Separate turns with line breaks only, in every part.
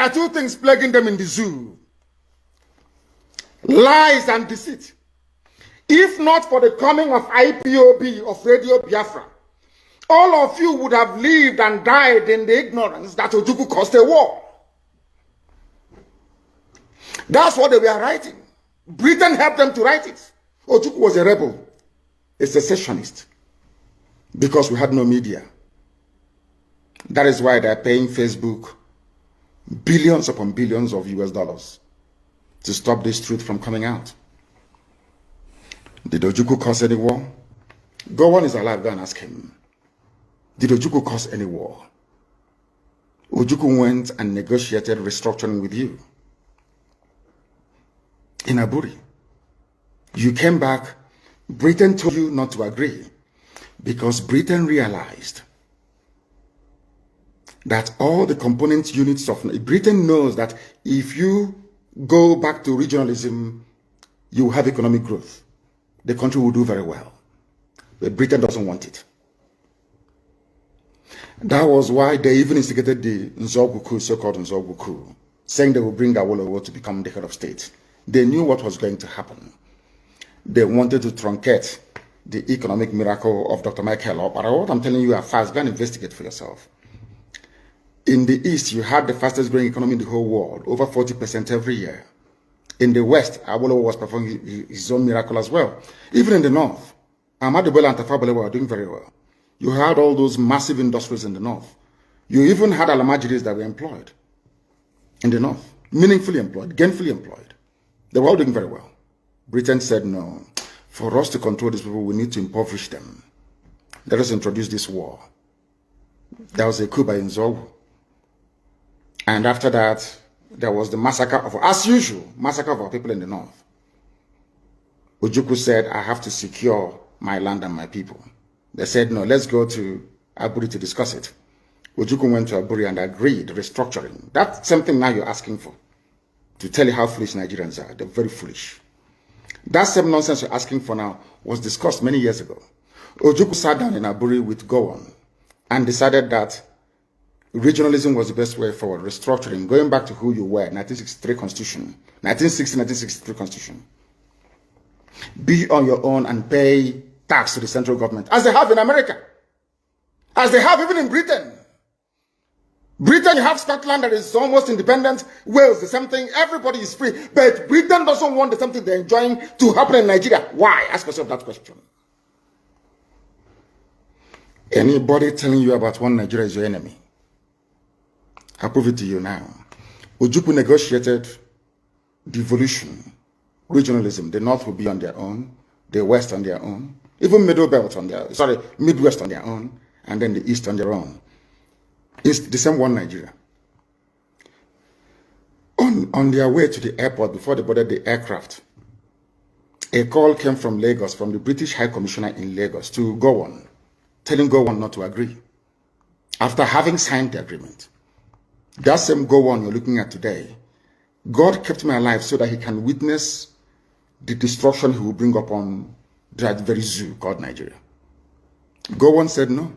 are two things plaguing them in the zoo: lies and deceit. If not for the coming of IPOB, of Radio Biafra, all of you would have lived and died in the ignorance that Ojukwu caused a war. That's what they were writing. Britain helped them to write it. Ojukwu was a rebel, a secessionist, because we had no media. That is why they're paying Facebook billions upon billions of US dollars to stop this truth from coming out. Did Ojukwu cause any war? Gowon is alive, go and ask him. Did Ojukwu cause any war? Ojukwu went and negotiated restructuring with you in Aburi. You came back, Britain told you not to agree because Britain realized that all the component units of Britain knows that if you go back to regionalism, you have economic growth. The country will do very well. But Britain doesn't want it. That was why they even instigated the Nzogwu coup, so-called Nzogwu coup, saying they will bring Awolowo to become the head of state. They knew what was going to happen. They wanted to truncate the economic miracle of Dr. Michael Opara. What I'm telling you are fast. Go and investigate for yourself. In the East, you had the fastest growing economy in the whole world, over 40% every year. In the West, Awolowo was performing his own miracle as well. Even in the North, Ahmadu Bello and Tafawa Balewa were doing very well. You had all those massive industries in the North. You even had Alamajiris that were employed in the North, meaningfully employed, gainfully employed. They were all doing very well. Britain said, no, for us to control these people, we need to impoverish them. Let us introduce this war. There was a coup by Nzogwu. And after that, there was the massacre of, as usual, massacre of our people in the North. Ojukwu said, I have to secure my land and my people. They said, no, let's go to Aburi to discuss it. Ojukwu went to Aburi and agreed, restructuring. That's something now you're asking for, to tell you how foolish Nigerians are. They're very foolish. That same nonsense you're asking for now was discussed many years ago. Ojukwu sat down in Aburi with Gowon and decided that regionalism was the best way forward, restructuring, going back to who you were, 1963 Constitution, 1963 Constitution. Be on your own and pay tax to the central government, as they have in America, as they have even in Britain. Britain, you have Scotland that is almost independent, Wales, the same thing, everybody is free, but Britain doesn't want the same thing they're enjoying to happen in Nigeria. Why? Ask yourself that question. Anybody telling you about one Nigeria is your enemy? I'll prove it to you now. Ojukwu negotiated devolution, regionalism. The North will be on their own, the West on their own, even Middle Belt on their, Midwest on their own, and then the East on their own. It's the same one Nigeria. On their way to the airport, before they boarded the aircraft, a call came from Lagos, from the British High Commissioner in Lagos to Gowon, telling Gowon not to agree, after having signed the agreement. That same Gowon you're looking at today, God kept me alive so that he can witness the destruction he will bring upon that very zoo called Nigeria. Gowon said no.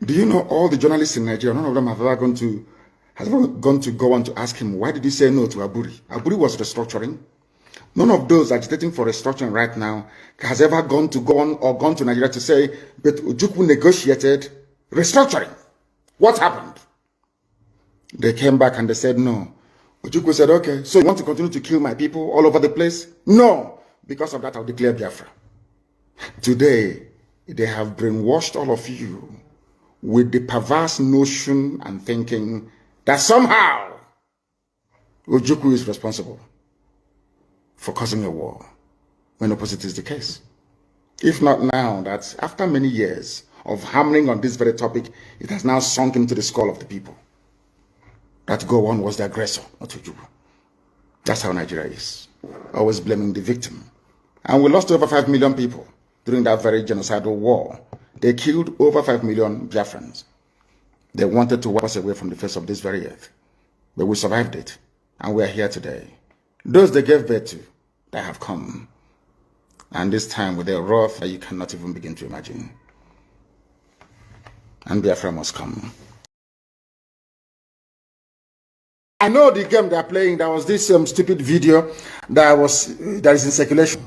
Do you know all the journalists in Nigeria, none of them have ever gone to Gowon to ask him, why did he say no to Aburi? Aburi was restructuring. None of those agitating for restructuring right now has ever gone to Gowon or gone to Nigeria to say, but Ojukwu negotiated restructuring. What happened? They came back and they said no. Ojukwu said, okay, so you want to continue to kill my people all over the place? No. Because of that, I'll declare Biafra. Today, they have brainwashed all of you with the perverse notion and thinking that somehow Ojukwu is responsible for causing a war, when opposite is the case. If not now, that after many years of hammering on this very topic, it has now sunk into the skull of the people that Gowon was the aggressor, not Ojukwu. That's how Nigeria is, always blaming the victim. And we lost over 5 million people during that very genocidal war. They killed over 5 million Biafrans. They wanted to wipe us away from the face of this very earth. But we survived it, and we are here today. Those they gave birth to, they have come. And this time with a wrath that you cannot even begin to imagine. And Biafra must come. I know the game they're playing. There was this stupid video that is in circulation.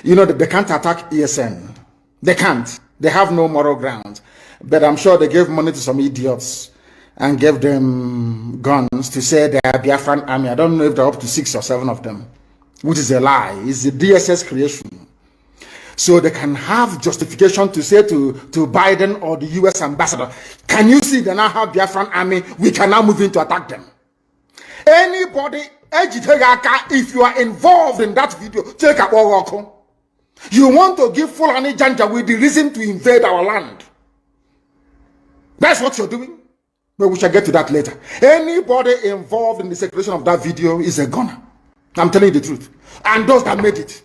You know that they can't attack ESN. They can't. They have no moral ground. But I'm sure they gave money to some idiots and gave them guns to say they are Biafran army. I don't know if they're up to 6 or 7 of them, which is a lie. It's the DSS creation. So they can have justification to say to Biden or the US ambassador, can you see they now have Biafran army? We can now move in to attack them. Anybody, if you are involved in that video, take a walk. You want to give Fulani Janja with the reason to invade our land. That's what you're doing. But we shall get to that later. Anybody involved in the circulation of that video is a gunner. I'm telling you the truth. And those that made it.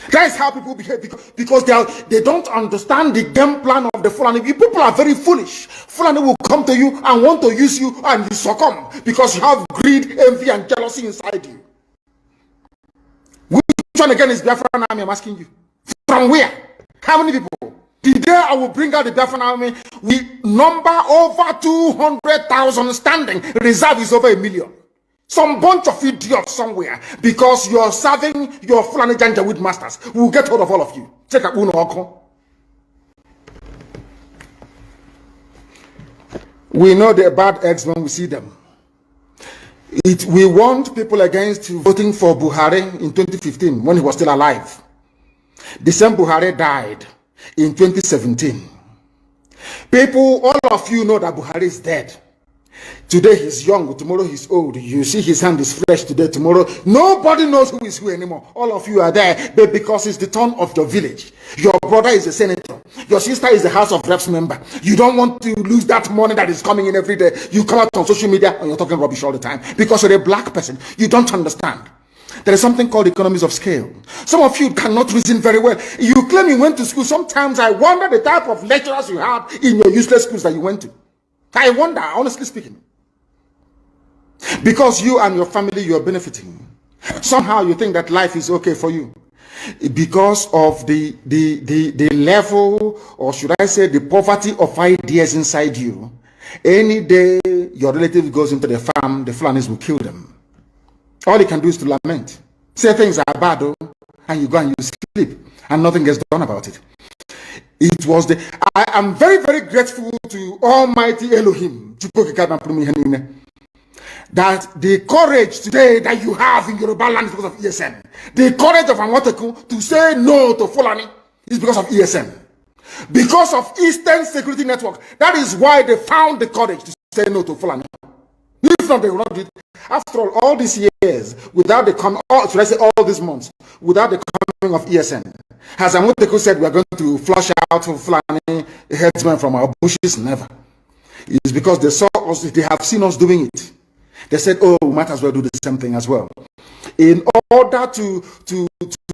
That's how people behave, because they don't understand the game plan of the Fulani. People are very foolish. Fulani will come to you and want to use you and you succumb because you have greed, envy, and jealousy inside you. Which one again is Biafran army? I'm asking you. From where? How many people? The day I will bring out the Biafran army, we number over 200,000 standing. Reserve is over 1 million. Some bunch of idiots somewhere, because you're serving your Fulani Janjaweed masters. We'll get hold of all of you. Check out Uno Oko. We know the bad eggs when we see them. We warned people against voting for Buhari in 2015 when he was still alive. The same Buhari died in 2017. People, all of you know that Buhari is dead. Today he's young, tomorrow he's old. You see his hand is fresh today, tomorrow. Nobody knows who is who anymore. All of you are there, but because it's the turn of your village. Your brother is a senator. Your sister is a House of Reps member. You don't want to lose that money that is coming in every day. You come out on social media and you're talking rubbish all the time because you're a black person. You don't understand. There is something called economies of scale. Some of you cannot reason very well. You claim you went to school. Sometimes I wonder the type of lecturers you had in your useless schools that you went to. I wonder, honestly speaking. Because you and your family, you are benefiting. Somehow you think that life is okay for you. Because of the level, or should I say the poverty of ideas inside you. Any day your relative goes into the farm, the Fulanis will kill them. All you can do is to lament. Say things are bad, though, and you go and you sleep, and nothing gets done about it. It was I am very, very grateful to Almighty Elohim that the courage today that you have in Yoruba land is because of ESN. The courage of Amoteku to say no to Fulani is because of ESN. Because of Eastern Security Network. That is why they found the courage to say no to Fulani. If not, they will not do it. After all these years, without the coming, should I say all these months, without the coming of ESN, as Amoteku said, we are going to flush out Fulani headsmen from our bushes. Never. It's because they saw us, they have seen us doing it. They said, oh, we might as well do the same thing as well. In order to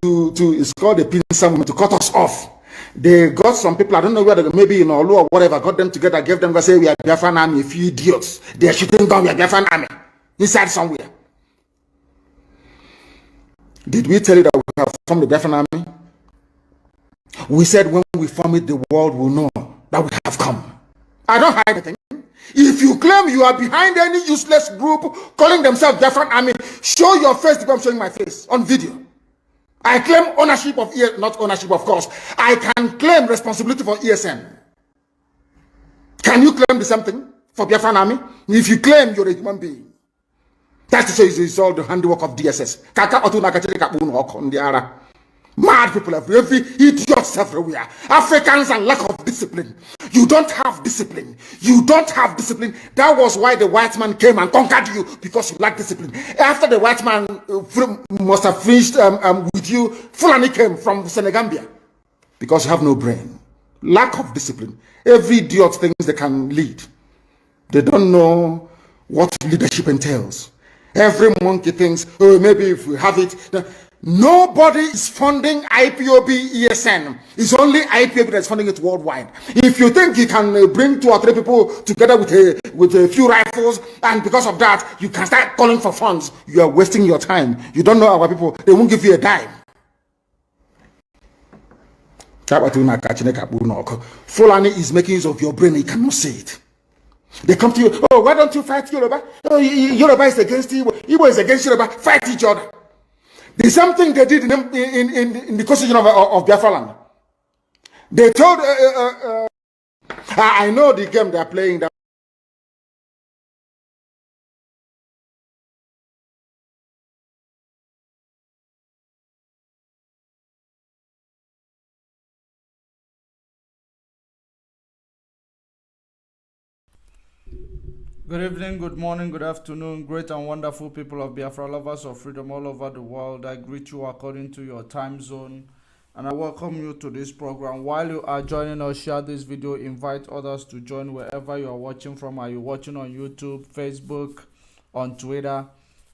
it's called a pincer movement, to cut us off. They got some people, I don't know whether maybe in Olu or whatever, got them together, gave them, say, we are Biafran army, a few idiots. They are shooting down, we are Biafran army. Inside somewhere. Did we tell you that we have formed the Biafran army? We said when we form it, the world will know that we have come. I don't hide anything. If you claim you are behind any useless group calling themselves Biafran army, show your face because I'm showing my face on video. I claim ownership of ESN, not ownership, of course. I can claim responsibility for ESN. Can you claim the same thing for Biafran army? If you claim you're a human being, that's to say it's all the handiwork of DSS. Mad people every idiots everywhere. Africans and lack of discipline. You don't have discipline. You don't have discipline. That was why the white man came and conquered you, because you lack discipline. After the white man must have finished with you, Fulani came from Senegambia, because you have no brain. Lack of discipline. Every idiot thinks they can lead. They don't know what leadership entails. Every monkey thinks, oh, maybe if we have it. Nobody is funding IPOB ESN. It's only IPOB that's funding it worldwide. If you think you can bring 2 or 3 people together with a few rifles, and because of that you can start calling for funds, you are wasting your time. You don't know our people. They won't give you a dime. Fulani is making use of your brain. You cannot say it. They come to you, oh, why don't you fight Yoruba? Oh, Yoruba is against Igbo. Igbo is against Yoruba. Fight each other. There's something they did in the constitution of Biafra land. They told, I know the game they're playing.
Good evening, good morning, good afternoon, great and wonderful people of Biafra, lovers of freedom all over the world. I greet you according to your time zone and I welcome you to this program. While you are joining us, share this video, invite others to join wherever you are watching from. Are you watching on YouTube, Facebook, on Twitter?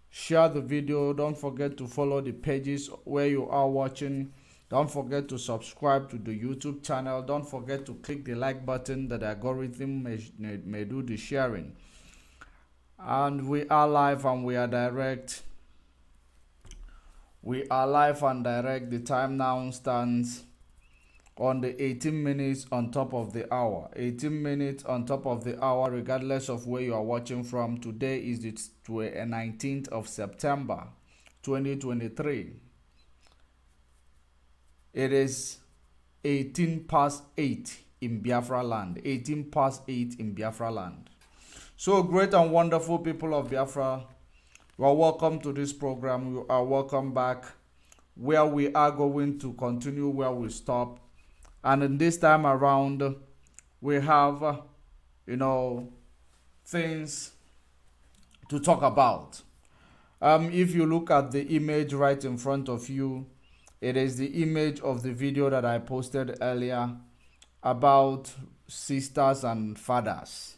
Share the video. Don't forget to follow the pages where you are watching. Don't forget to subscribe to the YouTube channel. Don't forget to click the like button. That algorithm may do the sharing. And we are live and we are direct. We are live and direct. The time now stands on the 18 minutes on top of the hour. 18 minutes on top of the hour, regardless of where you are watching from. Today is the 19th of September 2023. It is 18 past 8 in Biafra land. 18 past 8 in Biafra land. So great and wonderful people of Biafra, you are welcome to this program. You are welcome back, where we are going to continue where we stop. And in this time around, we have, things to talk about. If you look at the image right in front of you, it is the image of the video that I posted earlier about sisters and fathers.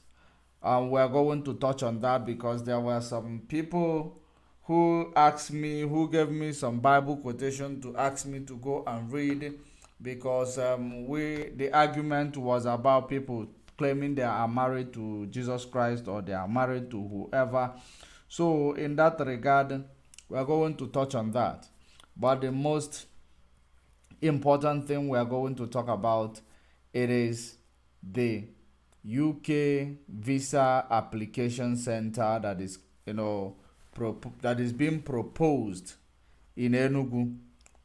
We're going to touch on that because there were some people who asked me, who gave me some Bible quotation to ask me to go and read, because the argument was about people claiming they are married to Jesus Christ or they are married to whoever. So in that regard, we're going to touch on that. But the most important thing we're going to talk about, it is the UK visa application center that is that is being proposed in Enugu.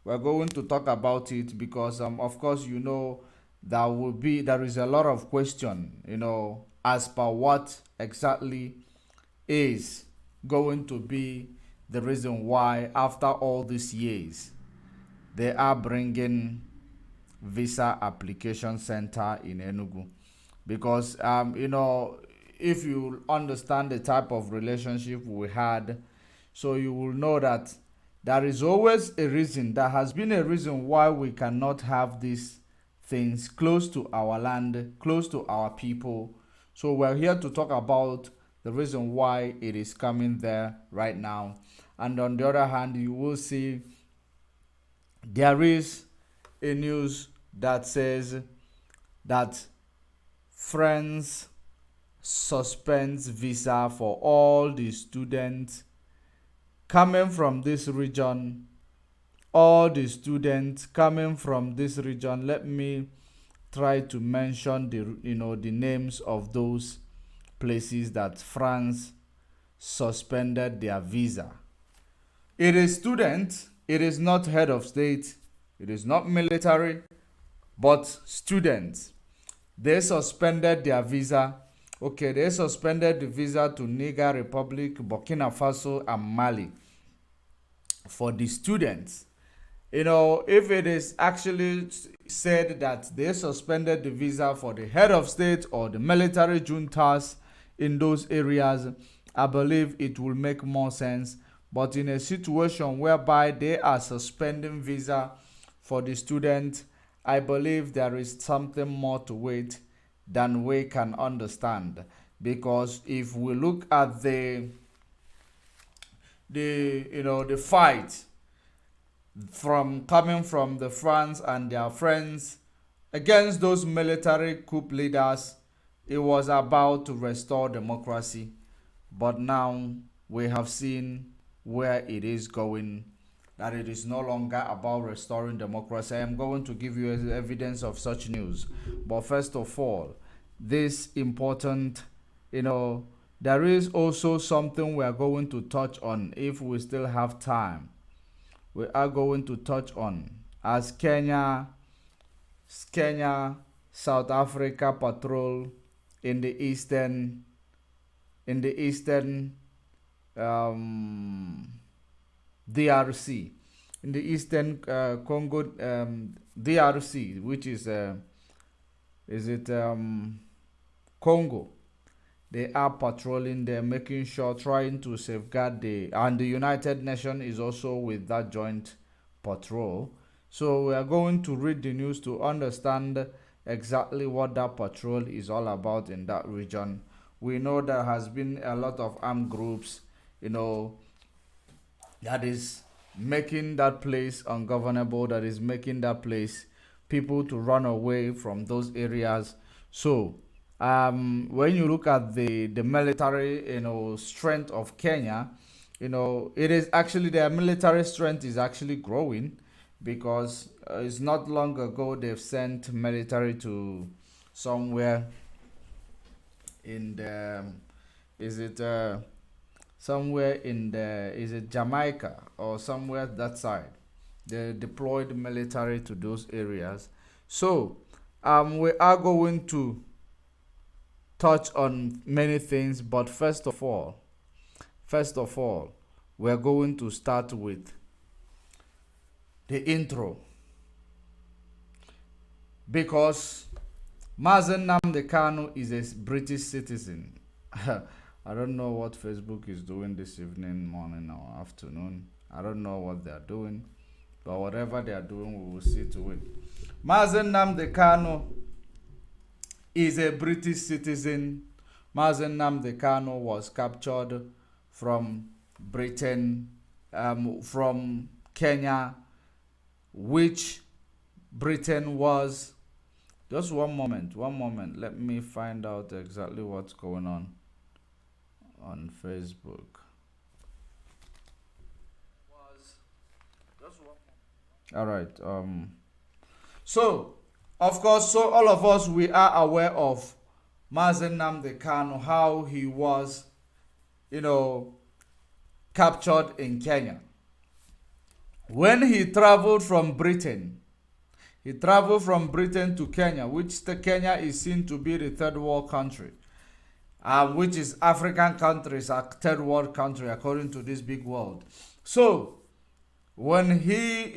We're going to talk about it because of course there is a lot of question as per what exactly is going to be the reason why after all these years they are bringing visa application center in Enugu. Because if you understand the type of relationship we had, so you will know that there is always a reason. There has been a reason why we cannot have these things close to our land, close to our people. So we're here to talk about the reason why it is coming there right now. And on the other hand, you will see there is a news that says that France suspends visa for all the students coming from this region. All the students coming from this region. Let me try to mention the names of those places that France suspended their visa. It is students. It is not head of state. It is not military, but students. They suspended their visa. Okay, they suspended the visa to Niger Republic, Burkina Faso, and Mali for the students. If it is actually said that they suspended the visa for the head of state or the military juntas in those areas, I believe it will make more sense. But in a situation whereby they are suspending visa for the students, I believe there is something more to it than we can understand. Because if we look at the fight coming from the France and their friends against those military coup leaders, it was about to restore democracy. But now we have seen where it is going, that it is no longer about restoring democracy. I am going to give you evidence of such news. But first of all, this important there is also something we are going to touch on if we still have time. We are going to touch on as Kenya, South Africa patrol in the eastern DRC, in the eastern Congo DRC, which is Congo. They are patrolling there, making sure, trying to safeguard and the United Nations is also with that joint patrol. So we are going to read the news to understand exactly what that patrol is all about in that region. We know there has been a lot of armed groups, that is making that place ungovernable, that is making that place people to run away from those areas. So when you look at the military strength of Kenya, it is actually, their military strength is actually growing, because it's not long ago they've sent military to somewhere in the Jamaica or somewhere that side. They deployed military to those areas. So we are going to touch on many things, but first of all, we're going to start with the intro, because Mazen Nnamdi Kanu is a British citizen. I don't know what Facebook is doing this evening, morning, or afternoon. I don't know what they are doing, but whatever they are doing, we will see to it. Mazen Nnamdi Kanu is a British citizen. Mazen Nnamdi Kanu was captured from Britain, from Kenya, which Britain was. Just one moment. Let me find out exactly what's going on Facebook. All right. So, of course, all of us, we are aware of Mazen Nnamdi Kanu, how he was, captured in Kenya. When he traveled from Britain, to Kenya, which Kenya is seen to be the third world country, which is African countries are third world country according to this big world. So when he,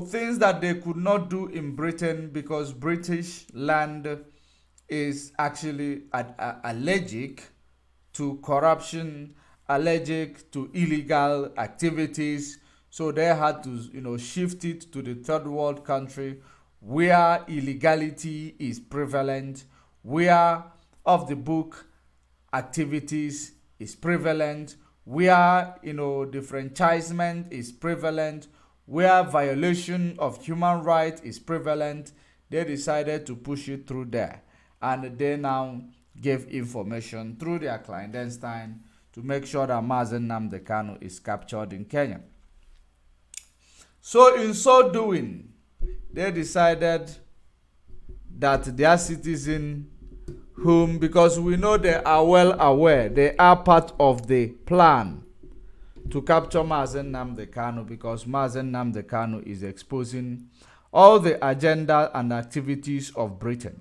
things that they could not do in Britain because British land is actually allergic to corruption, allergic to illegal activities. So they had to, shift it to the third world country where illegality is prevalent, where of the book activities is prevalent, where disfranchisement is prevalent, where violation of human rights is prevalent. They decided to push it through there, and they now gave information through their clandestine to make sure that Mazen Nnamdi Kanu is captured in Kenya. So in so doing, they decided that their citizen whom, because we know they are well aware, they are part of the plan to capture Mazen Nnamdi Kanu, because Mazen Nnamdi Kanu is exposing all the agenda and activities of Britain.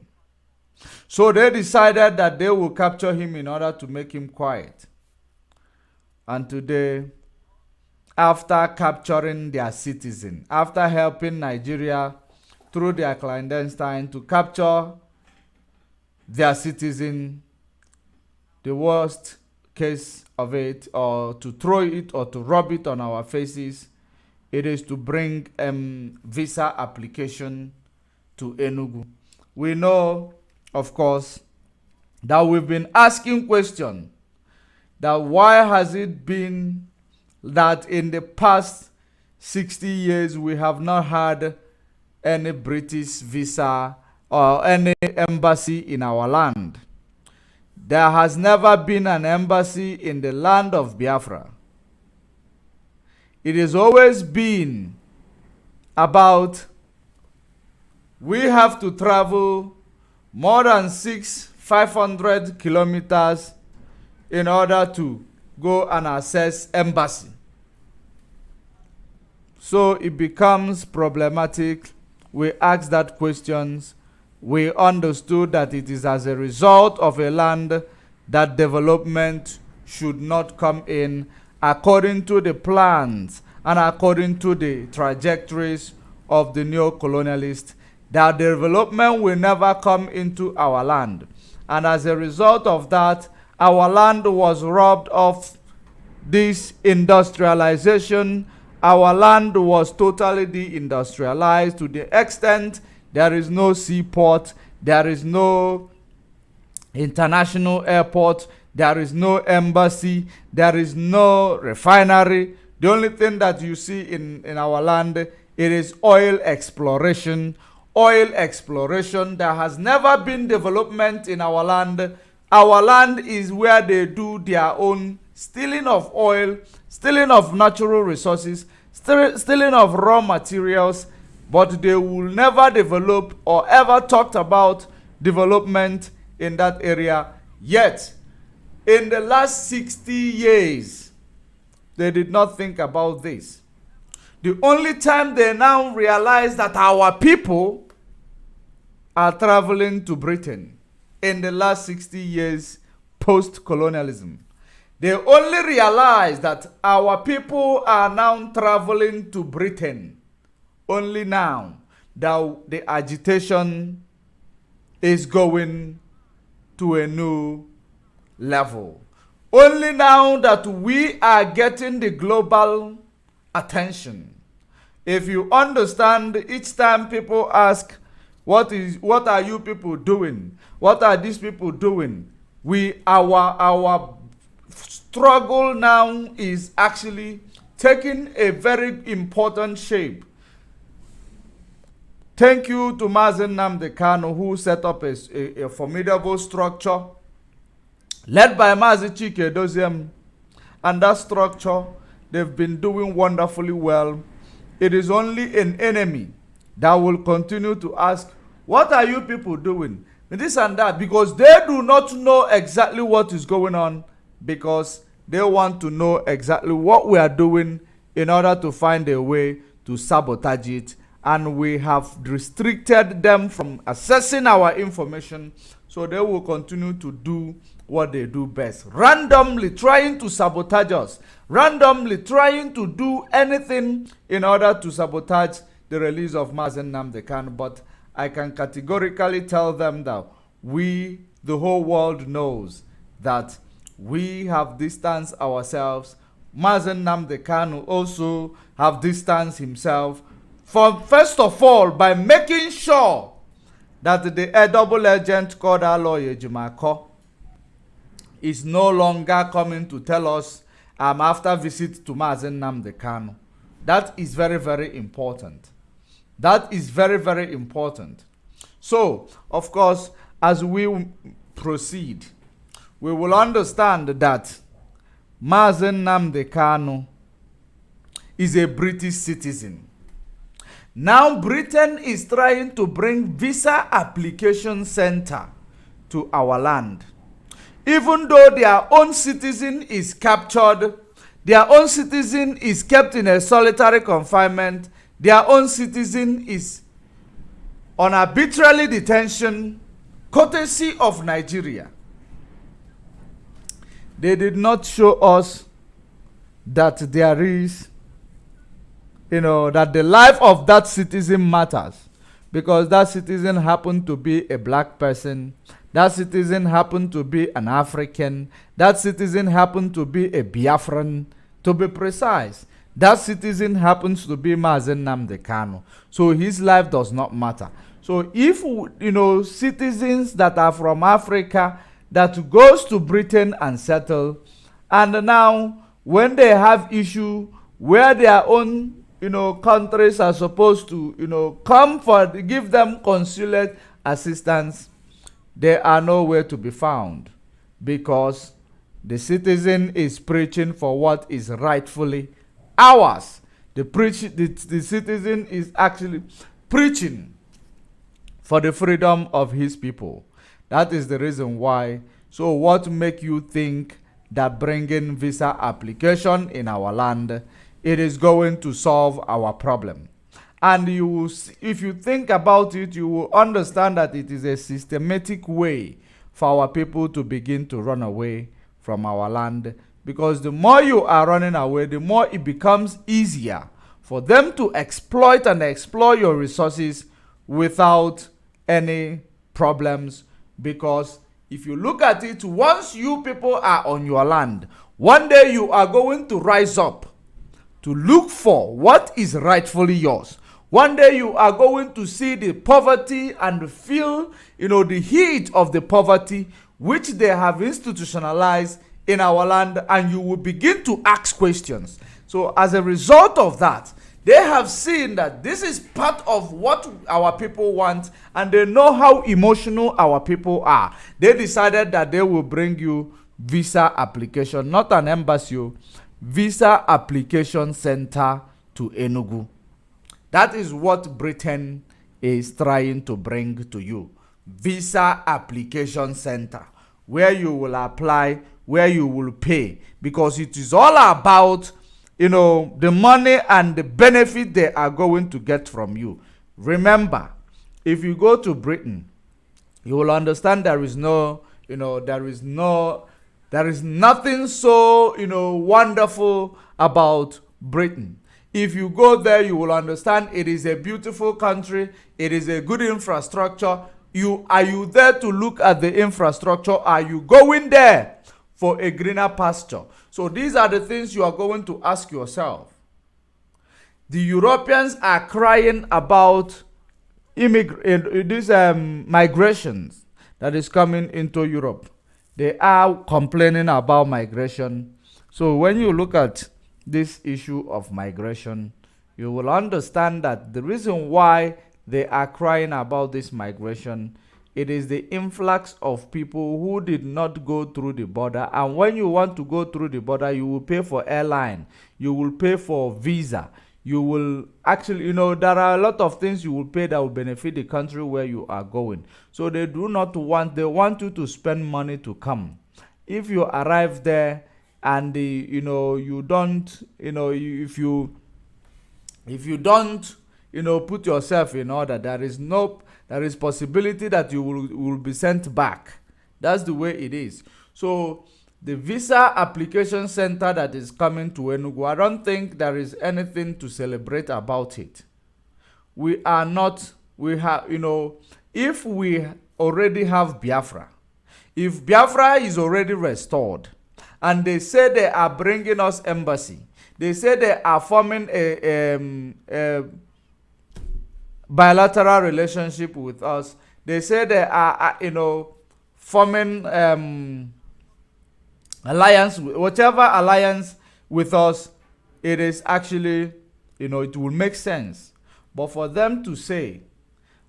So they decided that they will capture him in order to make him quiet. And today, after capturing their citizen, after helping Nigeria through their clandestine to capture their citizen, the worst case of it, or to throw it or to rub it on our faces, it is to bring visa application to Enugu. We know, of course, that we've been asking question that why has it been that in the past 60 years we have not had any British visa or any embassy in our land. There has never been an embassy in the land of Biafra. It has always been about we have to travel more than 500 kilometers in order to go and access embassy. So it becomes problematic. We asked that questions. We understood that it is as a result of a land that development should not come in according to the plans and according to the trajectories of the neo-colonialists, that development will never come into our land. And as a result of that, our land was robbed of this industrialization. Our land was totally deindustrialized to the extent there is no seaport, there is no international airport, there is no embassy, there is no refinery. The only thing that you see in our land, it is oil exploration. Oil exploration. There has never been development in our land. Our land is where they do their own stealing of oil, stealing of natural resources, stealing of raw materials, but they will never develop or ever talked about development in that area. Yet, in the last 60 years, they did not think about this. The only time they now realize that our people are traveling to Britain in the last 60 years post-colonialism. They only realize that our people are now traveling to Britain. Only now that the agitation is going to a new level. Only now that we are getting the global attention. If you understand, each time people ask, what are you people doing? What are these people doing? Our struggle now is actually taking a very important shape. Thank you to Mazen Nnamdi Kanu, who set up a formidable structure led by Mazi Chike Doziem. And that structure, they've been doing wonderfully well. It is only an enemy that will continue to ask, what are you people doing? This and that, because they do not know exactly what is going on, because they want to know exactly what we are doing in order to find a way to sabotage it. And we have restricted them from accessing our information, so they will continue to do what they do best. Randomly trying to sabotage us. Randomly trying to do anything in order to sabotage the release of Mazen Nnamdi Kanu. But I can categorically tell them that we, the whole world knows that we have distanced ourselves. Mazen Nnamdi Kanu also have distanced himself from, first of all, by making sure that the double agent called Aloy Ejimako is no longer coming to tell us after visit to Mazen Nnamdi Kanu. That is very, very important. That is very, very important. So, of course, as we proceed, we will understand that Mazen Nnamdi Kanu is a British citizen. Now Britain is trying to bring visa application center to our land. Even though their own citizen is captured, their own citizen is kept in a solitary confinement, their own citizen is on arbitrary detention, courtesy of Nigeria. They did not show us that there is, that the life of that citizen matters, because that citizen happened to be a black person, that citizen happened to be an African, that citizen happened to be a Biafran, to be precise. That citizen happens to be Mazen Nnamdi Kanu. So his life does not matter. So if, citizens that are from Africa that goes to Britain and settle, and now when they have issue where their own countries are supposed to, come for, give them consulate assistance, they are nowhere to be found, because the citizen is preaching for what is rightfully ours. The citizen is actually preaching for the freedom of his people. That is the reason why. So what make you think that bringing visa application in our land, it is going to solve our problem. And you will, if you think about it, you will understand that it is a systematic way for our people to begin to run away from our land. Because the more you are running away, the more it becomes easier for them to exploit and explore your resources without any problems. Because if you look at it, once you people are on your land, one day you are going to rise up to look for what is rightfully yours. One day you are going to see the poverty and feel, the heat of the poverty which they have institutionalized in our land, and you will begin to ask questions. So as a result of that, they have seen that this is part of what our people want, and they know how emotional our people are. They decided that they will bring you visa application, not an embassy, visa application center to Enugu. That is what Britain is trying to bring to you. Visa application center, where you will apply, where you will pay, because it is all about, the money and the benefit they are going to get from you. Remember, if you go to Britain, you will understand there is nothing so, wonderful about Britain. If you go there, you will understand it is a beautiful country. It is a good infrastructure. Are you there to look at the infrastructure? Are you going there for a greener pasture? So these are the things you are going to ask yourself. The Europeans are crying about migrations that is coming into Europe. They are complaining about migration. So when you look at this issue of migration, you will understand that the reason why they are crying about this migration, it is the influx of people who did not go through the border. And when you want to go through the border, you will pay for airline, you will pay for visa, you will actually, there are a lot of things you will pay that will benefit the country where you are going. So they want you to spend money to come. If you arrive there and you don't, if you don't, put yourself in order, there is possibility that you will be sent back. That's the way it is. So the visa application center that is coming to Enugu, I don't think there is anything to celebrate about it. If we already have Biafra, if Biafra is already restored, and they say they are bringing us embassy, they say they are forming a bilateral relationship with us, they say they are, forming alliance, whatever alliance with us, it is actually, it will make sense. But for them to say,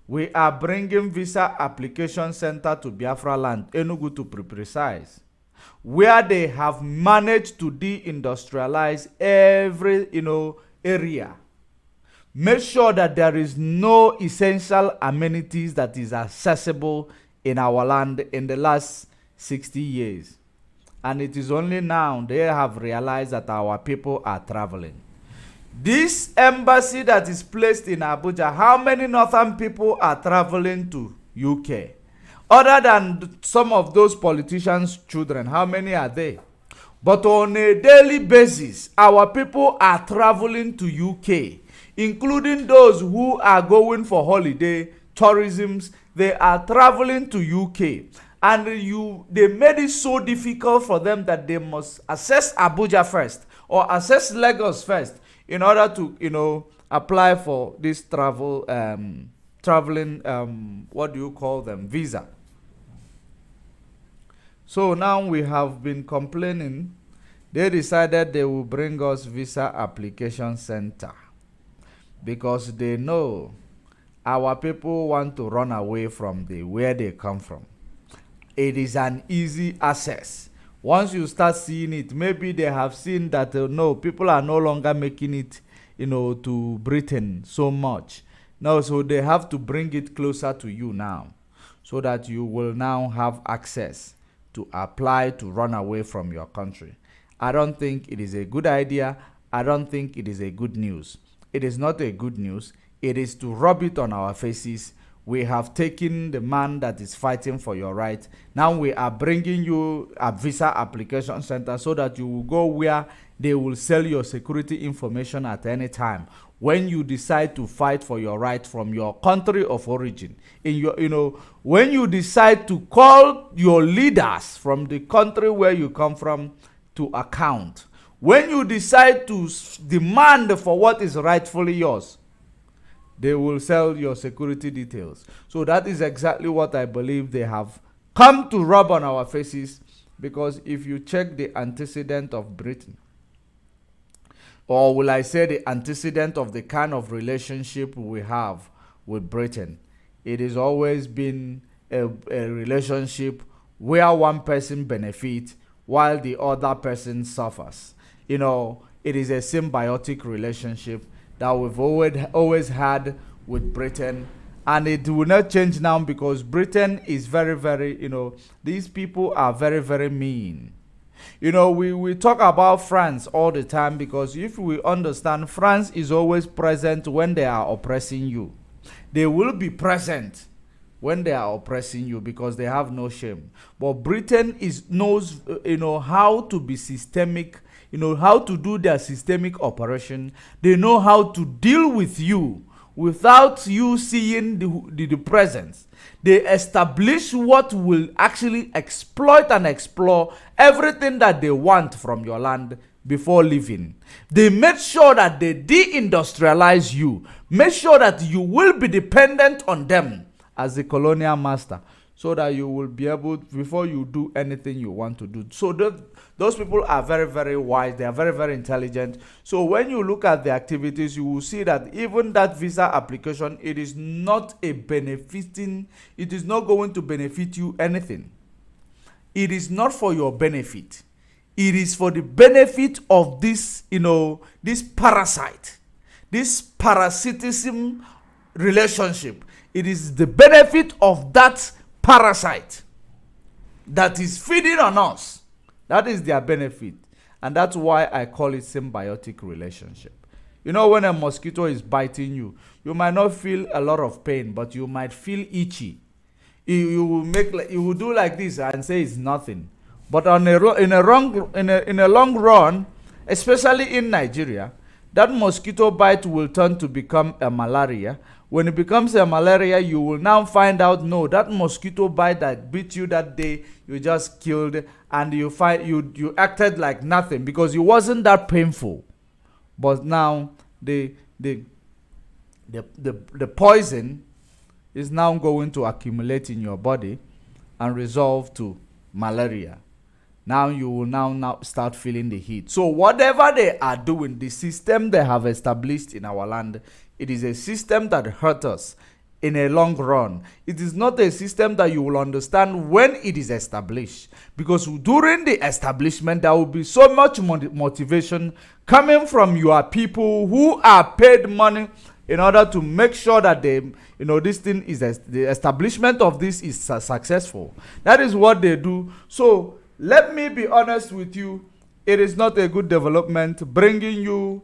we are bringing visa application center to Biafra land, Enugu to be precise, where they have managed to deindustrialize every, area. Make sure that there is no essential amenities that is accessible in our land in the last 60 years. And it is only now they have realized that our people are traveling. This embassy that is placed in Abuja, how many northern people are traveling to UK? Other than some of those politicians' children, how many are they? But on a daily basis, our people are traveling to UK, including those who are going for holiday, tourisms. They are traveling to UK. And they made it so difficult for them that they must access Abuja first or access Lagos first in order to, apply for this traveling, what do you call them, visa. So now we have been complaining. They decided they will bring us visa application center because they know our people want to run away from where they come from. It is an easy access. Once you start seeing it, maybe they have seen that no, people are no longer making it, to Britain so much. No, so they have to bring it closer to you now, so that you will now have access to apply to run away from your country. I don't think it is a good idea. I don't think it is a good news. It is not a good news. It is to rub it on our faces. We have taken the man that is fighting for your right. Now we are bringing you a visa application center so that you will go where they will sell your security information at any time when you decide to fight for your right from your country of origin. When you decide to call your leaders from the country where you come from to account, when you decide to demand for what is rightfully yours, they will sell your security details. So that is exactly what I believe they have come to rub on our faces, because if you check the antecedent of Britain, or will I say the antecedent of the kind of relationship we have with Britain, it has always been a relationship where one person benefits while the other person suffers. It is a symbiotic relationship that we've always had with Britain, and it will not change now, because Britain is very, very, these people are very, very mean. We talk about France all the time, because if we understand, France is always present when they are oppressing you. They will be present when they are oppressing you because they have no shame. But Britain knows how to be systemic, how to do their systemic operation. They know how to deal with you without you seeing the presence. They establish what will actually exploit and explore everything that they want from your land before leaving. They make sure that they deindustrialize you, make sure that you will be dependent on them as the colonial master, so that you will be able, before you do anything you want to do. So those people are very, very wise. They are very, very intelligent. So when you look at the activities, you will see that even that visa application, it is not it is not going to benefit you anything. It is not for your benefit. It is for the benefit of this, this parasite, this parasitism relationship. It is the benefit of that parasite that is feeding on us. That is their benefit. And that's why I call it symbiotic relationship. When a mosquito is biting you, you might not feel a lot of pain, but you might feel itchy. You will do like this and say it's nothing. But in a long run, especially in Nigeria, that mosquito bite will turn to become a malaria. When it becomes a malaria, you will now find out, no, that mosquito bite that bit you that day, you just killed, and you acted like nothing because it wasn't that painful. But now the poison is now going to accumulate in your body and resolve to malaria. Now you will now start feeling the heat. So whatever they are doing, the system they have established in our land, it is a system that hurts us in a long run. It is not a system that you will understand when it is established. Because during the establishment, there will be so much motivation coming from your people who are paid money in order to make sure that this thing is, the establishment of this is successful. That is what they do. So let me be honest with you. It is not a good development bringing you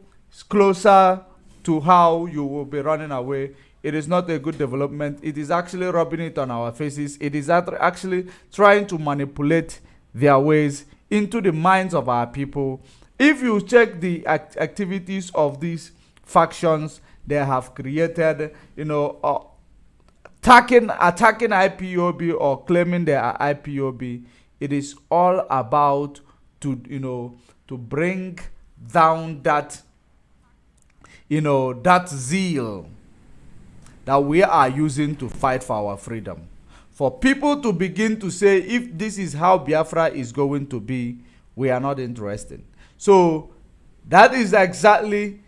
closer to how you will be running away. It is not a good development. It is actually rubbing it on our faces. It is actually trying to manipulate their ways into the minds of our people. If you check the activities of these factions, they have created, attacking IPOB or claiming they are IPOB. It is all about to bring down that that zeal that we are using to fight for our freedom. For people to begin to say, if this is how Biafra is going to be, we are not interested. So that is exactly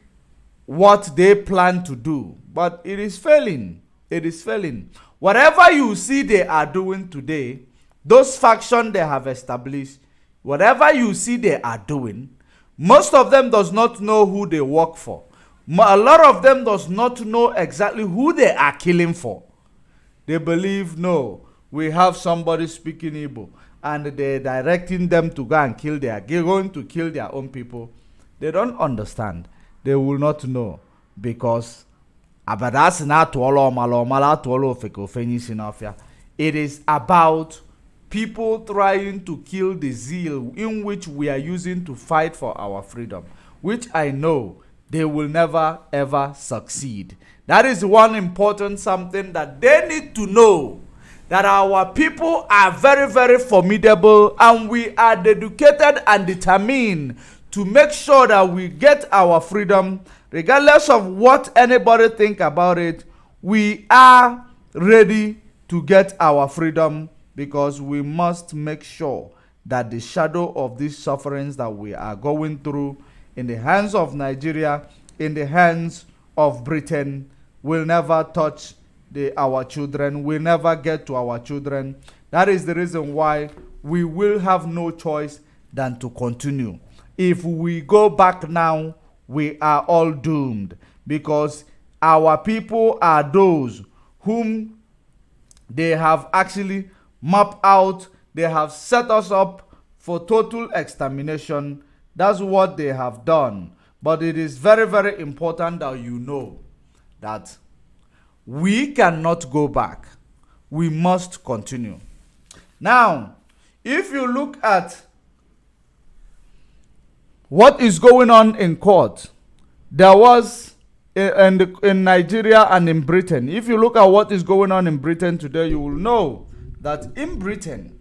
what they plan to do. But it is failing. It is failing. Whatever you see they are doing today, those factions they have established, whatever you see they are doing, most of them does not know who they work for. A lot of them does not know exactly who they are killing for. They believe, no, we have somebody speaking Igbo. and they're directing them to go and going to kill their own people. They don't understand. They will not know, because it is about people trying to kill the zeal in which we are using to fight for our freedom, which I know they will never ever succeed. That is one important something that they need to know, that our people are very, very formidable, and we are dedicated and determined to make sure that we get our freedom. Regardless of what anybody think about it, we are ready to get our freedom, because we must make sure that the shadow of these sufferings that we are going through in the hands of Nigeria, in the hands of Britain, will never touch our children, will never get to our children. That is the reason why we will have no choice than to continue. If we go back now, we are all doomed, because our people are those whom they have actually mapped out. They have set us up for total extermination. That's what they have done. But it is very, very important that you know that we cannot go back. We must continue. Now, if you look at what is going on in court, there was in Nigeria and in Britain. If you look at what is going on in Britain today, you will know that in Britain,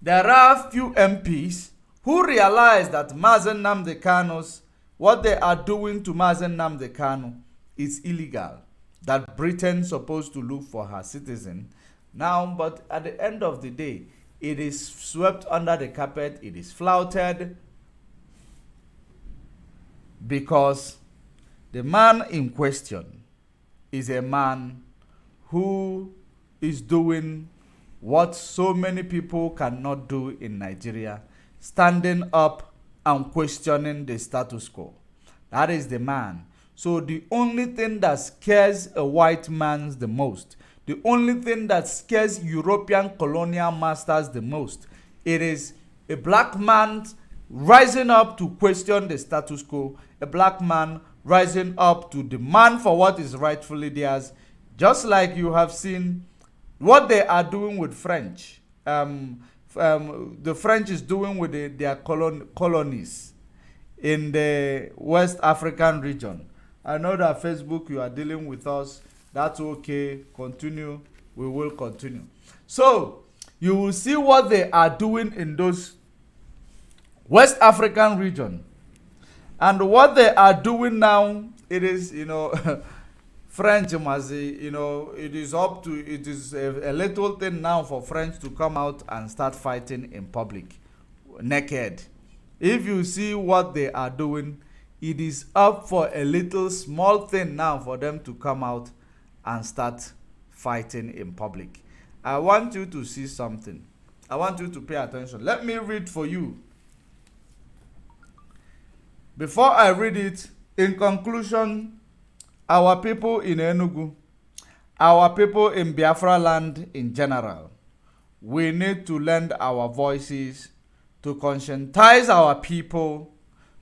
there are few MPs who realize that Mazen Nnamdi Kanu's, what they are doing to Mazen Nnamdi Kanu is illegal. That Britain's supposed to look for her citizen now, but at the end of the day, it is swept under the carpet. It is flouted, because the man in question is a man who is doing what so many people cannot do in Nigeria, standing up and questioning the status quo. That is the man. So the only thing that scares a white man the most, the only thing that scares European colonial masters the most, it is a black man rising up to question the status quo, a black man rising up to demand for what is rightfully theirs, just like you have seen what they are doing with French. The French is doing with their colonies in the West African region. I know that Facebook, you are dealing with us. That's okay. Continue. We will continue. So, you will see what they are doing in those West African region. And what they are doing now, it is, French must, it is a little thing now for French to come out and start fighting in public, naked. If you see what they are doing, it is up for a little small thing now for them to come out and start fighting in public. I want you to see something. I want you to pay attention. Let me read for you. Before I read it, in conclusion, our people in Enugu, our people in Biafra land in general, we need to lend our voices to conscientize our people,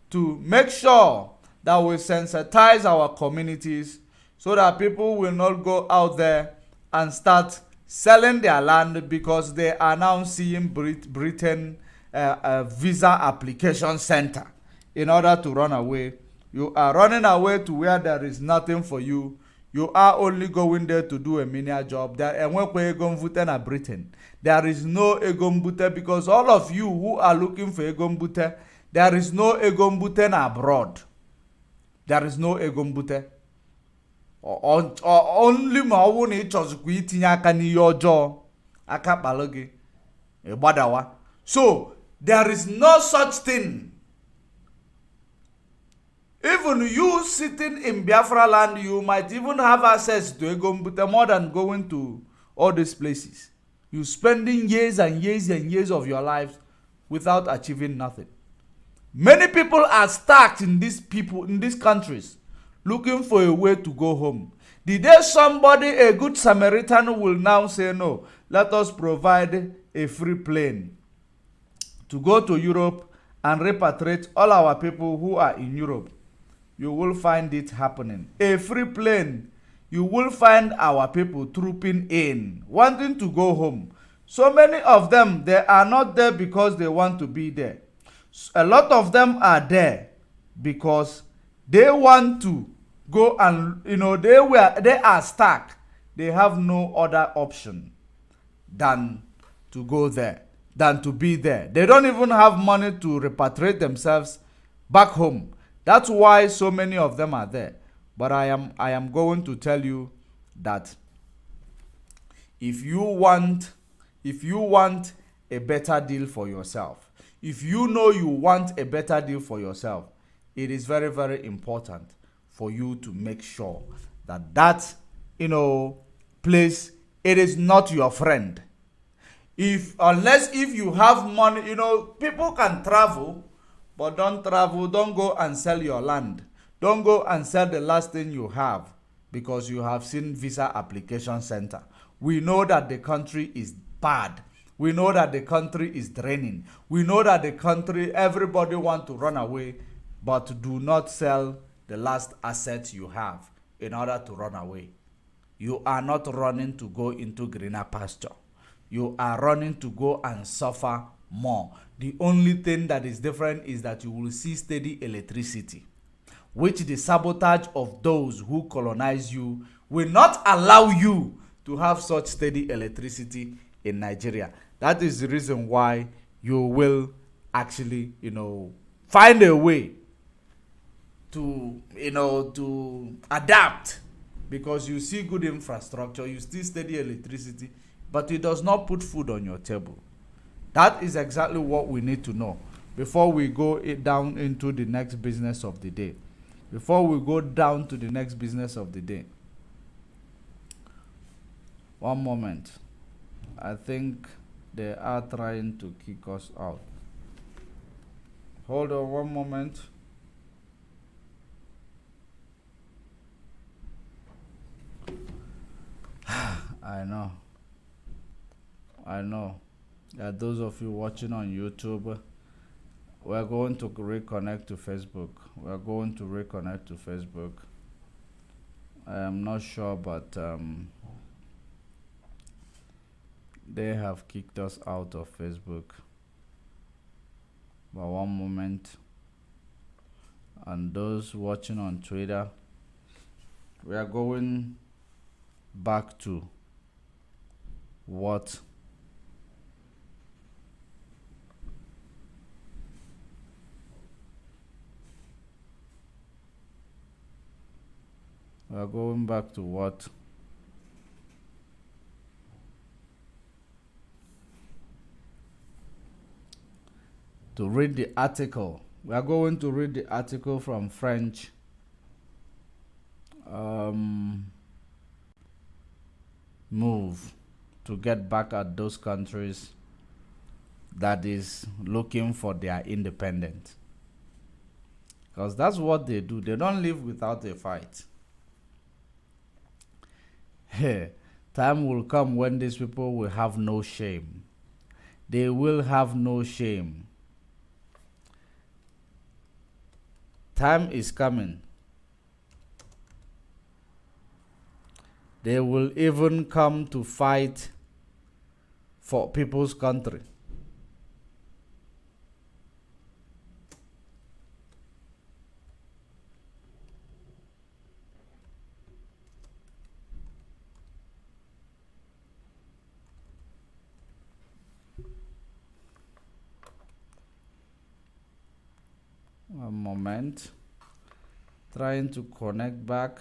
to make sure that we sensitize our communities so that people will not go out there and start selling their land because they are now seeing Britain a visa application center in order to run away. You are running away to where there is nothing for you. You are only going there to do a menial job. There Britain. There is no Egombute, because all of you who are looking for Egombute, there is no Egombute abroad. There is no Egombute. Only Mawuni Chosquitiaka ni yojo. Akapalogi. Ebadawa. So there is no such thing. Even you sitting in Biafra land, you might even have access to Egombute more than going to all these places. You spending years and years and years of your lives without achieving nothing. Many people are stuck in these countries, looking for a way to go home. The day somebody, a good Samaritan, will now say, no, let us provide a free plane to go to Europe and repatriate all our people who are in Europe, you will find it happening. A free plane, you will find our people trooping in, wanting to go home. So many of them, they are not there because they want to be there. A lot of them are there because they want to go, and they are stuck. They have no other option than to go there, than to be there. They don't even have money to repatriate themselves back home. That's why so many of them are there. But I am going to tell you that if you want a better deal for yourself, if you know you want a better deal for yourself, it is very, very important for you to make sure that place, it is not your friend. Unless you have money, people can travel, but don't go and sell your land. Don't go and sell the last thing you have because you have seen visa application center. We know that the country is bad. We know that the country is draining. We know that the country, everybody want to run away, but do not sell the last asset you have in order to run away. You are not running to go into greener pasture. You are running to go and suffer more. The only thing that is different is that you will see steady electricity, which the sabotage of those who colonize you will not allow you to have such steady electricity in Nigeria. That is the reason why you will actually, find a way to adapt, because you see good infrastructure, you see steady electricity, but it does not put food on your table. That is exactly what we need to know before we go down into the next business of the day. Before we go down to the next business of the day. One moment. I think they are trying to kick us out. Hold on one moment. I know. Those of you watching on YouTube, we're going to reconnect to Facebook. I am not sure, but they have kicked us out of Facebook. But one moment. And those watching on Twitter, we are going back to what to read the article. We are going to read the article from French. Move to get back at those countries that is looking for their independence. Because that's what they do. They don't live without a fight. Time will come when these people will have no shame. They will have no shame. Time is coming. They will even come to fight for people's country. One moment. Trying to connect back.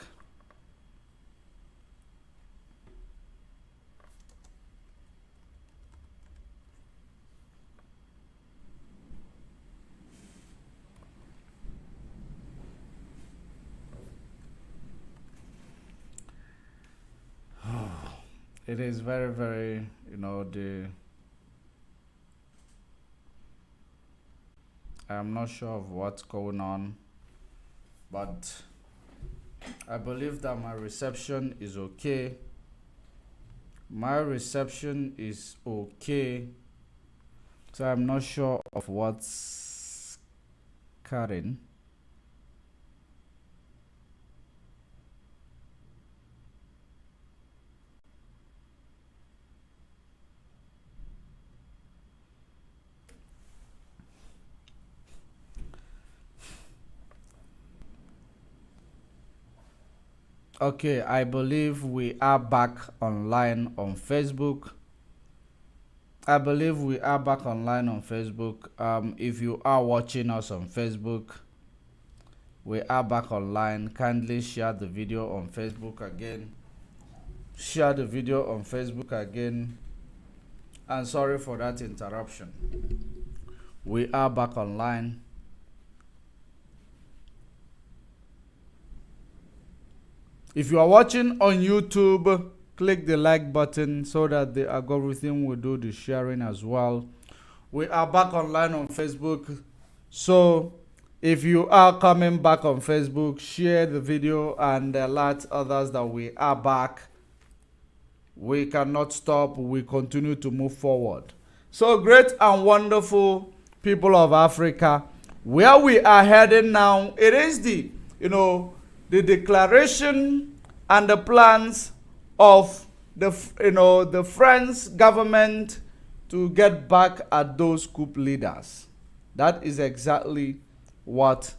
It is very, very, I'm not sure of what's going on, but I believe that my reception is okay. My reception is okay. So I'm not sure of what's cutting. Okay, I believe we are back online on Facebook. If you are watching us on Facebook, we are back online. Kindly share the video on Facebook again. And sorry for that interruption. We are back online. If you are watching on YouTube, click the like button so that the algorithm will do the sharing as well. We are back online on Facebook. So if you are coming back on Facebook, share the video and alert others that we are back. We cannot stop. We continue to move forward. So great and wonderful people of Africa, where we are heading now, it is the declaration and the plans of the French government to get back at those coup leaders. That is exactly what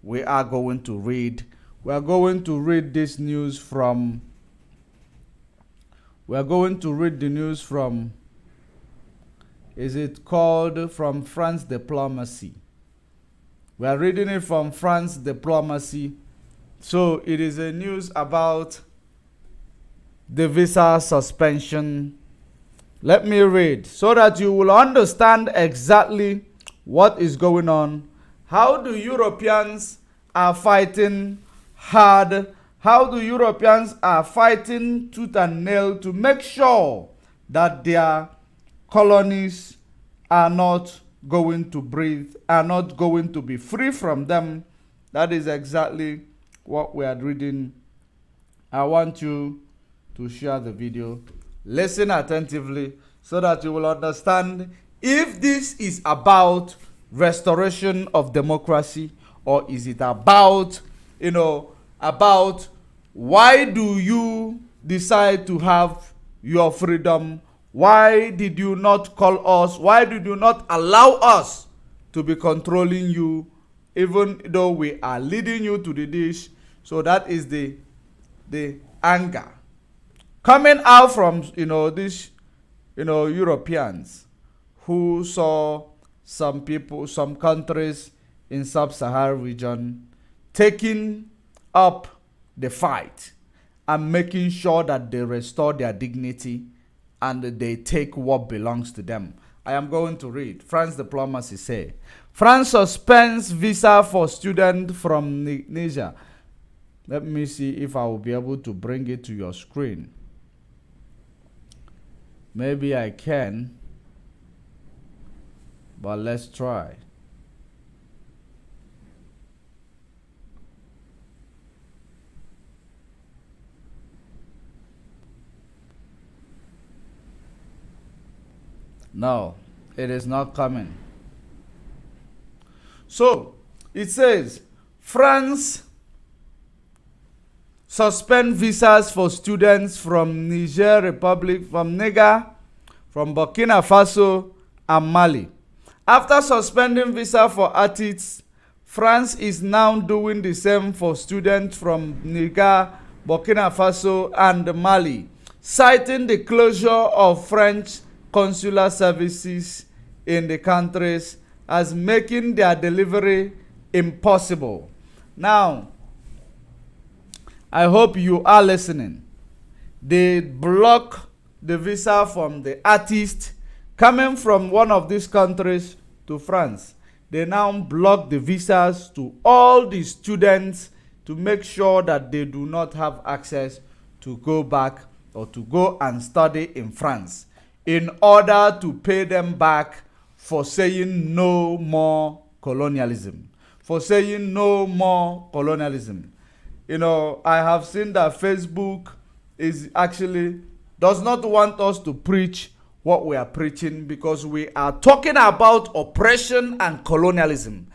we are going to read. We are going to read this news from is it called from France Diplomacy? We are reading it from France Diplomacy. So it is a news about the visa suspension. Let me read so that you will understand exactly what is going on. How the Europeans are fighting hard. How the Europeans are fighting tooth and nail to make sure that their colonies are not going to breathe, are not going to be free from them. That is exactly what we are reading. I want you to share the video. Listen attentively so that you will understand if this is about restoration of democracy or is it about, about why do you decide to have your freedom? Why did you not call us? Why did you not allow us to be controlling you, even though we are leading you to the dish? So that is the anger coming out from these Europeans who saw some people, some countries in sub-Saharan region taking up the fight and making sure that they restore their dignity and they take what belongs to them. I am going to read. France Diplomacy say, France suspends visa for students from Niger. Let me see if I will be able to bring it to your screen. Maybe I can, but let's try. No, it is not coming. So, it says, France suspend visas for students from Niger Republic, from Burkina Faso and Mali. After suspending visa for artists, France is now doing the same for students from Niger, Burkina Faso and Mali, citing the closure of French consular services in the countries as making their delivery impossible. Now, I hope you are listening. They block the visa from the artist coming from one of these countries to France. They now block the visas to all the students to make sure that they do not have access to go back or to go and study in France, in order to pay them back for saying no more colonialism. For saying no more colonialism. I have seen that Facebook is actually does not want us to preach what we are preaching, because we are talking about oppression and colonialism.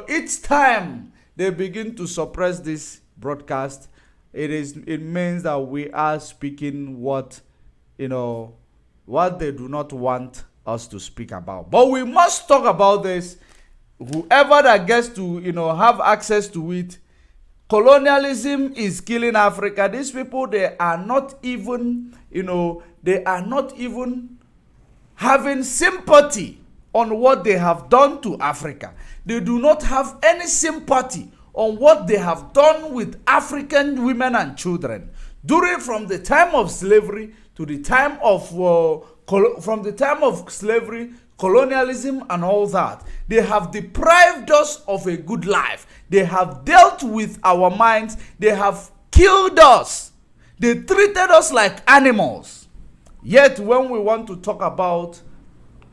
Each time they begin to suppress this broadcast, it means that we are speaking what they do not want us to speak about. But we must talk about this. Whoever that gets to have access to it. Colonialism is killing Africa. These people, they are not even having sympathy on what they have done to Africa. They do not have any sympathy on what they have done with African women and children from the time of slavery to the time of slavery, colonialism, and all that. They have deprived us of a good life. They have dealt with our minds. They have killed us. They treated us like animals. Yet when we want to talk about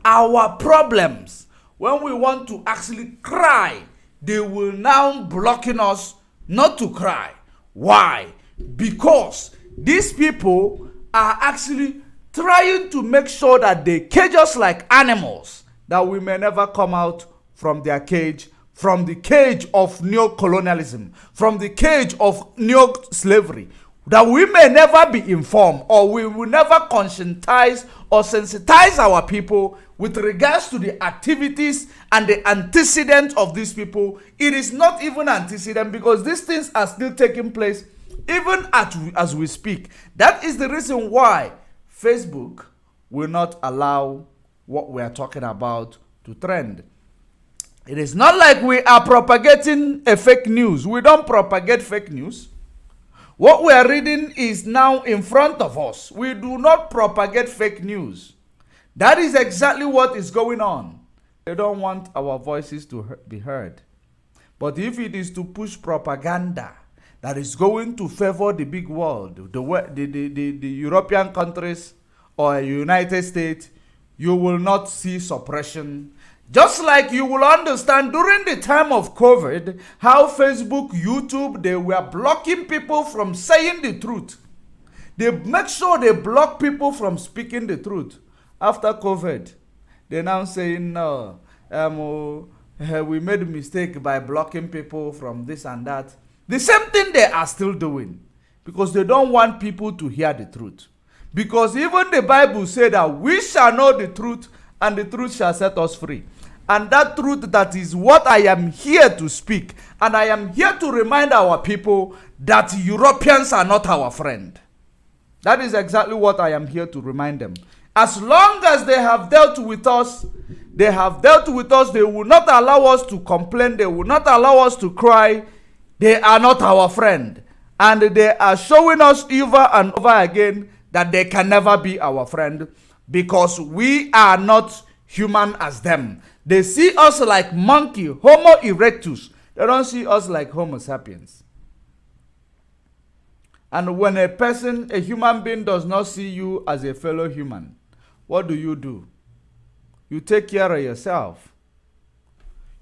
our problems, when we want to actually cry, they will now blocking us not to cry. Why? Because these people are actually trying to make sure that they cage us like animals, that we may never come out from their cage, from the cage of neo-colonialism, from the cage of neo-slavery, that we may never be informed, or we will never conscientize or sensitize our people with regards to the activities and the antecedents of these people. It is not even antecedent, because these things are still taking place even as we speak. That is the reason why Facebook will not allow what we are talking about to trend. It is not like we are propagating a fake news. We don't propagate fake news. What we are reading is now in front of us. We do not propagate fake news. That is exactly what is going on. They don't want our voices to be heard. But if it is to push propaganda that is going to favor the big world, the European countries or United States, you will not see suppression. Just like you will understand during the time of COVID, how Facebook, YouTube, they were blocking people from saying the truth. They make sure they block people from speaking the truth. After COVID, they're now saying, no, we made a mistake by blocking people from this and that. The same thing they are still doing, because they don't want people to hear the truth. Because even the Bible said that we shall know the truth, and the truth shall set us free. And that truth, that is what I am here to speak. And I am here to remind our people that Europeans are not our friend. That is exactly what I am here to remind them. As long as they have dealt with us, they will not allow us to complain. They will not allow us to cry. They are not our friend. And they are showing us over and over again that they can never be our friend, because we are not human as them. They see us like monkey, Homo erectus. They don't see us like Homo sapiens. And when a human being does not see you as a fellow human, what do? You take care of yourself.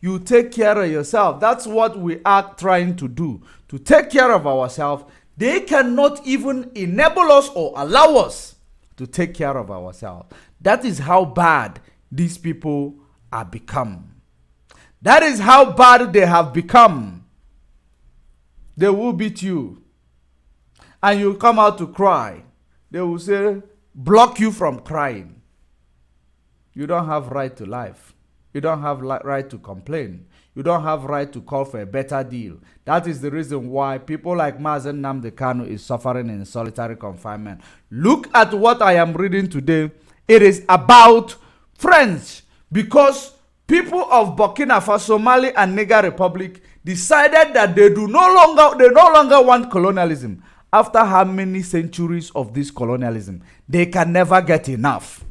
You take care of yourself. That's what we are trying to do, to take care of ourselves. They cannot even enable us or allow us to take care of ourselves. That is how bad these people are become. That is how bad they have become. They will beat you, and you come out to cry. They will say, block you from crying. You don't have right to life. You don't have right to complain. You don't have right to call for a better deal. That is the reason why people like Mazen Nnamdi Kanu is suffering in solitary confinement. Look at what I am reading today. It is about French, because people of Burkina Faso, Mali, and Niger Republic decided that they no longer want colonialism. After how many centuries of this colonialism, they can never get enough.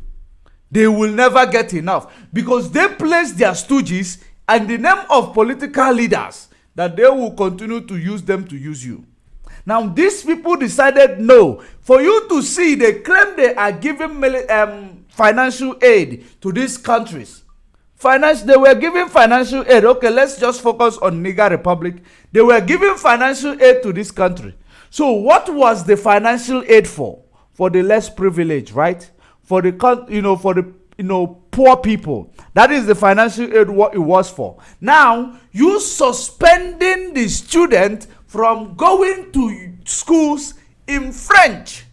They will never get enough, because they place their stooges in the name of political leaders, that they will continue to use them to use you. Now, these people decided, no. For you to see, they claim they are giving financial aid to these countries. They were giving financial aid. Okay, let's just focus on Niger Republic. They were giving financial aid to this country. So what was the financial aid for? For the less privileged, right? for the for the poor people. That is the financial aid what it was for. Now you suspending the student from going to schools in France.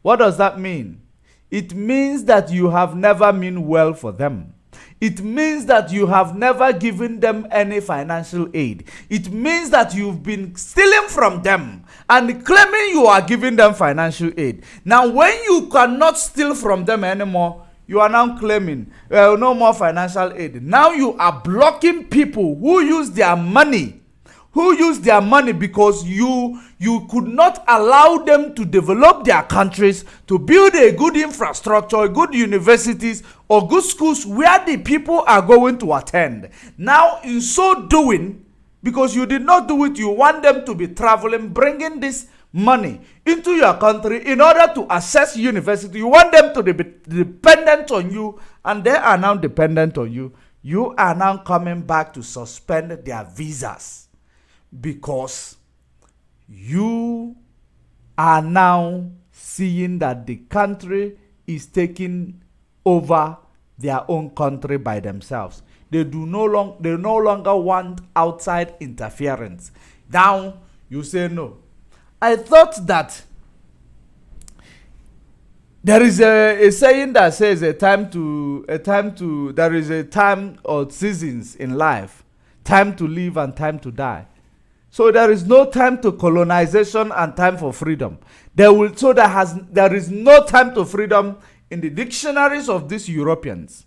What does that mean? It means that you have never meant well for them. It means that you have never given them any financial aid. It means that you've been stealing from them and claiming you are giving them financial aid. Now, when you cannot steal from them anymore, you are now claiming no more financial aid. Now you are blocking people who use their money because you could not allow them to develop their countries, to build a good infrastructure, good universities, or good schools where the people are going to attend. Now, in so doing, because you did not do it, you want them to be traveling, bringing this money into your country in order to access university. You want them to be dependent on you, and they are now dependent on you. You are now coming back to suspend their visas, because you are now seeing that the country is taking over their own country by themselves. They no longer want outside interference. Now you say no. I thought that there is a saying that says there is a time or seasons in life, time to live and time to die. So there is no time to colonization and time for freedom. There is no time to freedom in the dictionaries of these Europeans.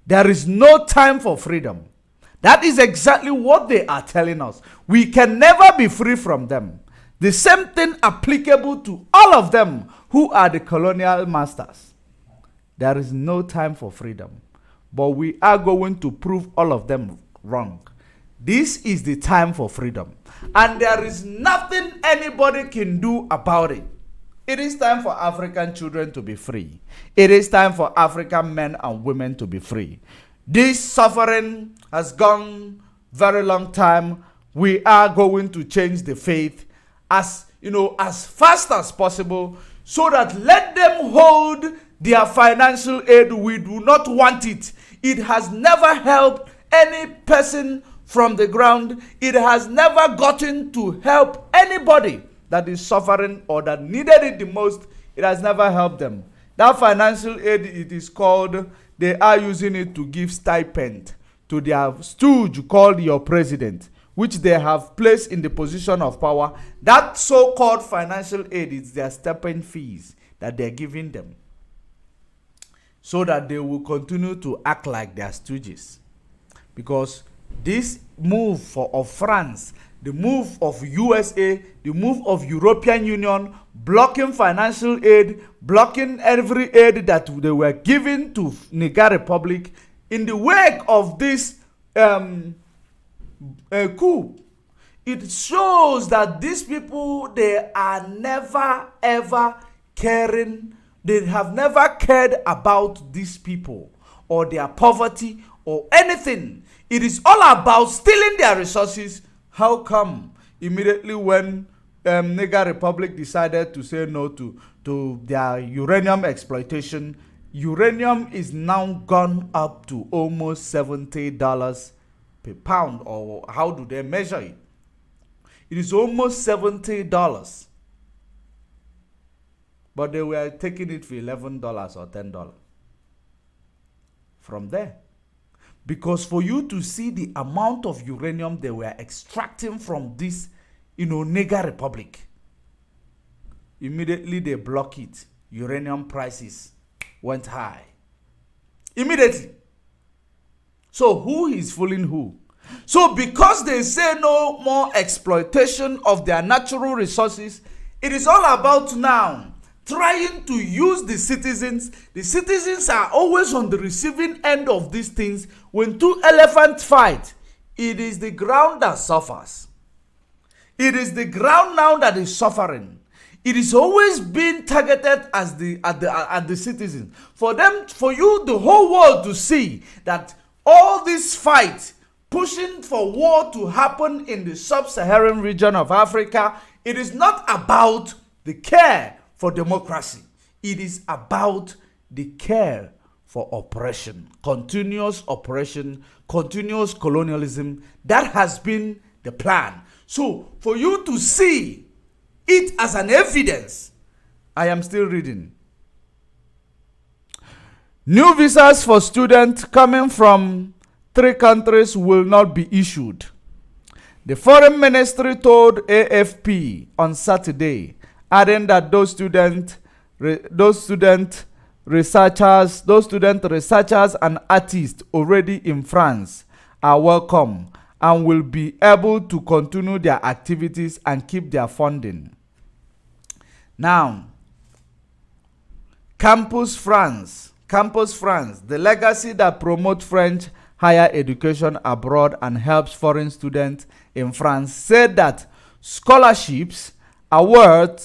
There is no time for freedom. That is exactly what they are telling us. We can never be free from them. The same thing applicable to all of them who are the colonial masters. There is no time for freedom. But we are going to prove all of them wrong. This is the time for freedom. And there is nothing anybody can do about it. It is time for African children to be free. It is time for African men and women to be free. This suffering has gone very long time. We are going to change the faith as fast as possible, so that let them hold their financial aid. We do not want it. It has never helped any person from the ground. It has never gotten to help anybody that is suffering or that needed it the most. It has never helped them. That financial aid, it is called, they are using it to give stipend to their stooge called your president, which they have placed in the position of power. That so-called financial aid is their stipend fees that they're giving them, so that they will continue to act like their stooges. Because this move of France, the move of USA, the move of European Union, blocking financial aid, blocking every aid that they were giving to Niger Republic in the wake of this coup, it shows that these people, they are never ever caring. They have never cared about these people or their poverty or anything. It is all about stealing their resources. How come immediately when Niger Republic decided to say no to their uranium exploitation, uranium is now gone up to almost $70 per pound, or how do they measure it? It is almost $70. But they were taking it for $11 or $10 from there. Because for you to see the amount of uranium they were extracting from this, Niger Republic, immediately they block it. Uranium prices went high. Immediately. So who is fooling who? So because they say no more exploitation of their natural resources, it is all about now trying to use the citizens. The citizens are always on the receiving end of these things. When two elephants fight, it is the ground that suffers. It is the ground now that is suffering. It is always being targeted as the citizens. For you, the whole world to see that all this fight, pushing for war to happen in the sub-Saharan region of Africa, it is not about the care for democracy. It is about the care for oppression, continuous colonialism. That has been the plan. So for you to see it as an evidence, I am still reading. New visas for students coming from 3 countries will not be issued. The Foreign Ministry told AFP on Saturday, adding that those student researchers and artists already in France are welcome and will be able to continue their activities and keep their funding. Now, Campus France, the legacy that promotes French higher education abroad and helps foreign students in France, said that scholarships award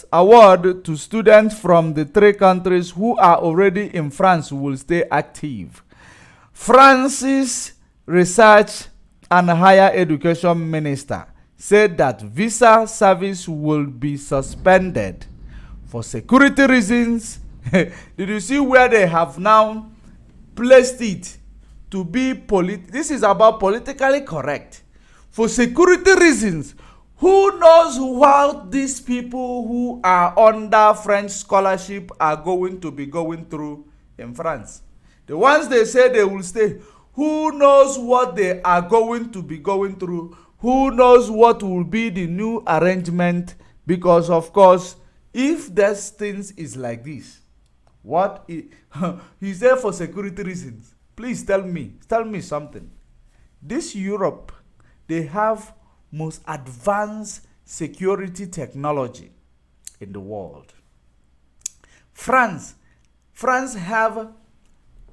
to students from the 3 countries who are already in France will stay active. France's Research and Higher Education Minister said that visa service will be suspended for security reasons. Did you see where they have now placed it to be this is about politically correct. For security reasons. Who knows what these people who are under French scholarship are going to be going through in France? The ones they say they will stay, who knows what they are going to be going through? Who knows what will be the new arrangement? Because of course, if this things is like this, he said for security reasons. Please tell me something. This Europe, they have most advanced security technology in the world. France have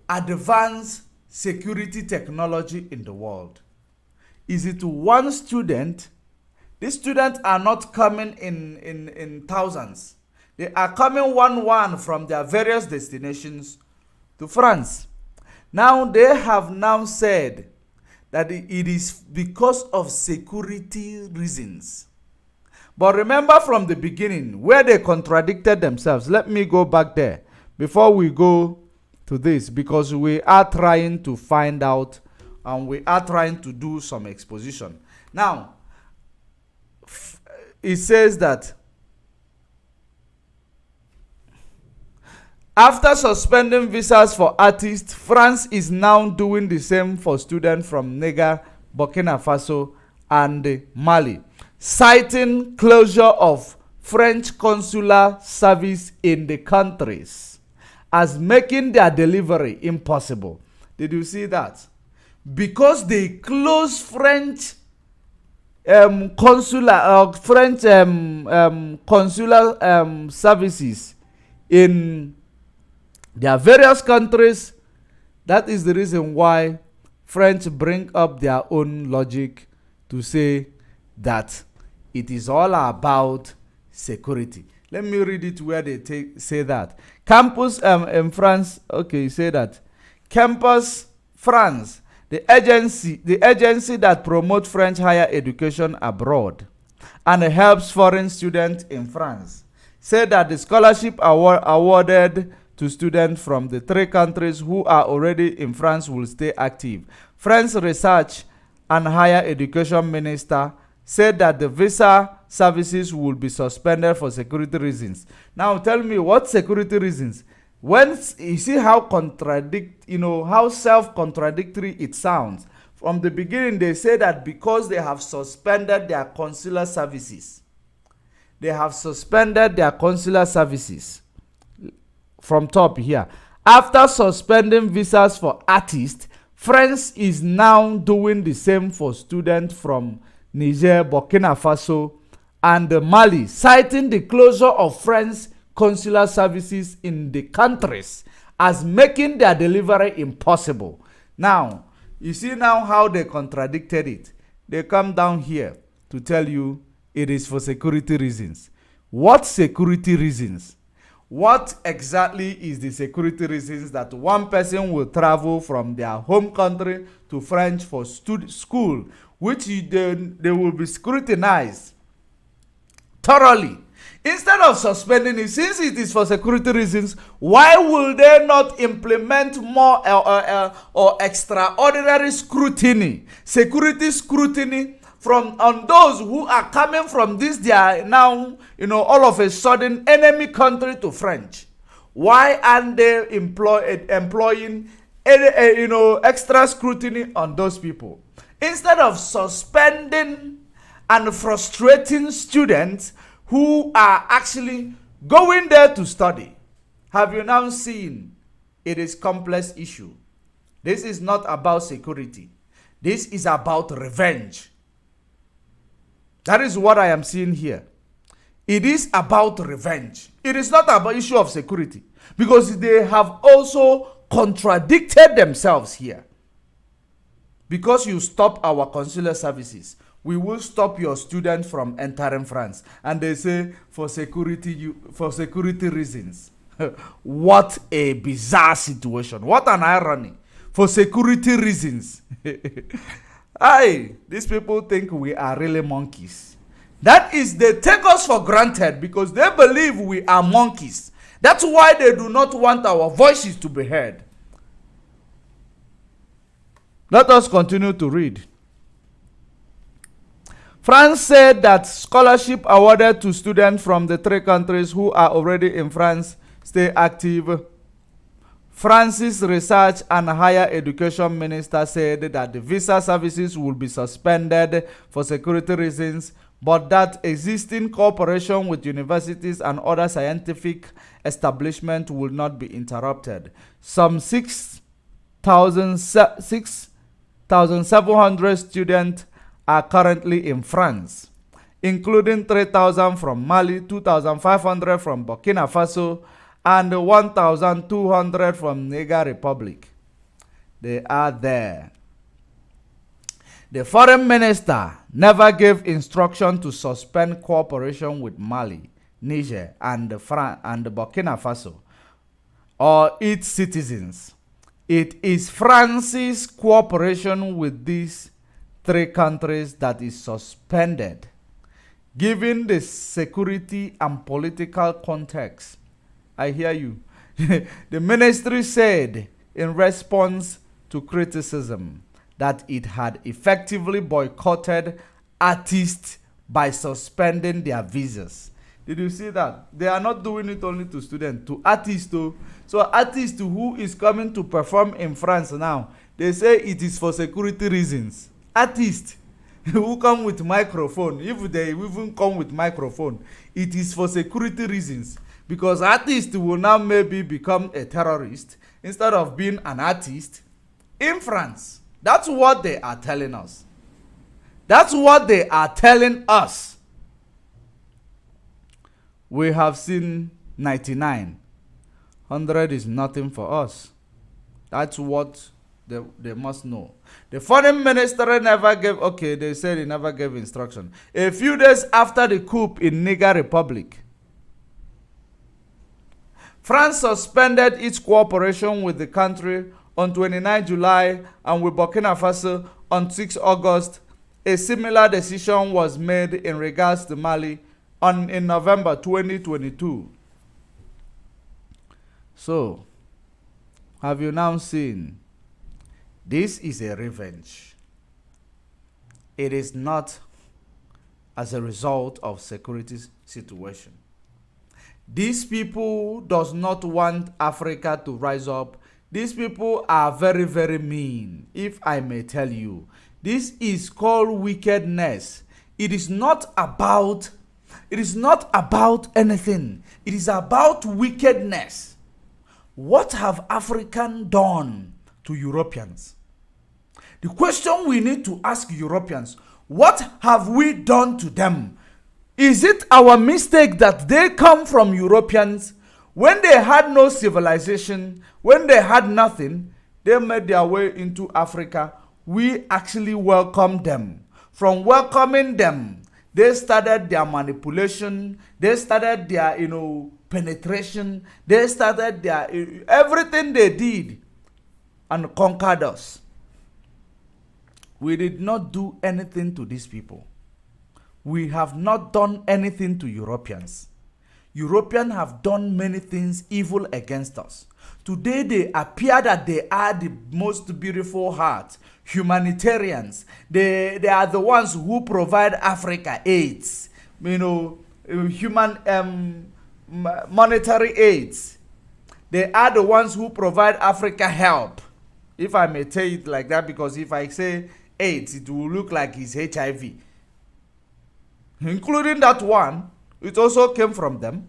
advanced security technology in the world. Is it one student? These students are not coming in thousands. They are coming one from their various destinations to France. Now they have now said that it is because of security reasons. But remember from the beginning where they contradicted themselves. Let me go back there before we go to this, because we are trying to find out and we are trying to do some exposition. Now, it says that after suspending visas for artists, France is now doing the same for students from Niger, Burkina Faso, and Mali, citing closure of French consular service in the countries as making their delivery impossible. Did you see that? Because they closed French consular services in their various countries. That is the reason why French bring up their own logic to say that it is all about security. Let me read it where they say that. Campus in France, okay, say that. Campus France, the agency that promotes French higher education abroad and helps foreign students in France, said that the scholarship awarded to students from the 3 countries who are already in France will stay active. French Research and Higher Education Minister said that the visa services will be suspended for security reasons. Now tell me, what security reasons? When you see how how self-contradictory it sounds. From the beginning, they say that because they have suspended their consular services. They have suspended their consular services. From top here. After suspending visas for artists, France is now doing the same for students from Niger, Burkina Faso, and Mali, citing the closure of French consular services in the countries as making their delivery impossible. Now, you see now how they contradicted it. They come down here to tell you it is for security reasons. What security reasons? What exactly is the security reasons that one person will travel from their home country to France for school, which they will be scrutinized thoroughly? Instead of suspending it, since it is for security reasons, why will they not implement more or extraordinary scrutiny, security scrutiny on those who are coming from this, they are now, all of a sudden enemy country to French? Why aren't they employing extra scrutiny on those people? Instead of suspending and frustrating students who are actually going there to study. Have you now seen it is complex issue? This is not about security. This is about revenge. That is what I am seeing here. It is about revenge. It is not about issue of security, because they have also contradicted themselves here. Because you stop our consular services, we will stop your students from entering France. And they say for security reasons. What a bizarre situation. What an irony. For security reasons. These people think we are really monkeys. That is, they take us for granted because they believe we are monkeys. That's why they do not want our voices to be heard. Let us continue to read. France said that scholarship awarded to students from the 3 countries who are already in France stay active. France's Research and Higher Education Minister said that the visa services will be suspended for security reasons, but that existing cooperation with universities and other scientific establishments will not be interrupted. Some 6,700 students are currently in France, including 3,000 from Mali, 2,500 from Burkina Faso, and 1,200 from Niger Republic. They are there. The foreign minister never gave instruction to suspend cooperation with Mali, Niger, and Burkina Faso or its citizens. It is France's cooperation with these 3 countries that is suspended, given the security and political context. I hear you. The ministry said in response to criticism that it had effectively boycotted artists by suspending their visas. Did you see that? They are not doing it only to students, to artists too. So artists who is coming to perform in France now, they say it is for security reasons. Artists who come with microphone, if they even come with microphone, it is for security reasons. Because artists will now maybe become a terrorist instead of being an artist in France. That's what they are telling us. That's what they are telling us. We have seen 99. 100 is nothing for us. That's what they must know. The foreign minister never gave, they said he never gave instruction. A few days after the coup in Niger Republic, France suspended its cooperation with the country on 29 July and with Burkina Faso on 6 August. A similar decision was made in regards to Mali in November 2022. So, have you now seen? This is a revenge. It is not as a result of security situation. These people does not want Africa to rise up. These people are very, very mean, if I may tell you. This is called wickedness. It is not about anything. It is about wickedness. What have Africans done to Europeans? The question we need to ask Europeans, what have we done to them? Is it our mistake that they come from Europeans? When they had no civilization, when they had nothing, they made their way into Africa. We actually welcomed them. From welcoming them, they started their manipulation. They started their, penetration. They started their, everything they did and conquered us. We did not do anything to these people. We have not done anything to Europeans. Europeans have done many things evil against us. Today they appear that they are the most beautiful heart, humanitarians. They are the ones who provide Africa aids, human monetary aids. They are the ones who provide Africa help, if I may say it like that, because if I say AIDS, it will look like it's HIV. Including that one, it also came from them.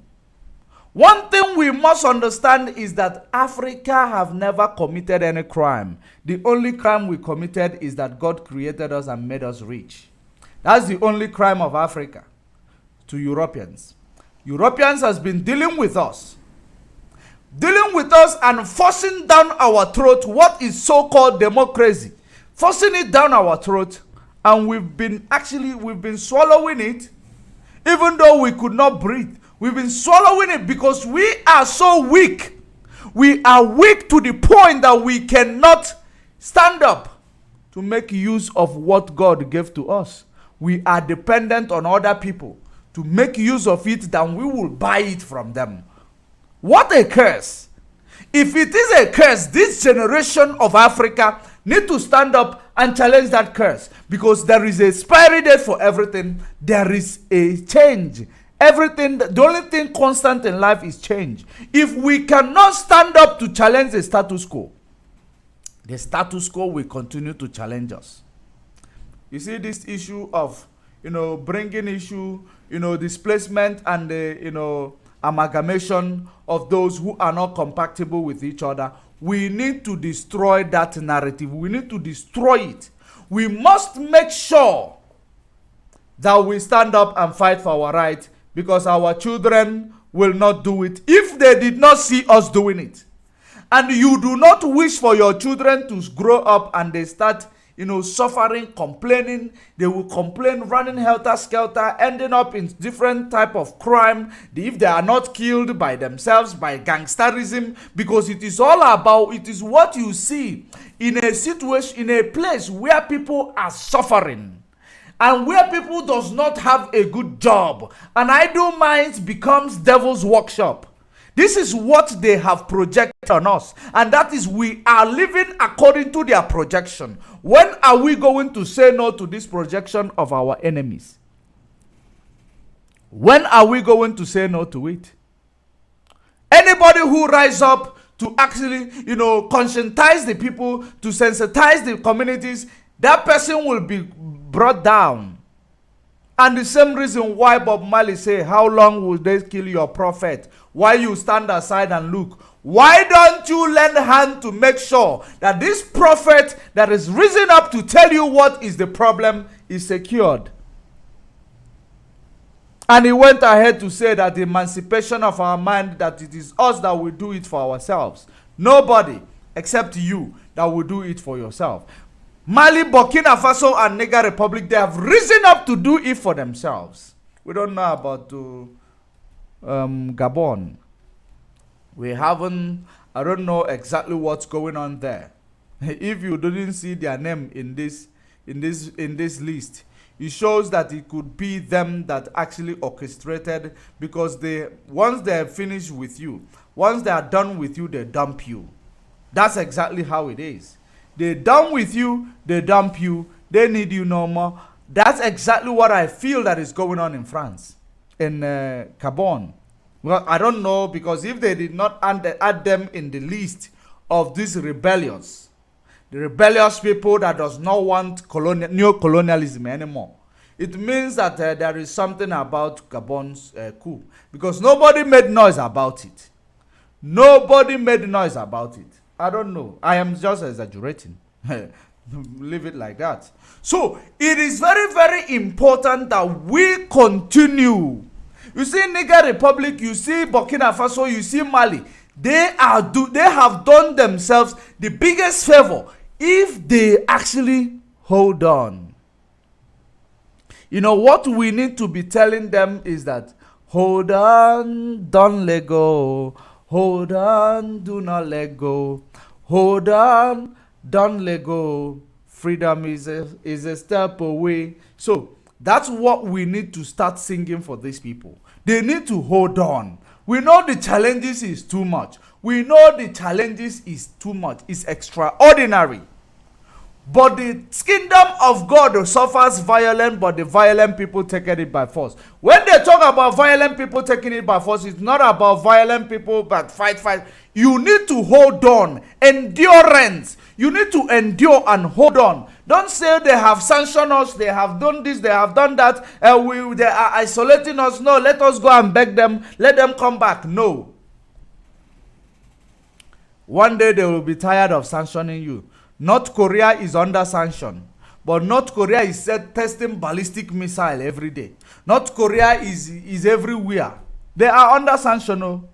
One thing we must understand is that Africa have never committed any crime. The only crime we committed is that God created us and made us rich. That's the only crime of Africa to Europeans. Europeans has been dealing with us and forcing down our throat what is so-called democracy, forcing it down our throat, and we've been swallowing it, even though we could not breathe. We've been swallowing it because we are so weak. We are weak to the point that we cannot stand up to make use of what God gave to us. We are dependent on other people to make use of it, then we will buy it from them. What a curse. If it is a curse, this generation of Africa need to stand up and challenge that curse, because there is a expiry date for everything. There is a change. Everything, the only thing constant in life is change. If we cannot stand up to challenge the status quo will continue to challenge us. You see, this issue of, bringing issue, displacement and the, amalgamation of those who are not compatible with each other. We need to destroy that narrative. We need to destroy it. We must make sure that we stand up and fight for our right, because our children will not do it if they did not see us doing it. And you do not wish for your children to grow up and they start suffering, complaining. They will complain, running helter-skelter, ending up in different type of crime if they are not killed by themselves, by gangsterism, because it is what you see in a situation, in a place where people are suffering and where people does not have a good job, and idle minds becomes devil's workshop. This is what they have projected on us, and that is we are living according to their projection. When are we going to say no to this projection of our enemies? When are we going to say no to it? Anybody who rise up to actually, conscientize the people, to sensitize the communities, that person will be brought down. And the same reason why Bob Marley say, how long will they kill your prophet? Why you stand aside and look? Why don't you lend a hand to make sure that this prophet that is risen up to tell you what is the problem is secured? And he went ahead to say that the emancipation of our mind, that it is us that will do it for ourselves. Nobody except you that will do it for yourself. Mali, Burkina Faso and Niger Republic, they have risen up to do it for themselves. We don't know about Gabon. I don't know exactly what's going on there. If you didn't see their name in this list, it shows that it could be them that actually orchestrated, because once they are finished with you, once they are done with you, they dump you. That's exactly how it is. They're done with you, they dump you, they need you no more. That's exactly what I feel that is going on in France, in Gabon. Well, I don't know, because if they did not add them in the list of these the rebellious people that does not want neo-colonialism anymore, it means that there is something about Gabon's coup, because nobody made noise about it. Nobody made noise about it. I don't know. I am just exaggerating. Leave it like that. So it is very, very important that we continue. You see Niger Republic, you see Burkina Faso, you see Mali. They have done themselves the biggest favor if they actually hold on. What we need to be telling them is that hold on, don't let go. Hold on, do not let go. Hold on, don't let go. Freedom is a step away. So that's what we need to start singing for these people. They need to hold on. We know the challenges is too much. We know the challenges is too much. It's extraordinary. But the kingdom of God suffers violence, but the violent people taking it by force. When they talk about violent people taking it by force, it's not about violent people that fight. You need to hold on. Endurance. You need to endure and hold on. Don't say they have sanctioned us, they have done this, they have done that, they are isolating us. No, let us go and beg them. Let them come back. No. One day they will be tired of sanctioning you. North Korea is under sanction, but North Korea is testing ballistic missile every day. North Korea is everywhere. They are under sanction. Oh.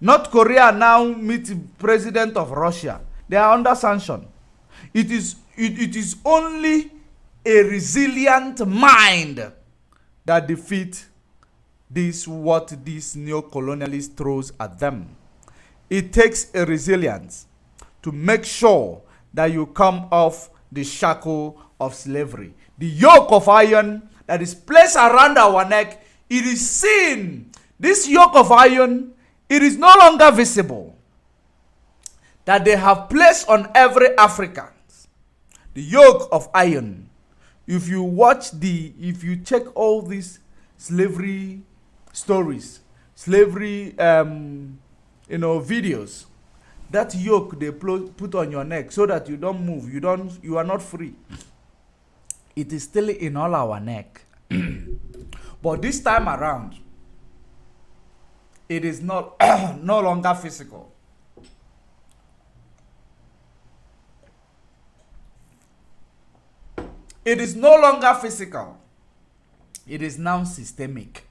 North Korea now meet president of Russia. They are under sanction. It is only a resilient mind that defeat what this neo-colonialist throws at them. It takes a resilience to make sure that you come off the shackle of slavery. The yoke of iron that is placed around our neck, it is seen. This yoke of iron, it is no longer visible. That they have placed on every African. The yoke of iron. If you check all these slavery stories, slavery videos, that yoke they put on your neck so that you don't move, you are not free. It is still in all our neck. But this time around, it is not no longer physical. It is no longer physical. It is now systemic.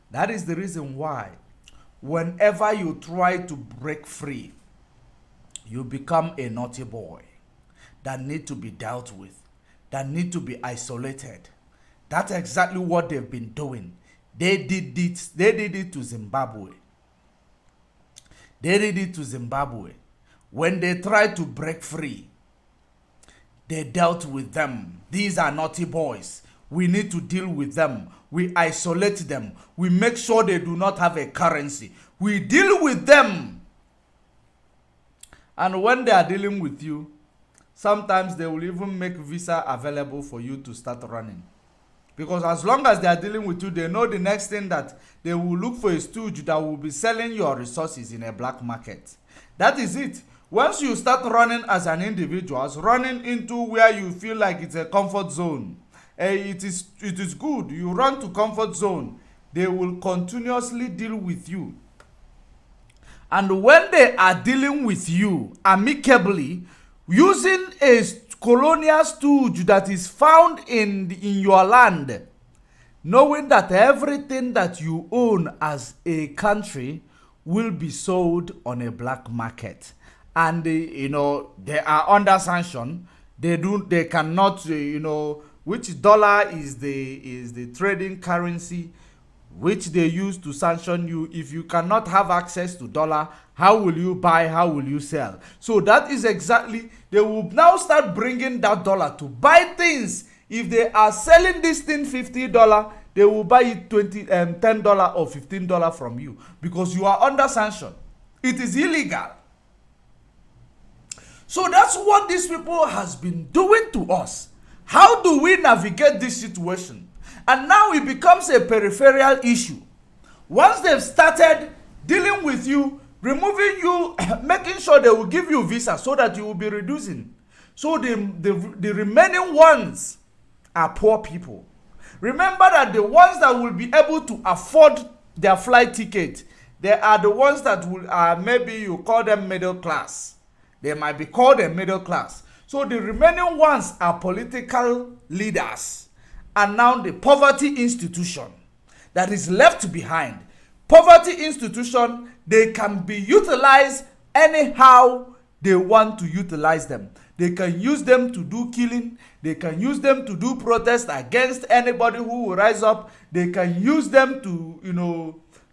That is the reason why whenever you try to break free, you become a naughty boy that need to be dealt with, that need to be isolated. That's exactly what they've been doing. They did it to Zimbabwe. They did it to Zimbabwe. When they tried to break free, they dealt with them. These are naughty boys. We need to deal with them. We isolate them. We make sure they do not have a currency. We deal with them. And when they are dealing with you, sometimes they will even make visa available for you to start running. Because as long as they are dealing with you, they know the next thing that they will look for a stooge that will be selling your resources in a black market. That is it. Once you start running as an individual, running into where you feel like it's a comfort zone, it is good. You run to comfort zone, they will continuously deal with you. And when they are dealing with you amicably, using a colonial stooge that is found in your land, knowing that everything that you own as a country will be sold on a black market. And they are under sanction. They cannot which dollar is the trading currency which they use to sanction you. If you cannot have access to dollar, how will you buy, how will you sell? So that is exactly, they will now start bringing that dollar to buy things. If they are selling this thing $50, they will buy it $10 or $15 from you because you are under sanction. It is illegal. So that's what these people has been doing to us. How do we navigate this situation? And now it becomes a peripheral issue. Once they've started dealing with you, removing you, making sure they will give you visa so that you will be reducing. So the remaining ones are poor people. Remember that the ones that will be able to afford their flight ticket, they are the ones that will, maybe you call them middle class. They might be called a middle class. So the remaining ones are political leaders. And now the poverty institution that is left behind. Poverty institution, they can be utilized anyhow they want to utilize them. They can use them to do killing. They can use them to do protest against anybody who will rise up. They can use them to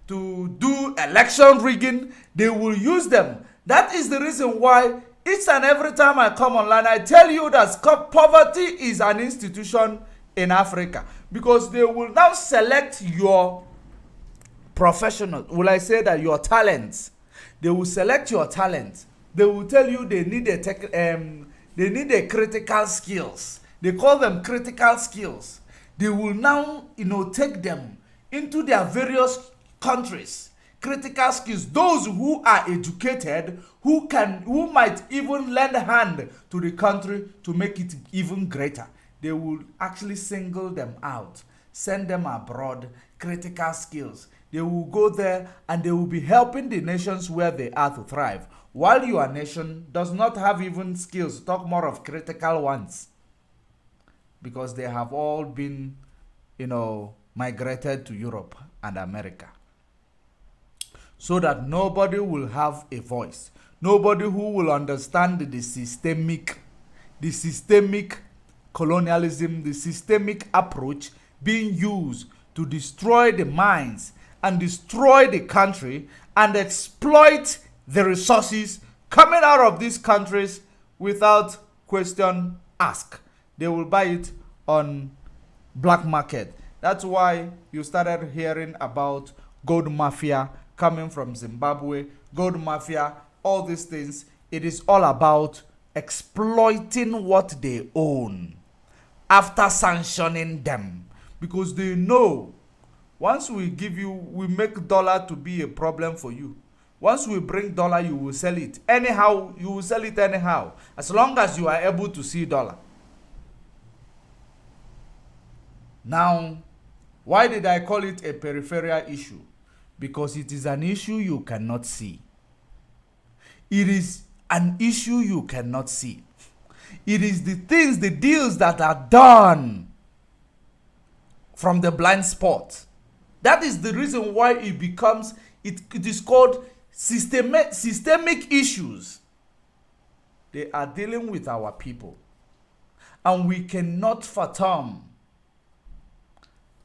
do election rigging. They will use them. That is the reason why each and every time I come online, I tell you that poverty is an institution in Africa, because they will now select your professional. Will I say that your talents? They will select your talents. They will tell you they need a critical skills. They call them critical skills. They will now, take them into their various countries. Critical skills. Those who are educated, who might even lend a hand to the country to make it even greater. They will actually single them out, send them abroad. Critical skills. They will go there and they will be helping the nations where they are to thrive, while your nation does not have even skills. Talk more of critical ones, because they have all been, migrated to Europe and America, so that nobody will have a voice. Nobody who will understand the systemic colonialism, the systemic approach being used to destroy the minds and destroy the country and exploit the resources coming out of these countries without question asked. They will buy it on black market. That's why you started hearing about gold mafia coming from Zimbabwe, gold mafia, all these things. It is all about exploiting what they own after sanctioning them, because they know once we make dollar to be a problem for you. Once we bring dollar, you will sell it anyhow. You will sell it anyhow, as long as you are able to see dollar. Now, why did I call it a peripheral issue? Because it is an issue you cannot see. It is an issue you cannot see. It is the things, the deals that are done from the blind spot. That is the reason why it is called systemic issues. They are dealing with our people. And we cannot fathom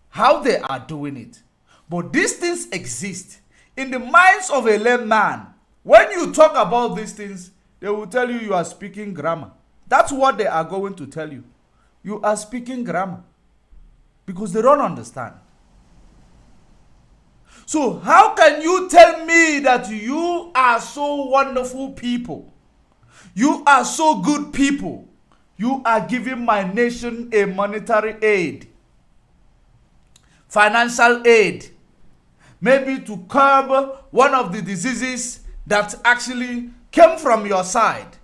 how they are doing it. But these things exist in the minds of a layman. When you talk about these things, they will tell you are speaking grammar. That's what they are going to tell you. You are speaking grammar. Because they don't understand. So how can you tell me that you are so wonderful people? You are so good people. You are giving my nation a monetary aid, financial aid, maybe to curb one of the diseases that actually came from your side,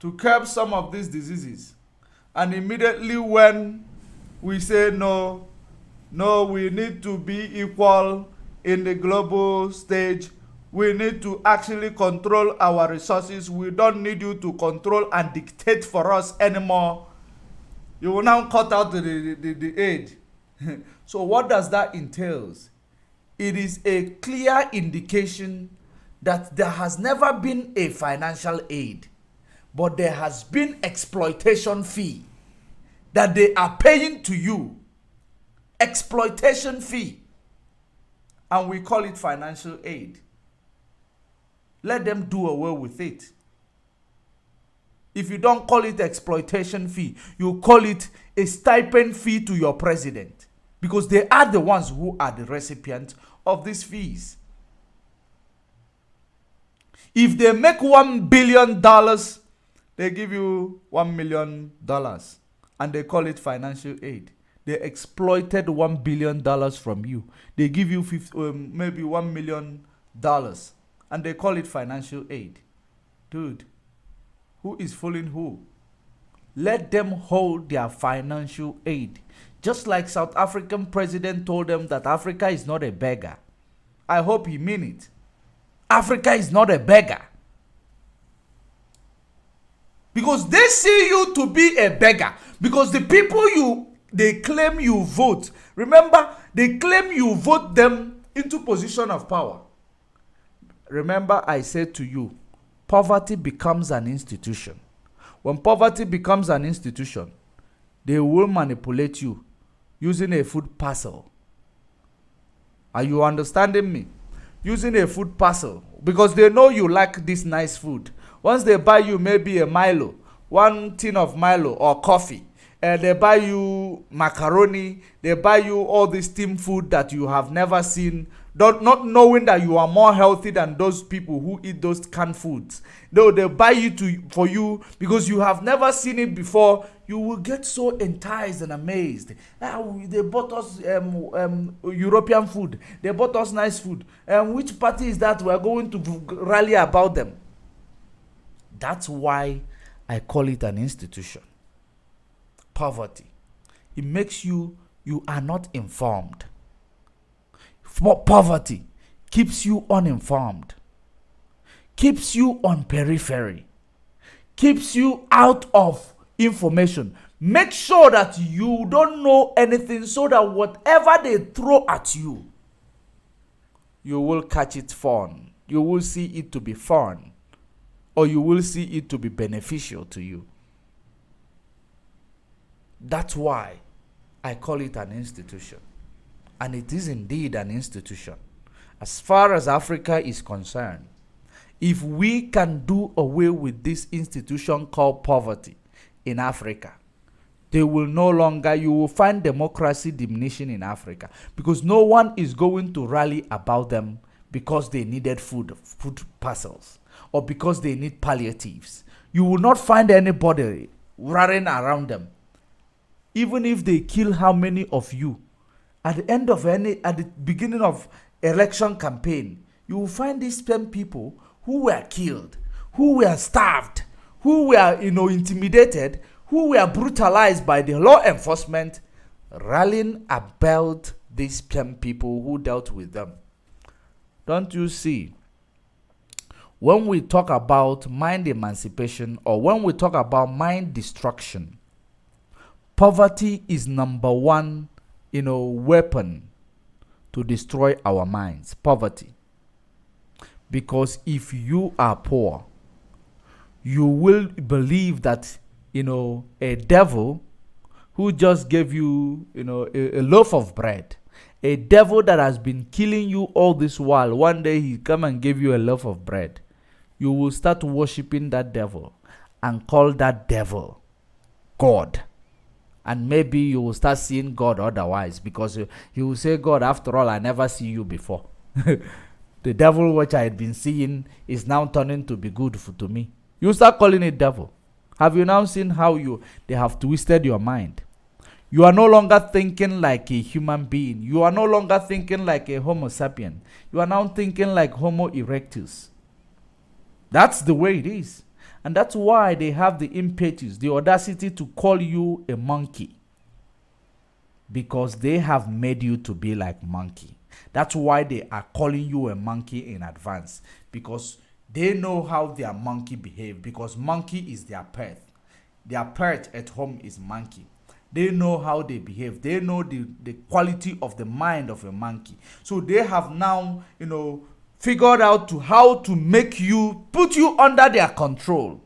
to curb some of these diseases. And immediately when we say no, we need to be equal in the global stage, we need to actually control our resources, we don't need you to control and dictate for us anymore, you will now cut out the aid. So what does that entail? It is a clear indication that there has never been a financial aid, but there has been exploitation fee that they are paying to you. Exploitation fee. And we call it financial aid. Let them do away with it. If you don't call it exploitation fee, you call it a stipend fee to your president. Because they are the ones who are the recipients of these fees. If they make $1 billion, they give you $1 million. And they call it financial aid. They exploited $1 billion from you. They give you maybe $1 million. And they call it financial aid. Dude, who is fooling who? Let them hold their financial aid. Just like South African president told them that Africa is not a beggar. I hope he mean it. Africa is not a beggar. Because they see you to be a beggar. Because the people they claim you vote. Remember, they claim you vote them into position of power. Remember, I said to you, poverty becomes an institution. When poverty becomes an institution, they will manipulate you using a food parcel. Are you understanding me? Using a food parcel. Because they know you like this nice food. Once they buy you maybe a Milo, one tin of Milo or coffee, They buy you macaroni. They buy you all this steam food that you have never seen, not knowing that you are more healthy than those people who eat those canned foods. Though they buy you for you because you have never seen it before, you will get so enticed and amazed. They bought us European food. They bought us nice food. Which party is that? We are going to rally about them. That's why I call it an institution. Poverty. It makes you are not informed. Poverty keeps you uninformed, keeps you on periphery, keeps you out of information. Make sure that you don't know anything so that whatever they throw at you, you will catch it fun. You will see it to be fun, or you will see it to be beneficial to you. That's why I call it an institution. And it is indeed an institution. As far as Africa is concerned, if we can do away with this institution called poverty in Africa, you will find democracy diminishing in Africa, because no one is going to rally about them because they needed food parcels, or because they need palliatives. You will not find anybody running around them. Even if they kill how many of you, at the beginning of election campaign, you will find these same people who were killed, who were starved, who were intimidated, who were brutalized by the law enforcement, rallying about these same people who dealt with them. Don't you see? When we talk about mind emancipation, or when we talk about mind destruction, poverty is number one weapon to destroy our minds. Poverty. Because if you are poor, you will believe that a devil who just gave you a loaf of bread, a devil that has been killing you all this while, one day he come and give you a loaf of bread, you will start worshiping that devil and call that devil God. And maybe you will start seeing God otherwise, because you will say, God, after all, I never see you before. The devil which I had been seeing is now turning to be good to me. You start calling it devil. Have you now seen how they have twisted your mind? You are no longer thinking like a human being. You are no longer thinking like a Homo sapien. You are now thinking like Homo erectus. That's the way it is. And that's why they have the impetus, the audacity to call you a monkey. Because they have made you to be like monkey. That's why they are calling you a monkey in advance. Because they know how their monkey behave. Because monkey is their pet. Their pet at home is monkey. They know how they behave. They know the quality of the mind of a monkey. So they have now, figured out how to make you, put you under their control.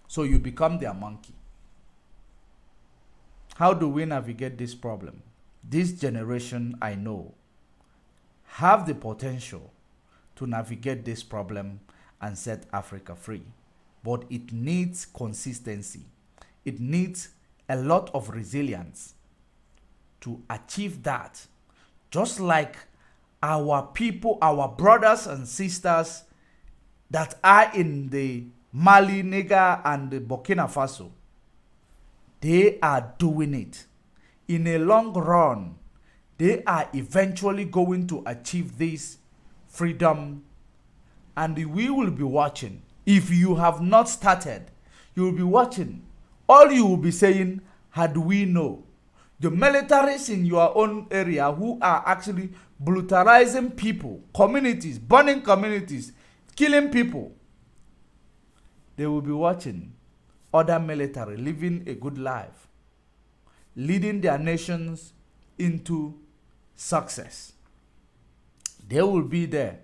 So you become their monkey. How do we navigate this problem? This generation, I know, have the potential to navigate this problem and set Africa free. But it needs consistency. It needs a lot of resilience to achieve that. Just like our people, our brothers and sisters that are in the Mali, Niger, and the Burkina Faso, they are doing it. In a long run, they are eventually going to achieve this freedom, and we will be watching. If you have not started, you will be watching. All you will be saying, had we know. The militaries in your own area who are actually brutalizing people, communities, burning communities, killing people, they will be watching other military living a good life, leading their nations into success. They will be there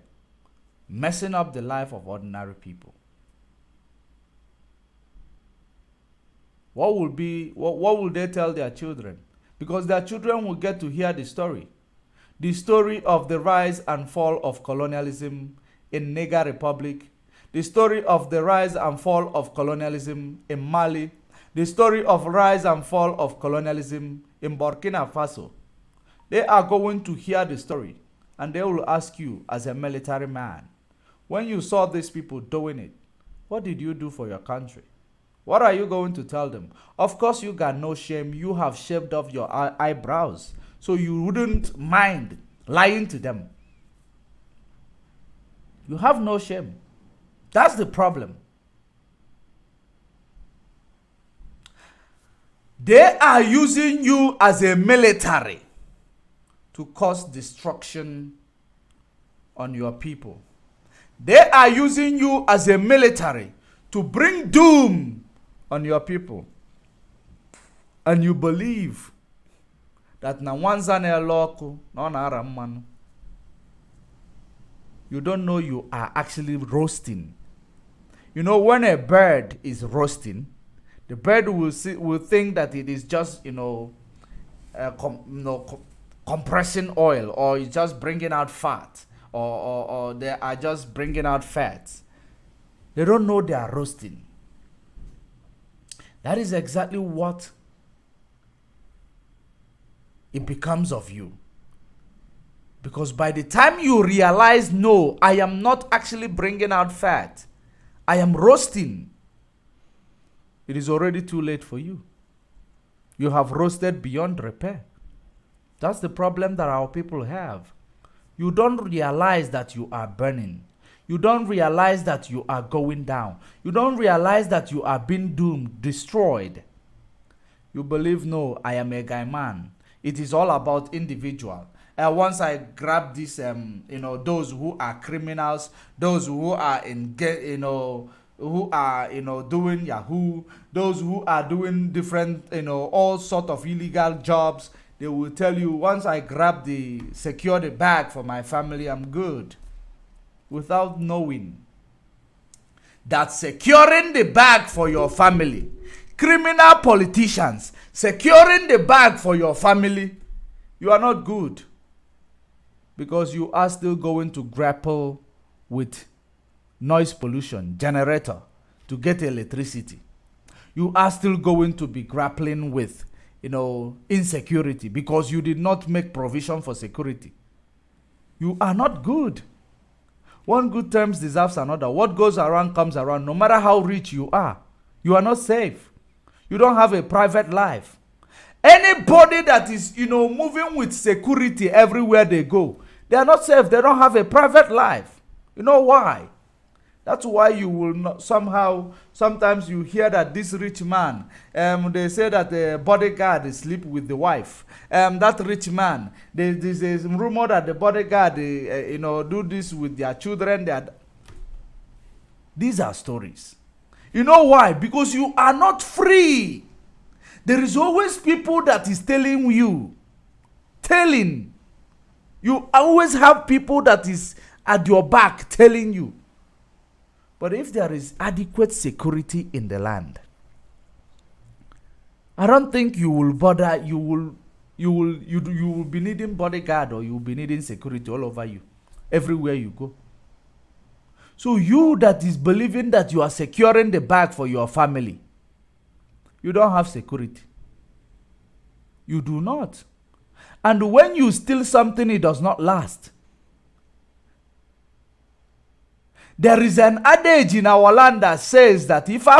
messing up the life of ordinary people. What will they tell their children? Because their children will get to hear the story of the rise and fall of colonialism in Niger Republic, the story of the rise and fall of colonialism in Mali, the story of rise and fall of colonialism in Burkina Faso. They are going to hear the story, and they will ask you as a military man, when you saw these people doing it, what did you do for your country? What are you going to tell them? Of course, you got no shame. You have shaved off your eyebrows, so you wouldn't mind lying to them. You have no shame. That's the problem. They are using you as a military to cause destruction on your people. They are using you as a military to bring doom on your people. And you believe that na wanza na loko na na ramanu. You don't know you are actually roasting. You know, when a bird is roasting, the bird will think that it is just, compressing oil, or it's just bringing out fat, or they are just bringing out fats. They don't know they are roasting. That is exactly what it becomes of you. Because by the time you realize, no, I am not actually bringing out fat, I am roasting, it is already too late for you. You have roasted beyond repair. That's the problem that our people have. You don't realize that you are burning. You don't realize that you are going down. You don't realize that you are being doomed, destroyed. You believe, no, I am a guy man. It is all about individual. Once I grab this, those who are criminals, those who are doing Yahoo, those who are doing different, all sort of illegal jobs, they will tell you, once I secure the bag for my family, I'm good. Without knowing that securing the bag for your family, criminal politicians, securing the bag for your family, you are not good. Because you are still going to grapple with noise pollution, generator, to get electricity. You are still going to be grappling with, insecurity, because you did not make provision for security. You are not good. One good terms deserves another. What goes around comes around. No matter how rich you are not safe. You don't have a private life. Anybody that is, moving with security everywhere they go, they are not safe. They don't have a private life. You know why? That's why you will not sometimes you hear that this rich man, they say that the bodyguard sleep with the wife. That rich man, there's a rumor that the bodyguard, do this with their children. These are stories. You know why? Because you are not free. There is always people that is telling you. You always have people that is at your back telling you. But if there is adequate security in the land, I don't think you will bother. You will be needing bodyguard, or you will be needing security all over you, everywhere you go. So you that is believing that you are securing the bag for your family, you don't have security. You do not. And when you steal something, it does not last. There is an adage in our land that says that if I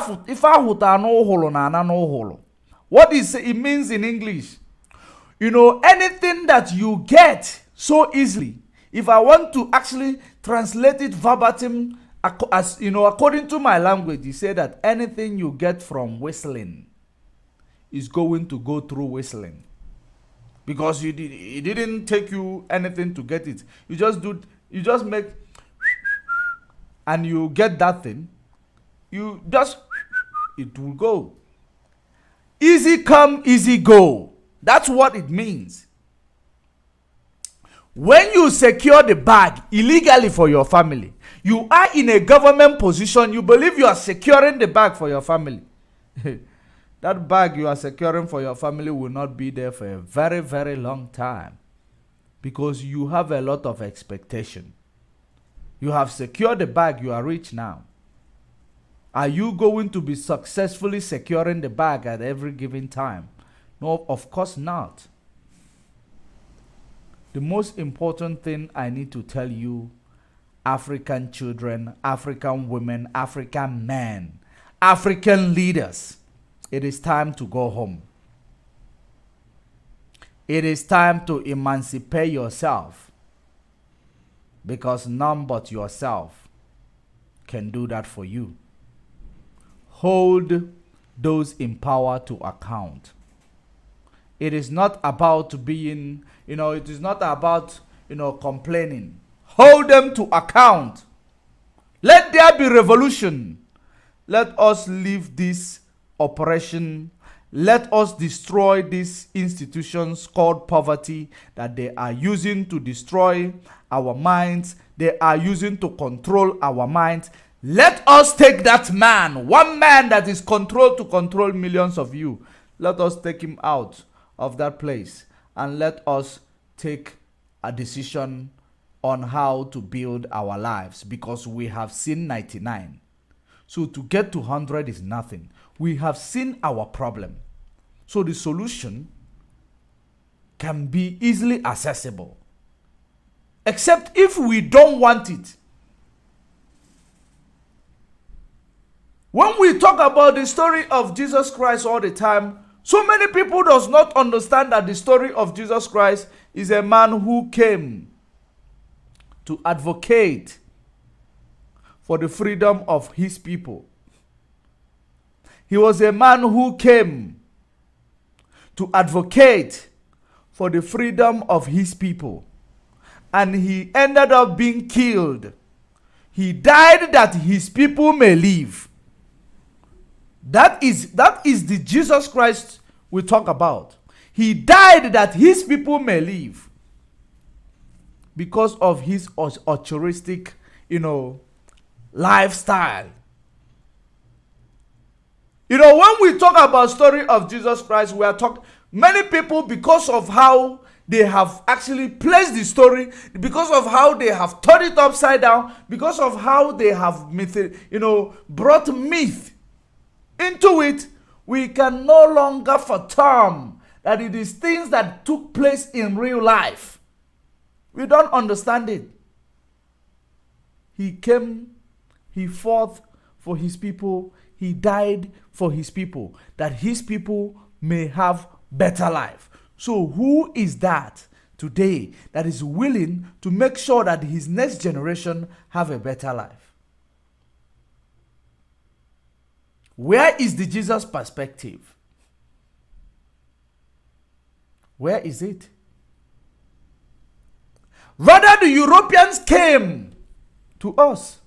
no holo na no holo. What is it means in English? Anything that you get so easily. If I want to actually translate it verbatim, as according to my language, you say that anything you get from whistling is going to go through whistling. Because it didn't take you anything to get it. You just make, and you get that thing. It will go. Easy come, easy go. That's what it means. When you secure the bag illegally for your family, you are in a government position, you believe you are securing the bag for your family. That bag you are securing for your family will not be there for a very, very long time. Because you have a lot of expectation. You have secured the bag, you are rich now. Are you going to be successfully securing the bag at every given time? No, of course not. The most important thing I need to tell you, African children, African women, African men, African leaders, it is time to go home. It is time to emancipate yourself, because none but yourself can do that for you. Hold those in power to account. It is not about being, it is not about, complaining. Hold them to account. Let there be revolution. Let us leave this oppression. Let us destroy these institutions called poverty that they are using to destroy our minds. They are using to control our minds. Let us take that man, one man that is controlled to control millions of you. Let us take him out of that place and let us take a decision on how to build our lives, because we have seen 99. So to get to 100 is nothing. We have seen our problem. So the solution can be easily accessible. Except if we don't want it. When we talk about the story of Jesus Christ all the time, so many people does not understand that the story of Jesus Christ is a man who came to advocate for the freedom of his people. He was a man who came to advocate for the freedom of his people. And he ended up being killed. He died that his people may live. That is the Jesus Christ we talk about. He died that his people may live, because of his altruistic, lifestyle. When we talk about story of Jesus Christ, we are talking, many people, because of how they have actually placed the story, because of how they have turned it upside down, because of how they have brought myth into it, we can no longer fathom that it is things that took place in real life. We don't understand it. He came, he fought for his people, he died for his people, that his people may have better life. So who is that today that is willing to make sure that his next generation have a better life? Where is the Jesus perspective? Where is it? Rather, the Europeans came to us.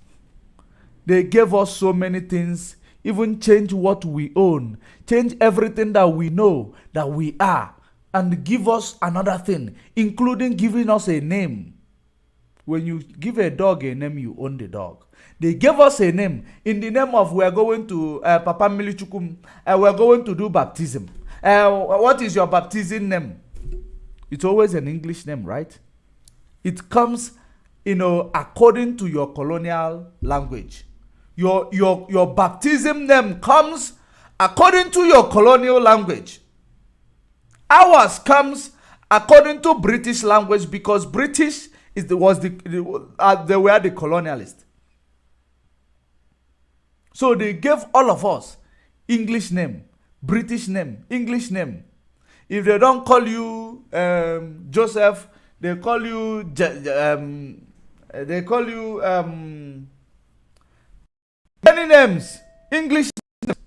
They gave us so many things, even change what we own, change everything that we know, that we are, and give us another thing, including giving us a name. When you give a dog a name, you own the dog. They gave us a name. In the name of, we are going to Papa Milichukum, we are going to do baptism. What is your baptism name? It's always an English name, right? It comes, according to your colonial language. Your baptism name comes according to your colonial language. Ours comes according to British language, because British they were the colonialists. So they gave all of us English name, British name, English name. If they don't call you Joseph, they call you many names, English names.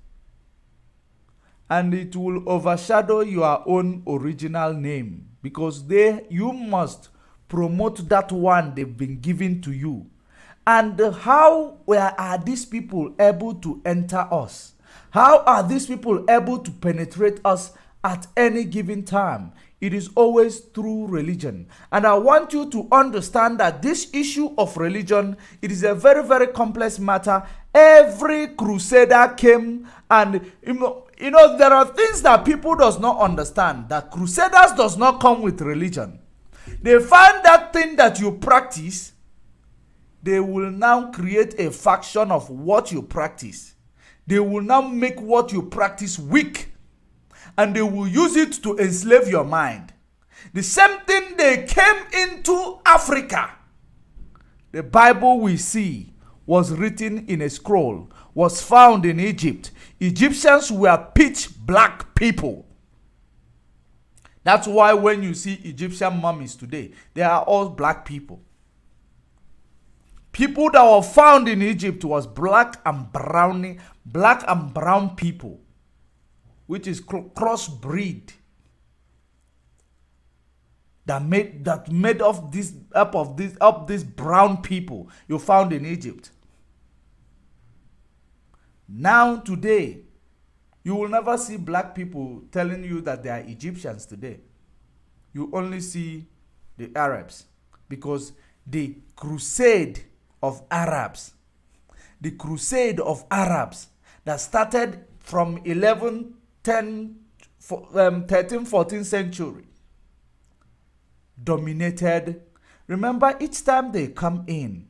And it will overshadow your own original name, because you must promote that one they've been given to you. And how are these people able to enter us? How are these people able to penetrate us at any given time? It is always through religion. And I want you to understand that this issue of religion, it is a very, very complex matter. Every crusader came, and there are things that people does not understand, that crusaders does not come with religion. They find that thing that you practice, they will now create a faction of what you practice. They will now make what you practice weak, and they will use it to enslave your mind. The same thing they came into Africa. The Bible we see was written in a scroll, was found in Egypt. Egyptians were pitch black people. That's why when you see Egyptian mummies today, they are all black people. People that were found in Egypt was black and brown people, which is crossbreed. That made of these brown people you found in Egypt. Now today, you will never see black people telling you that they are Egyptians today. You only see the Arabs, because the crusade of Arabs that started from 13, 14th century dominated. Remember, each time they come in,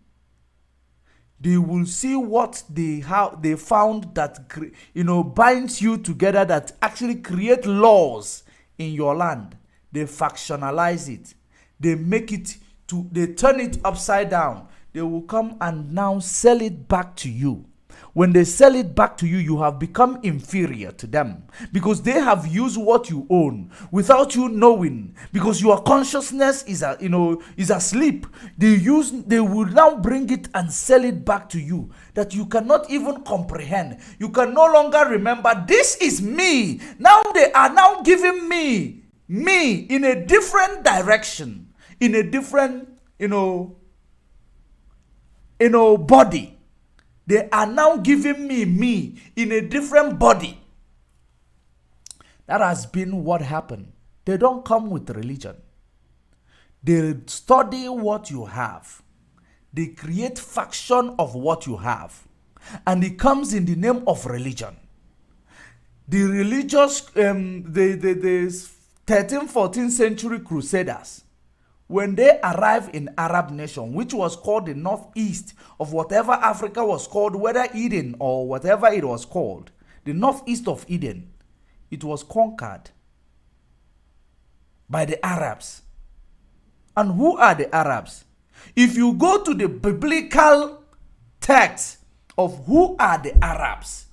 they will see what they found that binds you together, that actually create laws in your land. They factionalize it. They turn it upside down. They will come and now sell it back to you. When they sell it back to you, you have become inferior to them, because they have used what you own without you knowing, because your consciousness is asleep. They will now bring it and sell it back to you, that you cannot even comprehend. You can no longer remember, this is me. Now they are now giving me in a different direction, in a different body. They are now giving me in a different body. That has been what happened. They don't come with religion. They study what you have. They create faction of what you have. And it comes in the name of religion. The religious, the 13th, 14th century crusaders, when they arrived in Arab nation, which was called the northeast of whatever Africa was called, whether Eden or whatever it was called, the northeast of Eden, it was conquered by the Arabs. And who are the Arabs? If you go to the biblical text of who are the Arabs,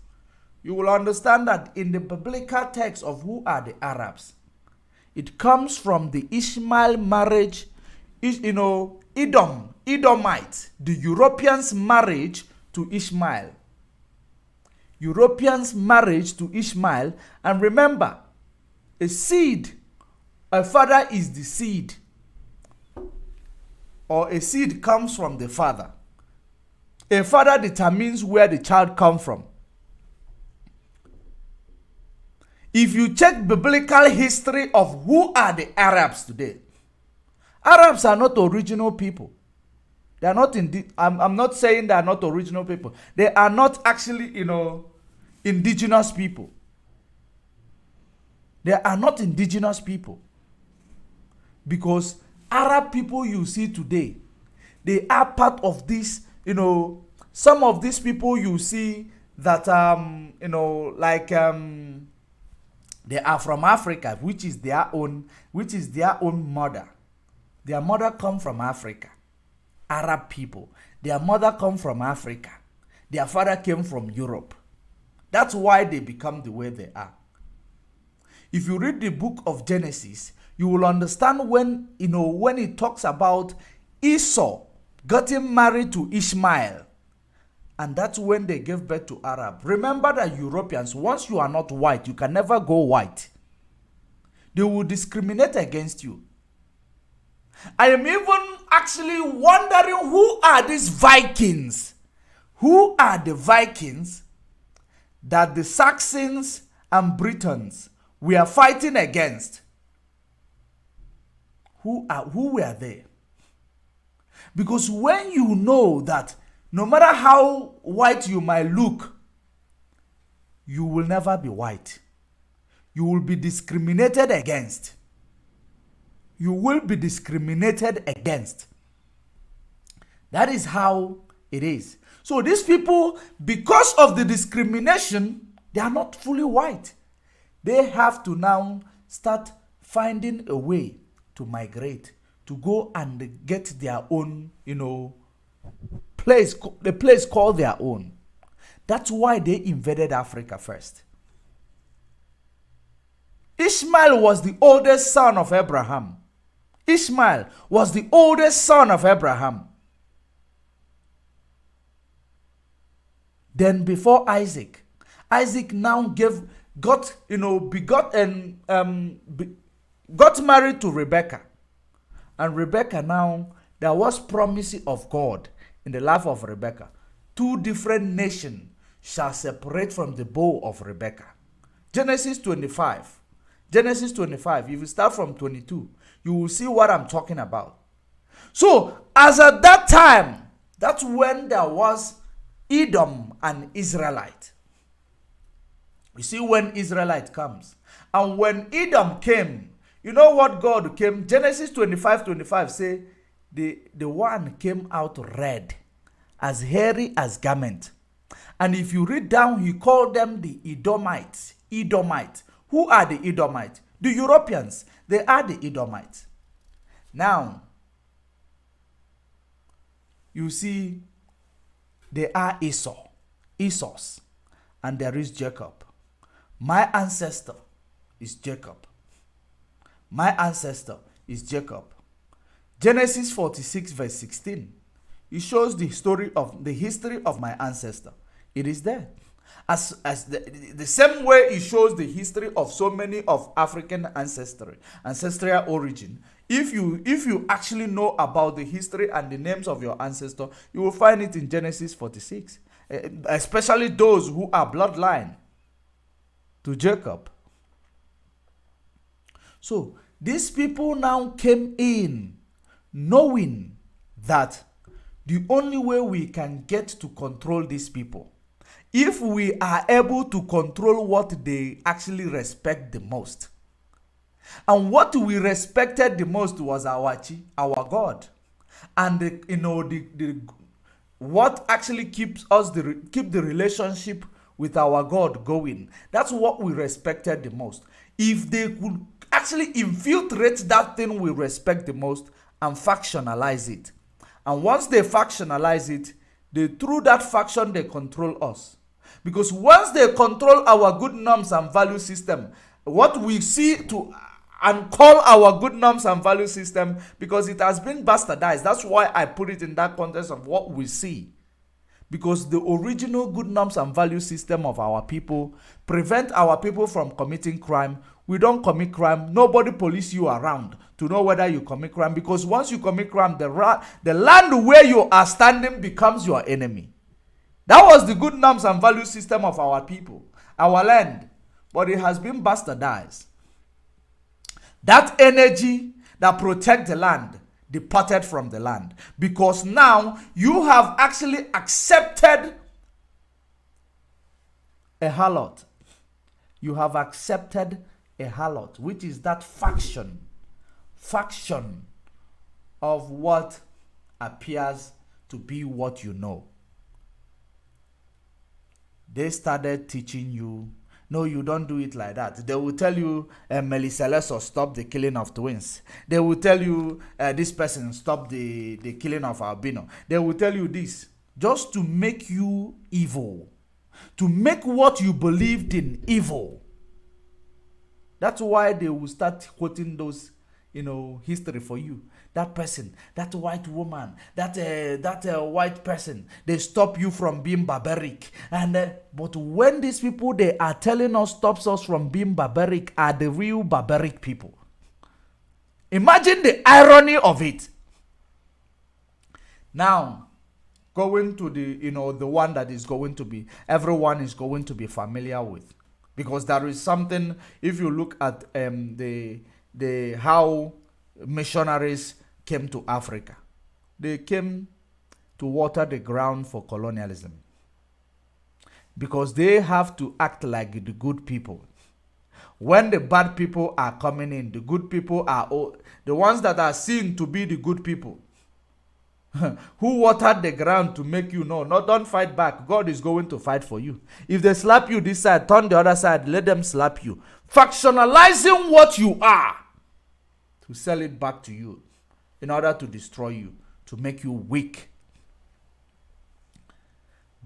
you will understand that in the biblical text of who are the Arabs, it comes from the Ishmael marriage, Edomite, the Europeans' marriage to Ishmael. Europeans' marriage to Ishmael. And remember, a father is the seed, or a seed comes from the father. A father determines where the child comes from. If you check biblical history of who are the Arabs today, Arabs are not original people. They are not I'm not saying they are not original people. They are not actually, indigenous people. They are not indigenous people. Because Arab people you see today, they are part of this, some of these people you see that, they are from Africa, which is their own mother. Their mother come from Africa. Arab people. Their mother come from Africa. Their father came from Europe. That's why they become the way they are. If you read the book of Genesis, you will understand when it talks about Esau getting married to Ishmael. And that's when they gave birth to Arab. Remember that Europeans, once you are not white, you can never go white. They will discriminate against you. I am even actually wondering, who are these Vikings? Who are the Vikings that the Saxons and Britons were fighting against? Who were they? Because when you know that no matter how white you might look, you will never be white. You will be discriminated against. You will be discriminated against. That is how It is. So these people, because of the discrimination, they are not fully white. They have to now start finding a way to migrate, to go and get their own, place, the place called their own. That's why they invaded Africa first. Ishmael was the oldest son of Abraham. Ishmael was the oldest son of Abraham. Then before Isaac, Isaac now got married to Rebekah. And Rebekah now, there was promise of God in the life of Rebekah. 2 different nations shall separate from the bow of Rebekah. Genesis 25. Genesis 25, if you start from 22, you will see what I'm talking about. So, as at that time, that's when there was Edom and Israelite. You see when Israelite comes. And when Edom came, you know what God came? Genesis 25 say, the one came out red, as hairy as garment. And if you read down, he called them the Edomites. Edomites. Who are the Edomites? The Europeans. They are the Edomites. Now, you see, they are Esau's, and there is Jacob. My ancestor is Jacob. My ancestor is Jacob. Genesis 46 verse 16. It shows the history of my ancestor. It is there. As the same way it shows the history of so many of African ancestral origin. If you actually know about the history and the names of your ancestor, you will find it in Genesis 46. Especially those who are bloodline to Jacob. So these people now came in knowing that the only way we can get to control these people, if we are able to control what they actually respect the most. And what we respected the most was our God. And what actually keeps us keep the relationship with our God going. That's what we respected the most. If they could actually infiltrate that thing we respect the most and factionalize it. And once they factionalize it, through that faction they control us. Because once they control our good norms and value system, what we see and call our good norms and value system, because it has been bastardized. That's why I put it in that context of what we see. Because the original good norms and value system of our people prevent our people from committing crime. We don't commit crime. Nobody police you around to know whether you commit crime. Because once you commit crime, the land where you are standing becomes your enemy. That was the good norms and value system of our people, our land. But it has been bastardized. That energy that protects the land departed from the land. Because now you have actually accepted a harlot. You have accepted a harlot, which is that faction of what appears to be what you know. They started teaching you, no, you don't do it like that. They will tell you, Meliseleso, stop the killing of twins. They will tell you, this person, stop the killing of albino. They will tell you this, just to make you evil. To make what you believed in evil. That's why they will start quoting those, history for you. That person, that white woman, that white person, they stop you from being barbaric. And but when these people they are telling us stops us from being barbaric are the real barbaric people. Imagine the irony of it. Now, going to the one that is going to be everyone is going to be familiar with, because there is something. If you look at the how missionaries came to Africa. They came to water the ground for colonialism. Because they have to act like the good people. When the bad people are coming in, the good people are the ones that are seen to be the good people. Who watered the ground to make you know? No, don't fight back. God is going to fight for you. If they slap you this side, turn the other side, let them slap you. Factionalizing what you are to sell it back to you in order to destroy you, to make you weak.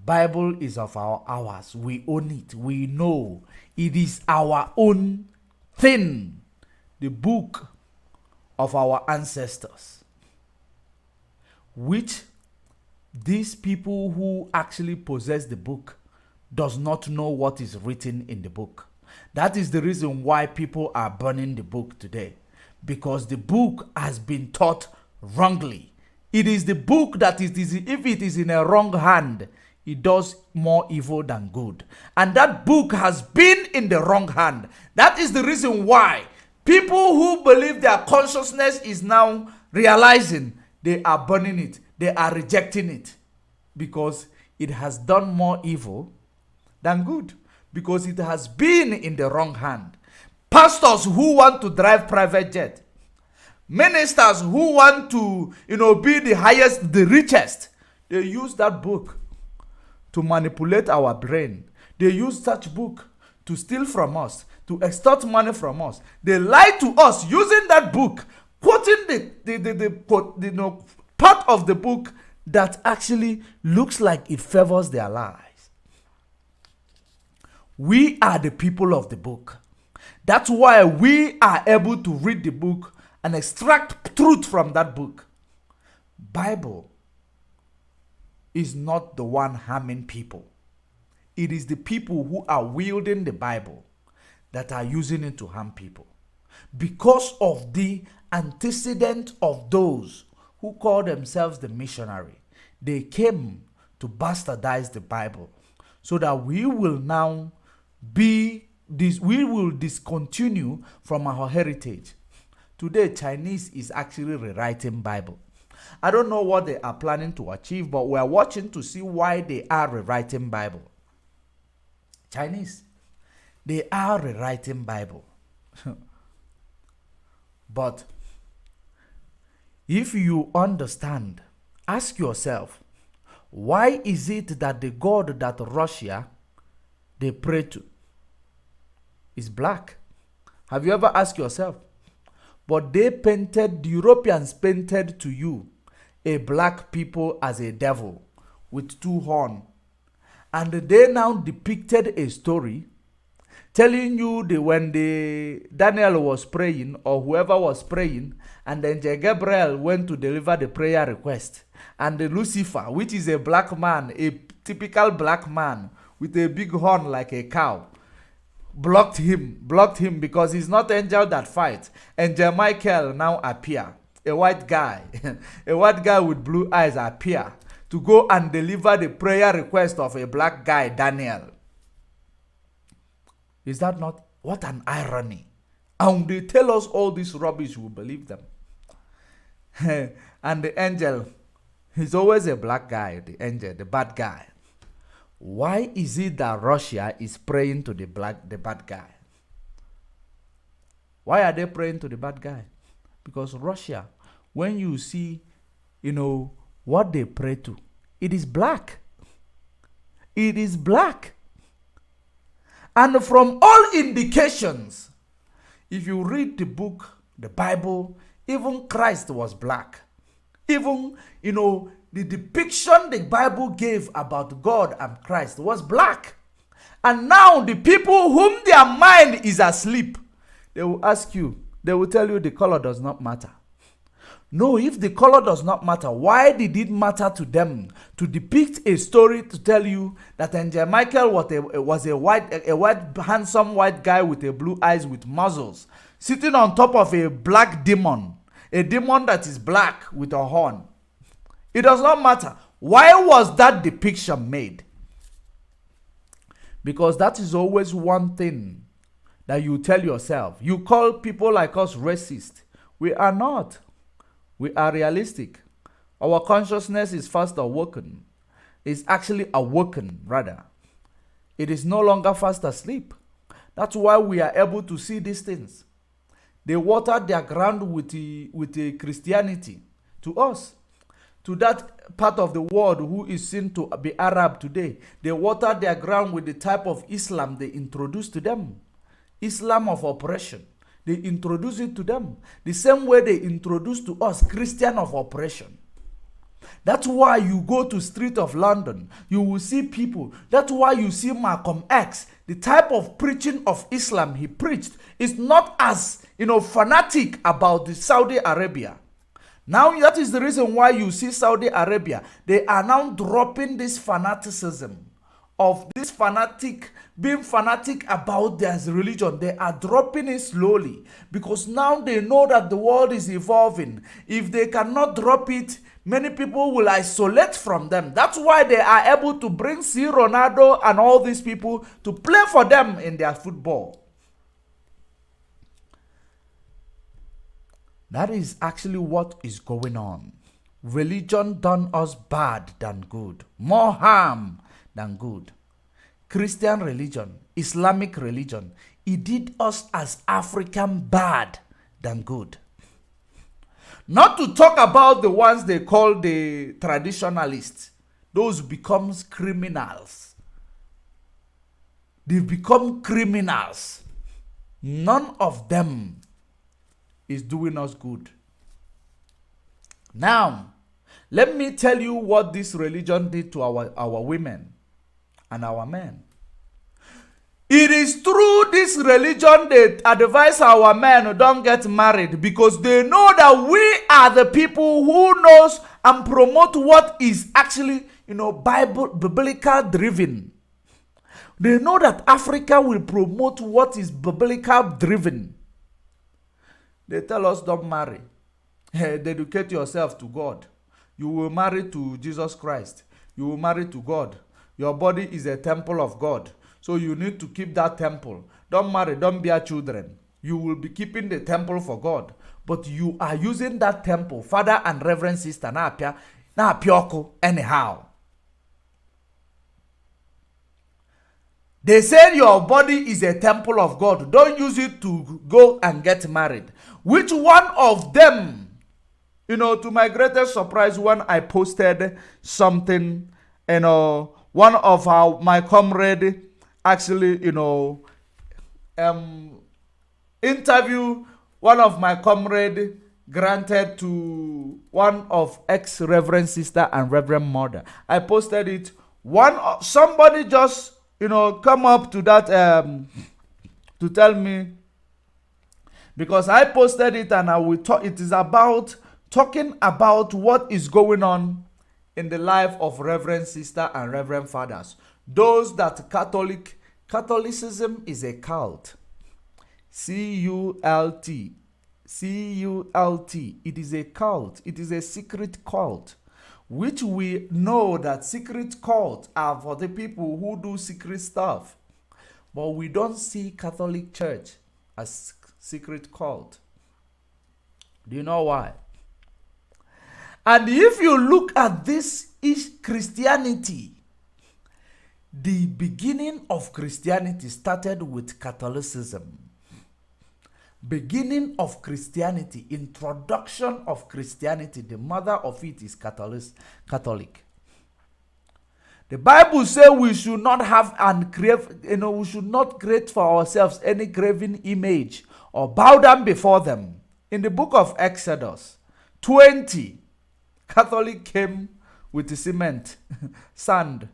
Bible is of ours. We own it. We know it is our own thing. The book of our ancestors, which these people who actually possess the book does not know what is written in the book. That is the reason why people are burning the book today, because the book has been taught wrongly. It is the book that if it is in a wrong hand, it does more evil than good. And that book has been in the wrong hand. That is the reason why people who believe their consciousness is now realizing they are burning it. They are rejecting it. Because it has done more evil than good. Because it has been in the wrong hand. Pastors who want to drive private jet. Ministers who want to, be the highest, the richest. They use that book to manipulate our brain. They use such book to steal from us, to extort money from us. They lie to us using that book, quoting the part of the book that actually looks like it favors their lives. We are the people of the book. That's why we are able to read the book and extract truth from that book. Bible is not the one harming people. It is the people who are wielding the Bible that are using it to harm people. Because of the antecedent of those who call themselves the missionary, they came to bastardize the Bible so that we will now we will discontinue from our heritage. Today, Chinese is actually rewriting Bible. I don't know what they are planning to achieve, but we are watching to see why they are rewriting Bible. Chinese, they are rewriting Bible. But if you understand, ask yourself, why is it that the God that Russia they pray to is black? Have you ever asked yourself? But the Europeans painted to you a black people as a devil with two horns. And they now depicted a story telling you that when Daniel was praying, or whoever was praying, and then Gabriel went to deliver the prayer request, and Lucifer, which is a black man, a typical black man with a big horn like a cow, blocked him because he's not angel that fights. Angel Michael now appear, a white guy, a white guy with blue eyes appear to go and deliver the prayer request of a black guy, Daniel. Is that not, what an irony? And they tell us all this rubbish, we believe them. And the angel, he's always a black guy, the angel, the bad guy. Why is it that Russia is praying to the bad guy? Why are they praying to the bad guy? Because Russia, when you see, what they pray to, it is black. It is black. And from all indications, if you read the book, the Bible, even Christ was black. Even, the depiction the Bible gave about God and Christ was black. And now the people whom their mind is asleep, they will ask you, they will tell you the color does not matter. No, if the color does not matter, why did it matter to them to depict a story to tell you that Angel Michael was a white, handsome white guy with a blue eyes with muzzles, sitting on top of a black demon, a demon that is black with a horn? It does not matter. Why was that depiction made? Because that is always one thing that you tell yourself. You call people like us racist. We are not. We are realistic. Our consciousness is fast awoken. It's actually awoken, rather. It is no longer fast asleep. That's why we are able to see these things. They watered their ground with the Christianity to us. to that part of the world who is seen to be Arab today. They water their ground with the type of Islam they introduced to them. Islam of oppression. They introduce it to them. The same way they introduce to us Christian of oppression. That's why you go to street of London, you will see people. That's why you see Malcolm X. The type of preaching of Islam he preached is not as, fanatic about the Saudi Arabia. Now that is the reason why you see Saudi Arabia. They are now dropping this fanaticism of this being fanatic about their religion. They are dropping it slowly because now they know that the world is evolving. If they cannot drop it, many people will isolate from them. That's why they are able to bring C. Ronaldo and all these people to play for them in their football. That is actually what is going on. Religion done us bad than good. More harm than good. Christian religion, Islamic religion, it did us as African bad than good. Not to talk about the ones they call the traditionalists. Those becomes criminals. They become criminals. None of them is doing us good. Now, let me tell you what this religion did to our women and our men. It is through this religion they advise our men who don't get married because they know that we are the people who knows and promote what is actually, biblical driven. They know that Africa will promote what is biblical driven. They tell us don't marry. Dedicate yourself to God. You will marry to Jesus Christ. You will marry to God. Your body is a temple of God. So you need to keep that temple. Don't marry, don't bear children. You will be keeping the temple for God. But you are using that temple, Father and Reverend Sister, na apioko anyhow. They said your body is a temple of God. Don't use it to go and get married. Which one of them, to my greatest surprise, when I posted something, one of my comrade actually, interview one of my comrade granted to one of ex-reverend sister and reverend mother. I posted it. Somebody just, come up to that to tell me, because I posted it and I will talk. It is about talking about what is going on in the life of reverend sister and reverend fathers. Those that Catholicism is a cult. C-U-L-T. C-U-L-T. It is a cult. It is a secret cult. Which we know that secret cults are for the people who do secret stuff. But we don't see Catholic Church as secret cult. Do you know why? And if you look at this Christianity, the beginning of Christianity started with Catholicism. Beginning of Christianity, introduction of Christianity, the mother of it is Catholic. The Bible says we should not have we should not create for ourselves any graven image or bow down before them. In the book of Exodus 20, Catholic came with the cement, sand.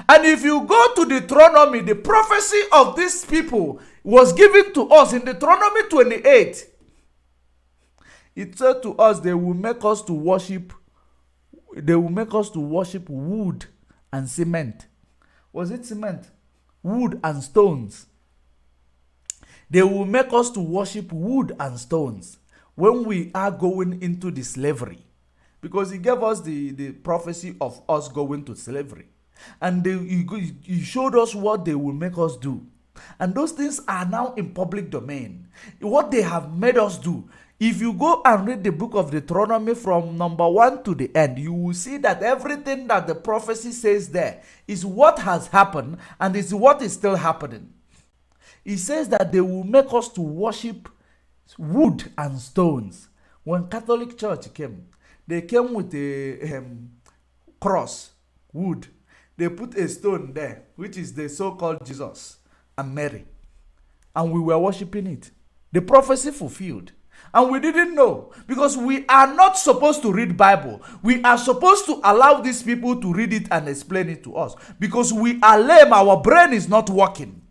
And if you go to Deuteronomy, the prophecy of these people was given to us in Deuteronomy 28. It said to us they will make us to worship wood and cement. Was it cement? Wood and stones. They will make us to worship wood and stones when we are going into the slavery. Because he gave us the prophecy of us going to slavery. And he showed us what they will make us do. And those things are now in public domain. What they have made us do. If you go and read the book of Deuteronomy from number 1 to the end, you will see that everything that the prophecy says there is what has happened and is what is still happening. It says that they will make us to worship wood and stones. When Catholic Church came, They came with a cross, wood. They put a stone there, which is the so-called Jesus and Mary. And we were worshiping it. The prophecy fulfilled. And we didn't know, because we are not supposed to read Bible. We are supposed to allow these people to read it and explain it to us, because we are lame. Our brain is not working.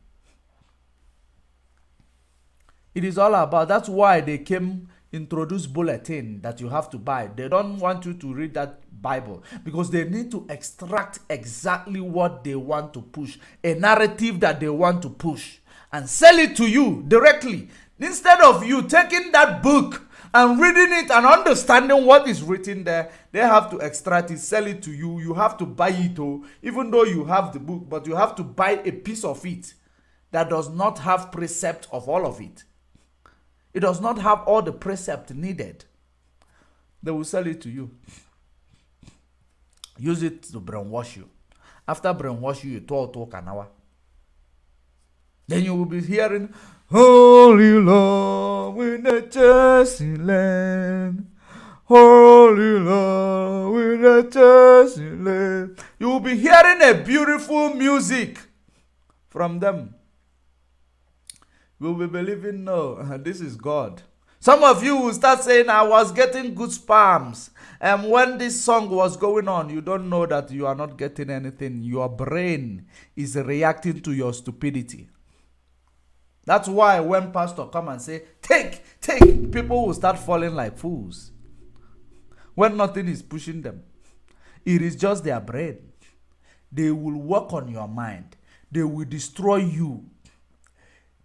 It is all about, that's why they came introduce bulletin that you have to buy. They don't want you to read that Bible, because they need to extract exactly what they want to push, a narrative that they want to push, and sell it to you directly. Instead of you taking that book and reading it and understanding what is written there, they have to extract it, sell it to you. You have to buy it, even though you have the book, but you have to buy a piece of it that does not have precept of all of it. It does not have all the precept needed. They will sell it to you. Use it to brainwash you. After brainwash you, you talk an hour. Then you will be hearing, Holy Lord, in the Jersey land. Holy Lord, in the Jersey land. You will be hearing a beautiful music from them. You will be believing, no, this is God. Some of you will start saying, I was getting goosebumps. And when this song was going on, you don't know that you are not getting anything. Your brain is reacting to your stupidity. That's why when pastor come and say, take, people will start falling like fools. When nothing is pushing them. It is just their brain. They will work on your mind. They will destroy you.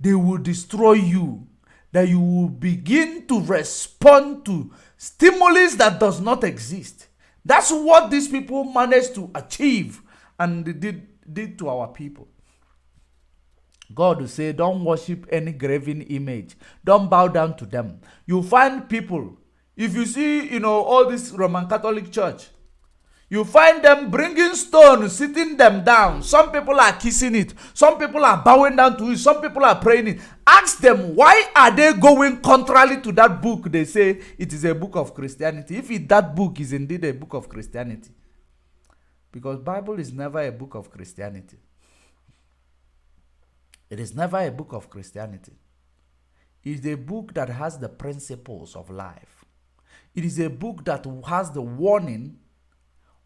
They will destroy you. That you will begin to respond to stimulus that does not exist. That's what these people managed to achieve, and they did to our people. God will say, don't worship any graven image. Don't bow down to them. You find people, if you see, all this Roman Catholic Church, you find them bringing stones, sitting them down. Some people are kissing it. Some people are bowing down to it. Some people are praying it. Ask them, why are they going contrary to that book? They say it is a book of Christianity. If that book is indeed a book of Christianity. Because Bible is never a book of Christianity. It is never a book of Christianity. It is a book that has the principles of life. It is a book that has the warning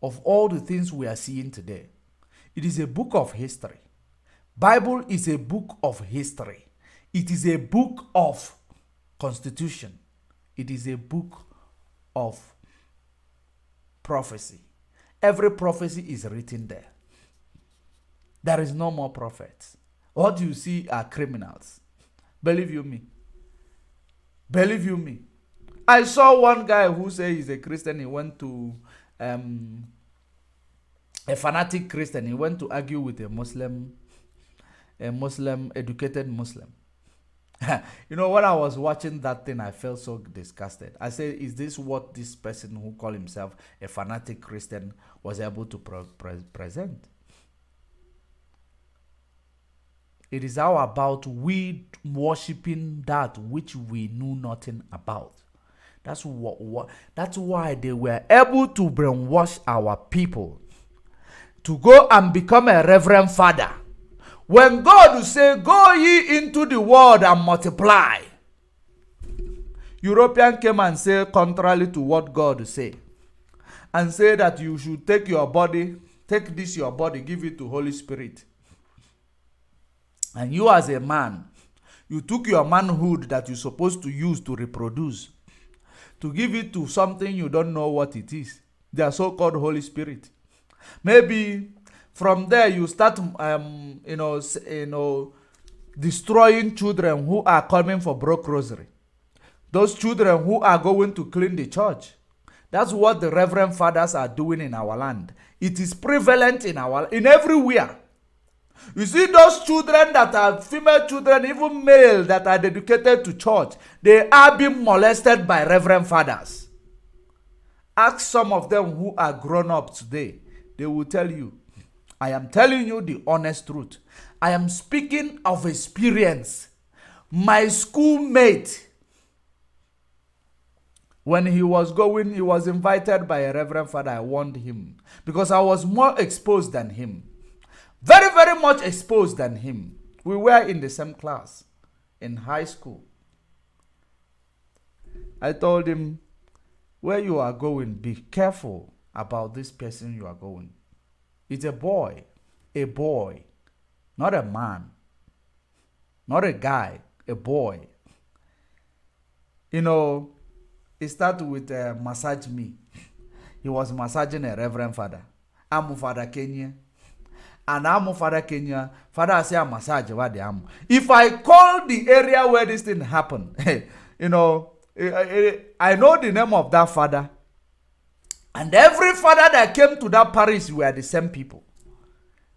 of all the things we are seeing today. It is a book of history. Bible is a book of history. It is a book of constitution. It is a book of prophecy. Every prophecy is written there. There is no more prophets. What you see are criminals. Believe you me. Believe you me. I saw one guy who said he's a Christian. He went to a fanatic Christian. He went to argue with a Muslim, educated Muslim. When I was watching that thing, I felt so disgusted. I said, is this what this person who called himself a fanatic Christian was able to present? It is all about we worshiping that which we knew nothing about. That's why they were able to brainwash our people to go and become a reverend father. When God will say, go ye into the world and multiply. European came and said contrary to what God will say. And say that you should take your body, give it to Holy Spirit. And you as a man, you took your manhood that you're supposed to use to reproduce, to give it to something you don't know what it is. They are so-called Holy Spirit. Maybe from there you start, destroying children who are coming for broke rosary. Those children who are going to clean the church. That's what the reverend fathers are doing in our land. It is prevalent in everywhere. You see those children that are female children, even male that are dedicated to church, they are being molested by reverend fathers. Ask some of them who are grown up today. They will tell you, I am telling you the honest truth. I am speaking of experience. My schoolmate When he was going, he was invited by a reverend father. I warned him because I was more exposed than him. Very, very much exposed than him. We were in the same class in high school. I told him, where you are going, be careful about this person you are going. It's a boy, not a man, not a guy, a boy. You know, it started with massage me. He was massaging a reverend father. I'm Father Kenya. And I'm Father Kenya. Father say I massage what they am. If I call the area where this thing happened, you know, I know the name of that father. And every father that came to that parish were the same people.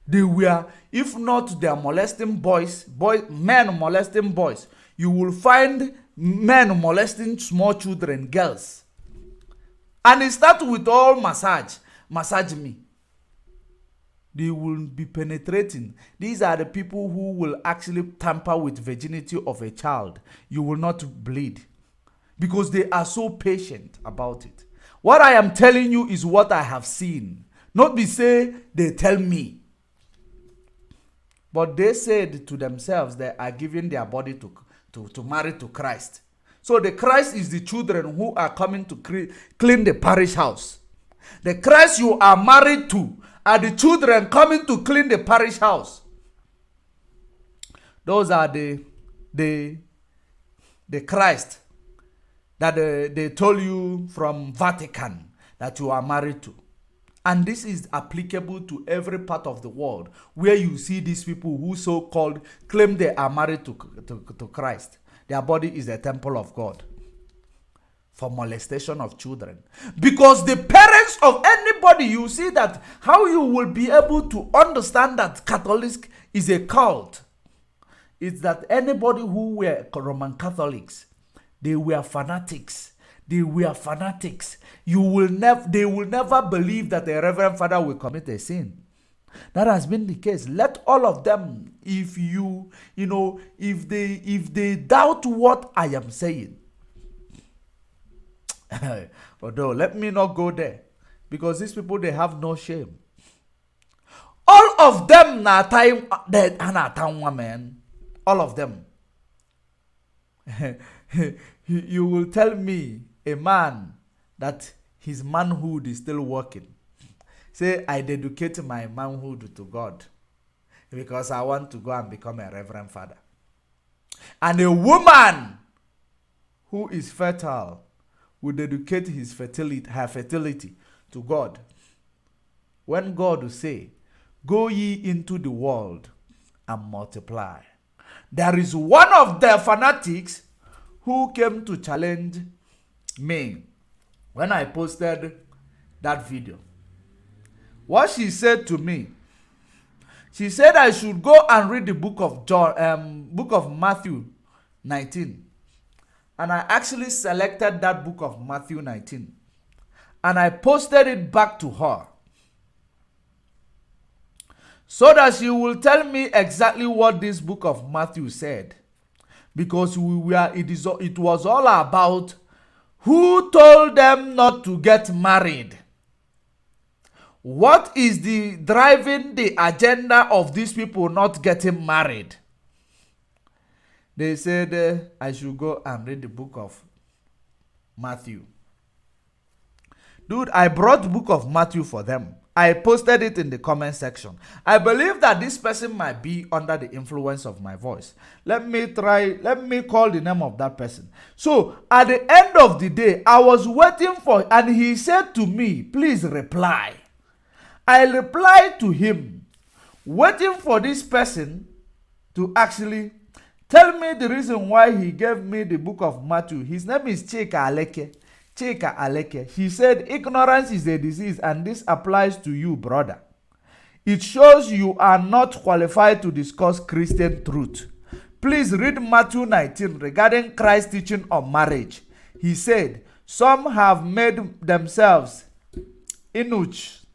They were, if not they are molesting men molesting boys, you will find men molesting small children, girls. And it starts with all massage me. They will be penetrating. These are the people who will actually tamper with virginity of a child. You will not bleed because they are so patient about it. What I am telling you is what I have seen. Not be say they tell me. But they said to themselves they are giving their body to marry to Christ. So the Christ is the children who are coming to clean the parish house. The Christ you are married to are the children coming to clean the parish house. Those are the Christ that they told you from Vatican that you are married to. And this is applicable to every part of the world where you see these people who so-called claim they are married to Christ. Their body is a temple of God for molestation of children. Because the parents of anybody, you see that how you will be able to understand that Catholic is a cult. It's that anybody who were Roman Catholics, they were fanatics. They were fanatics. They will never believe that a reverend father will commit a sin. That has been the case. Let all of them, if they doubt what I am saying, although let me not go there, because these people, they have no shame. All of them na time man. All of them. You will tell me a man that his manhood is still working. Say, I dedicate my manhood to God because I want to go and become a reverend father. And a woman who is fertile will dedicate her fertility to God. When God will say, go ye into the world and multiply. There is one of the fanatics who came to challenge me when I posted that video. What she said to me, she said I should go and read the book of Matthew 19. And I actually selected that book of Matthew 19. And I posted it back to her, so that she will tell me exactly what this book of Matthew said. Because it was all about who told them not to get married. What is driving the agenda of these people not getting married? They said I should go and read the book of Matthew. Dude, I brought the book of Matthew for them. I posted it in the comment section. I believe that this person might be under the influence of my voice. Let me call the name of that person. So, at the end of the day, I was waiting for, and he said to me, please reply. I replied to him, waiting for this person to actually tell me the reason why he gave me the book of Matthew. His name is Chika Aleke. He said, ignorance is a disease, and this applies to you, brother. It shows you are not qualified to discuss Christian truth. Please read Matthew 19 regarding Christ's teaching on marriage. He said, some have made themselves Inuch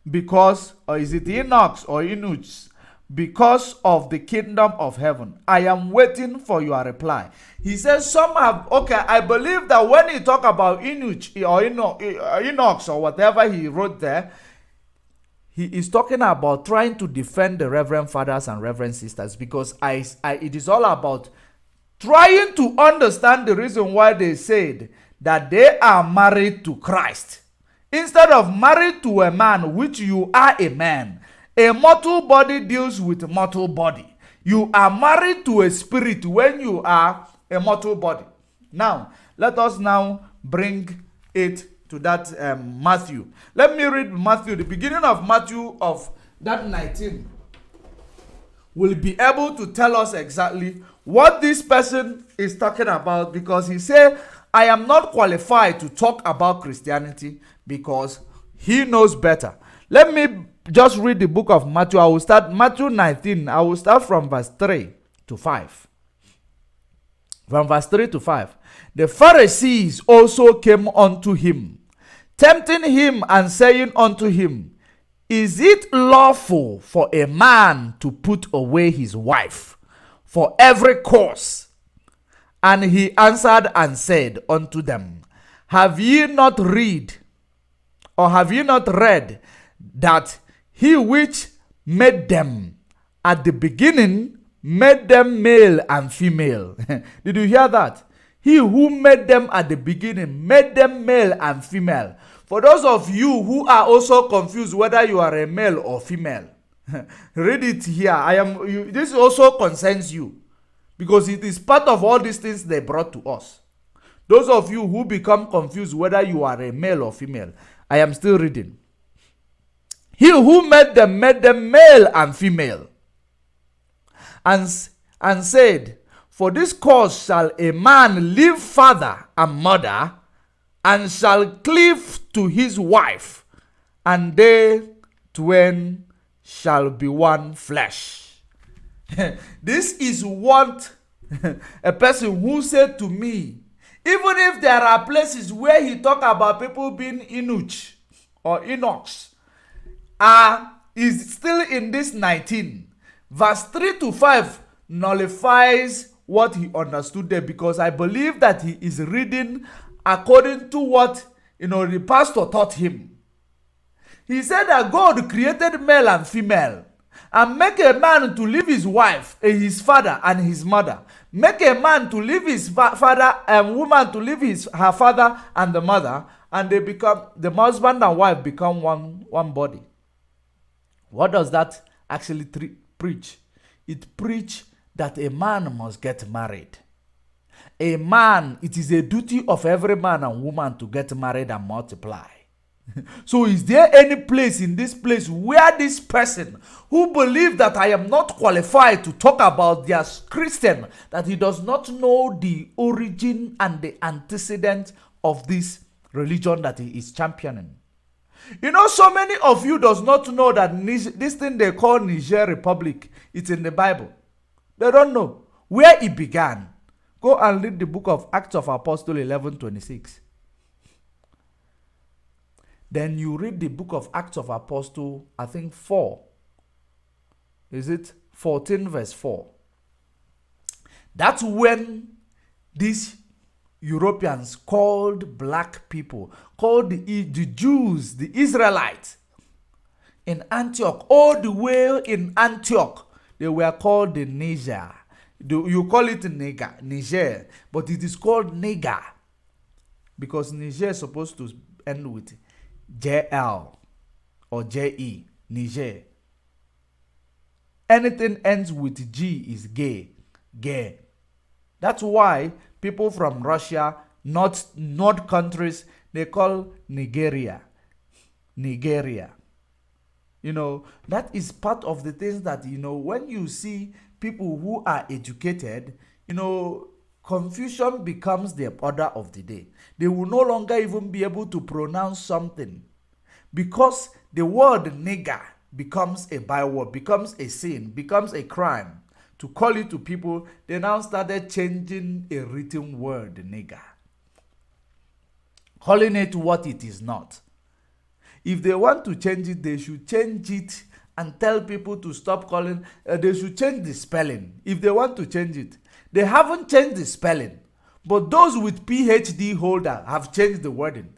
because, or is it Enochs or Inuch? because of the kingdom of heaven. I am waiting for your reply. He says some have, okay, I believe that when he talk about Enoch or whatever he wrote there, he is talking about trying to defend the reverend fathers and reverend sisters, because it is all about trying to understand the reason why they said that they are married to Christ instead of married to a man, which you are a man. A mortal body deals with mortal body. You are married to a spirit when you are a mortal body. Now, let us now bring it to that Matthew. Let me read Matthew, the beginning of Matthew of that 19. Will be able to tell us exactly what this person is talking about, because he said, I am not qualified to talk about Christianity because he knows better. Let me just read the book of Matthew. I will start Matthew 19. I will start from verse 3 to 5. From verse 3 to 5. The Pharisees also came unto him, tempting him and saying unto him, is it lawful for a man to put away his wife for every cause? And he answered and said unto them, have ye not read that he which made them at the beginning made them male and female? Did you hear that? He who made them at the beginning made them male and female. For those of you who are also confused whether you are a male or female, read it here. This also concerns you, because it is part of all these things they brought to us. Those of you who become confused whether you are a male or female, I am still reading. He who made them male and female, and said, for this cause shall a man leave father and mother, and shall cleave to his wife, and they twain shall be one flesh. This is what a person who said to me, even if there are places where he talk about people being Inuch or Enochs, is still in this 19. Verse 3 to 5 nullifies what he understood there, because I believe that he is reading according to what the pastor taught him. He said that God created male and female, and make a man to leave his wife, his father and his mother. Make a man to leave his father, and woman to leave her father and the mother, and they become, the husband and wife become one body. What does that actually preach? It preach that a man must get married. A man, it is a duty of every man and woman to get married and multiply. So is there any place in this place where this person who believes that I am not qualified to talk about their Christian, that he does not know the origin and the antecedent of this religion that he is championing? So many of you does not know that this thing they call Niger Republic, it's in the Bible. They don't know where it began. Go and read the book of Acts of Apostles 11:26. Then you read the book of Acts of Apostles, I think 4. Is it 14 verse 4? That's when these Europeans called black people, called the Jews, the Israelites, in Antioch, all the way in Antioch, they were called the Niger. You call it Niger, but it is called Niger because Niger is supposed to end with JL or JE, Niger. Anything ends with G is gay. That's why people from Russia, not countries, they call Nigeria. That is part of the things that, when you see people who are educated, confusion becomes the order of the day. They will no longer even be able to pronounce something because the word nigger becomes a byword, becomes a sin, becomes a crime. To call it to people, they now started changing a written word, nigger, calling it what it is not. If they want to change it, they should change it and tell people to stop calling, they should change the spelling if they want to change it. They haven't changed the spelling, but those with PhD holder have changed the wording.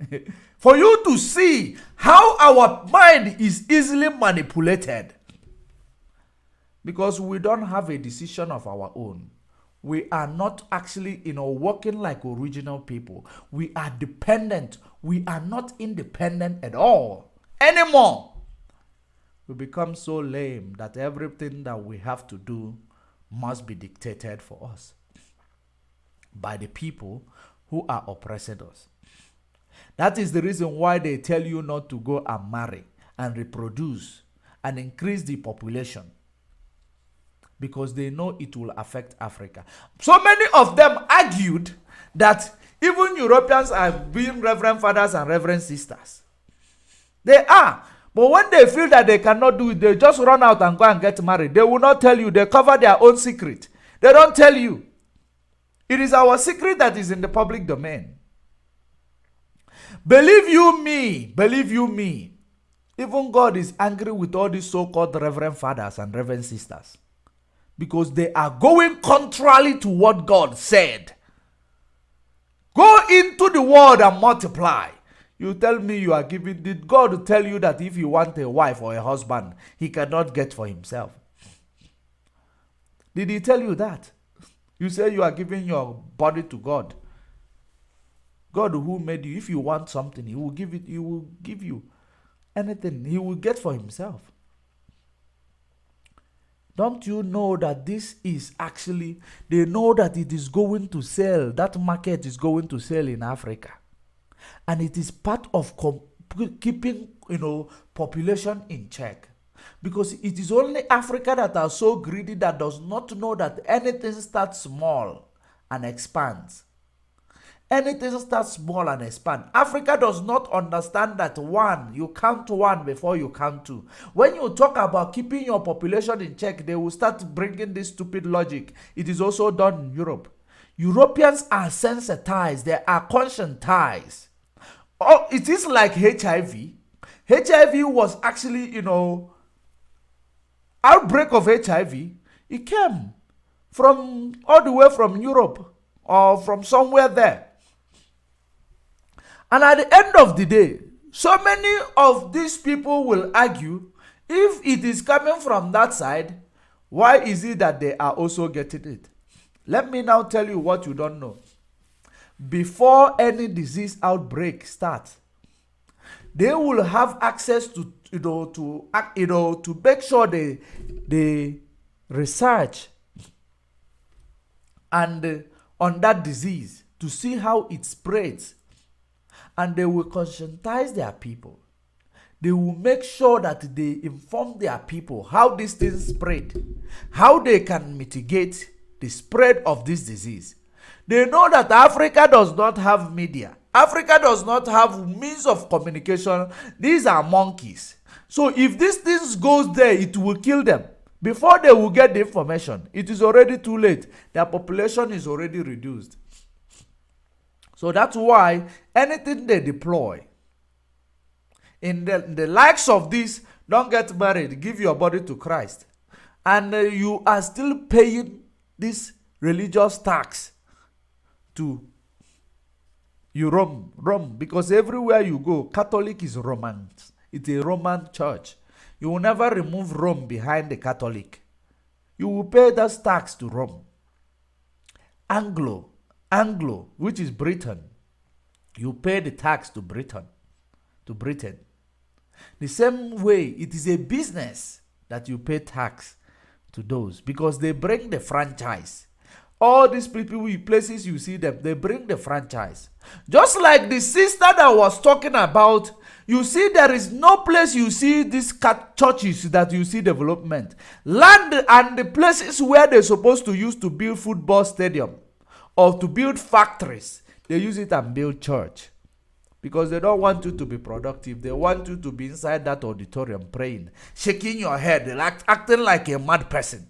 For you to see how our mind is easily manipulated. Because we don't have a decision of our own. We are not actually, working like original people. We are dependent. We are not independent at all anymore. We become so lame that everything that we have to do must be dictated for us by the people who are oppressing us. That is the reason why they tell you not to go and marry and reproduce and increase the population, because they know it will affect Africa. So many of them argued that even Europeans are being reverend fathers and reverend sisters. They are. But when they feel that they cannot do it, they just run out and go and get married. They will not tell you. They cover their own secret. They don't tell you. It is our secret that is in the public domain. Believe you me, even God is angry with all these so-called reverend fathers and reverend sisters, because they are going contrary to what God said. Go into the world and multiply. You tell me you are giving. Did God tell you that if you want a wife or a husband, he cannot get for himself? Did he tell you that? You say you are giving your body to God. God who made you, if you want something, he will give it. He will give you anything. He will get for himself. Don't you know that this is actually, they know that it is going to sell, that market is going to sell in Africa. And it is part of keeping, population in check. Because it is only Africa that are so greedy that does not know that anything starts small and expands. Anything starts small and expand. Africa does not understand that you count one before you count two. When you talk about keeping your population in check, they will start bringing this stupid logic. It is also done in Europe. Europeans are sensitized. They are conscientized. Oh, it is like HIV. HIV was actually, outbreak of HIV. It came from all the way from Europe or from somewhere there. And at the end of the day, so many of these people will argue, if it is coming from that side, why is it that they are also getting it? Let me now tell you what you don't know. Before any disease outbreak starts, they will have access to make sure they research and on that disease to see how it spreads. And they will conscientize their people. They will make sure that they inform their people how these things spread, how they can mitigate the spread of this disease. They know that Africa does not have media. Africa does not have means of communication. These are monkeys. So if these things goes there, it will kill them. Before they will get the information, it is already too late. Their population is already reduced. So that's why anything they deploy, in the likes of this, don't get married, give your body to Christ. And you are still paying this religious tax to you Rome, because everywhere you go, Catholic is Roman. It's a Roman church. You will never remove Rome behind the Catholic. You will pay that tax to Rome. Anglo, which is Britain, you pay the tax to Britain. The same way, it is a business that you pay tax to those, because they bring the franchise. All these people, places you see them, they bring the franchise. Just like the sister that was talking about, you see there is no place you see these churches that you see development. Land and the places where they're supposed to use to build football stadium or to build factories, they use it and build church. Because they don't want you to be productive. They want you to be inside that auditorium praying, shaking your head, acting like a mad person.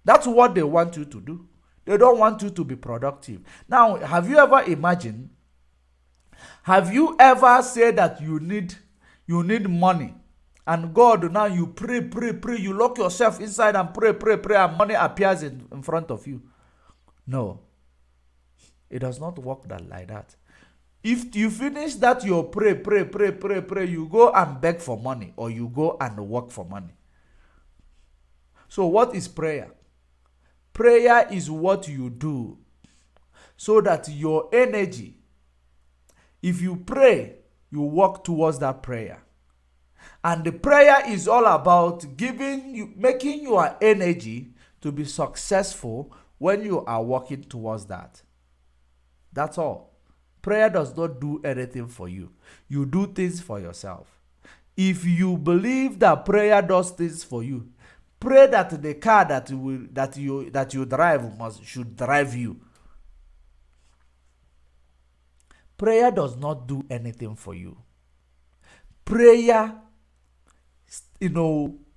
That's what they want you to do. They don't want you to be productive. Now, have you ever imagined? Have you ever said that you need money And God, now you pray, you lock yourself inside and pray, and money appears in front of you. No. It does not work like that. If you finish that, you pray, you go and beg for money, or you go and work for money. So what is prayer? Prayer is what you do so that your energy, if you pray, you work towards that prayer. And the prayer is all about making your energy to be successful when you are working towards that. That's all. Prayer does not do anything for you. You do things for yourself. If you believe that prayer does things for you, pray that the car that you drive should drive you. Prayer does not do anything for you. Prayer,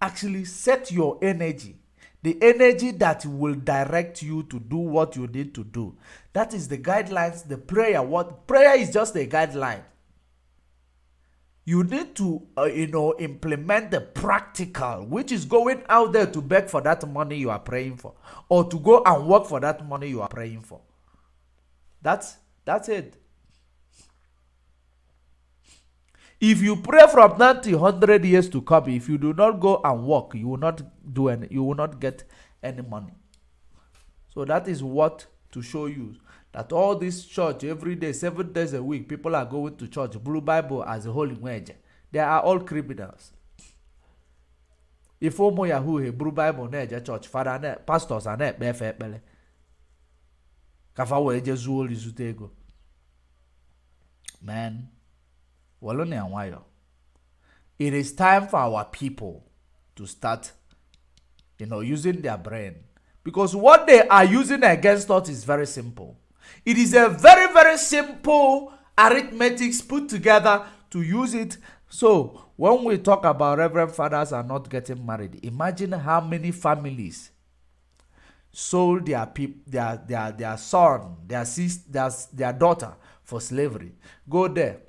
actually set your energy. The energy that will direct you to do what you need to do. That is the guidelines, the prayer. Prayer is just a guideline. You need to, implement the practical, which is going out there to beg for that money you are praying for, or to go and work for that money you are praying for. That's it. If you pray from 90, 100 years to come, if you do not go and work, you will not get any money. So that is what to show you that all this church every day, 7 days a week, people are going to church, Blue Bible as a holy wage. They are all criminals. If Omo Yahoo, Blue Bible, church, father, pastors, and bele. Kafa weje zuo lizutego. Man. It is time for our people to start, using their brain. Because what they are using against us is very simple. It is a very, very simple arithmetic put together to use it. So, when we talk about Reverend Fathers are not getting married, imagine how many families sold their son, their sister, their daughter for slavery. Go there.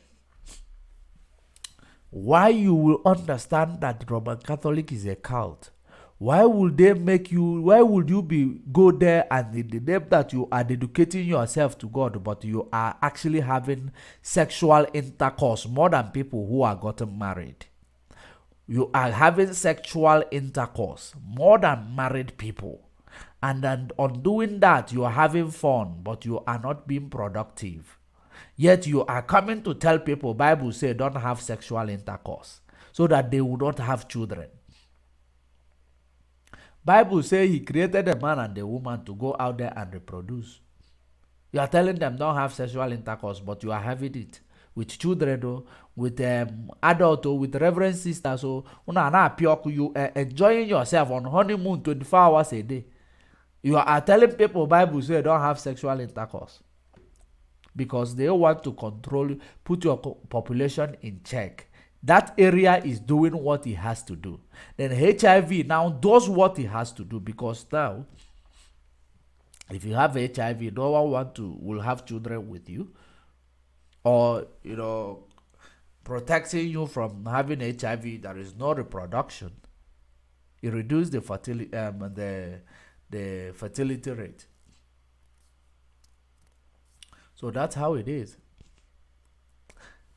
Why you will understand that Roman Catholic is a cult? Why would you go there and in the name that you are dedicating yourself to God, but you are actually having sexual intercourse more than people who are gotten married? You are having sexual intercourse more than married people. And then on doing that, you are having fun, but you are not being productive. Yet you are coming to tell people, Bible says don't have sexual intercourse so that they will not have children. Bible says he created a man and a woman to go out there and reproduce. You are telling them don't have sexual intercourse, but you are having it with children, with adult, with reverend sisters. So you are enjoying yourself on honeymoon 24 hours a day. You are telling people Bible says don't have sexual intercourse. Because they want to control, put your population in check. That area is doing what it has to do. Then HIV now does what it has to do, because now, if you have HIV, no one will have children with you, or protecting you from having HIV. There is no reproduction. It reduces the fertility rate. So that's how it is.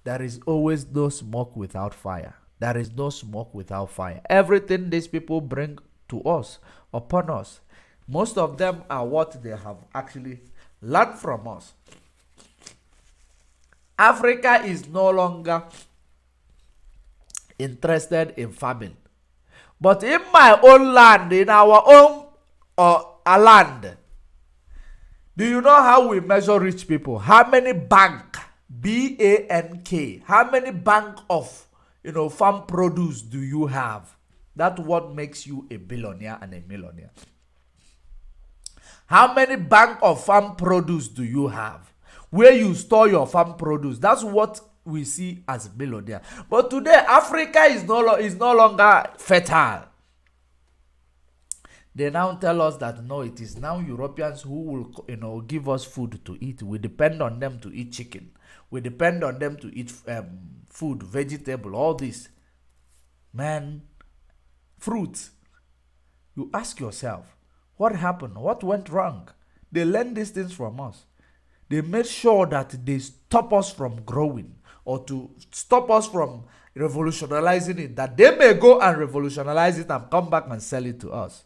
There is always no smoke without fire. There is no smoke without fire. Everything these people bring to us, upon us, most of them are what they have actually learned from us. Africa is no longer interested in farming. But in my own land, in our own land, do you know how we measure rich people? How many bank, B-A-N-K, how many bank of, farm produce do you have? That's what makes you a billionaire and a millionaire. How many bank of farm produce do you have? Where you store your farm produce. That's what we see as billionaire. But today, Africa is no longer fertile. They now tell us that no, it is now Europeans who will, give us food to eat. We depend on them to eat chicken. We depend on them to eat food, vegetable, all this. man, fruits. You ask yourself, what happened? What went wrong? They learned these things from us. They made sure that they stop us from growing or to stop us from revolutionizing it, that they may go and revolutionize it and come back and sell it to us.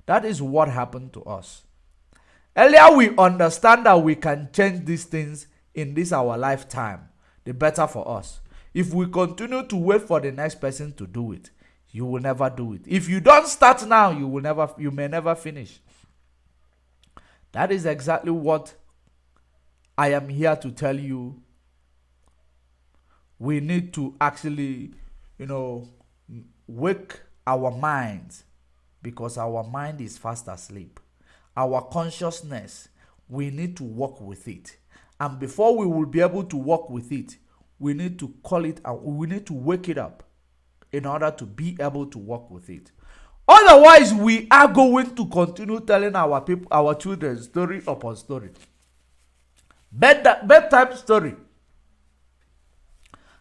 That is what happened to us. Earlier we understand that we can change these things in this our lifetime, the better for us. If we continue to wait for the next person to do it, you will never do it. If you don't start now, you may never finish. That is exactly what I am here to tell you. We need to actually, wake our minds, because our mind is fast asleep. Our consciousness, we need to work with it. And before we will be able to work with it, we need to call it out. We need to wake it up in order to be able to work with it. Otherwise, we are going to continue telling our people, our children, story upon story. Bedtime story.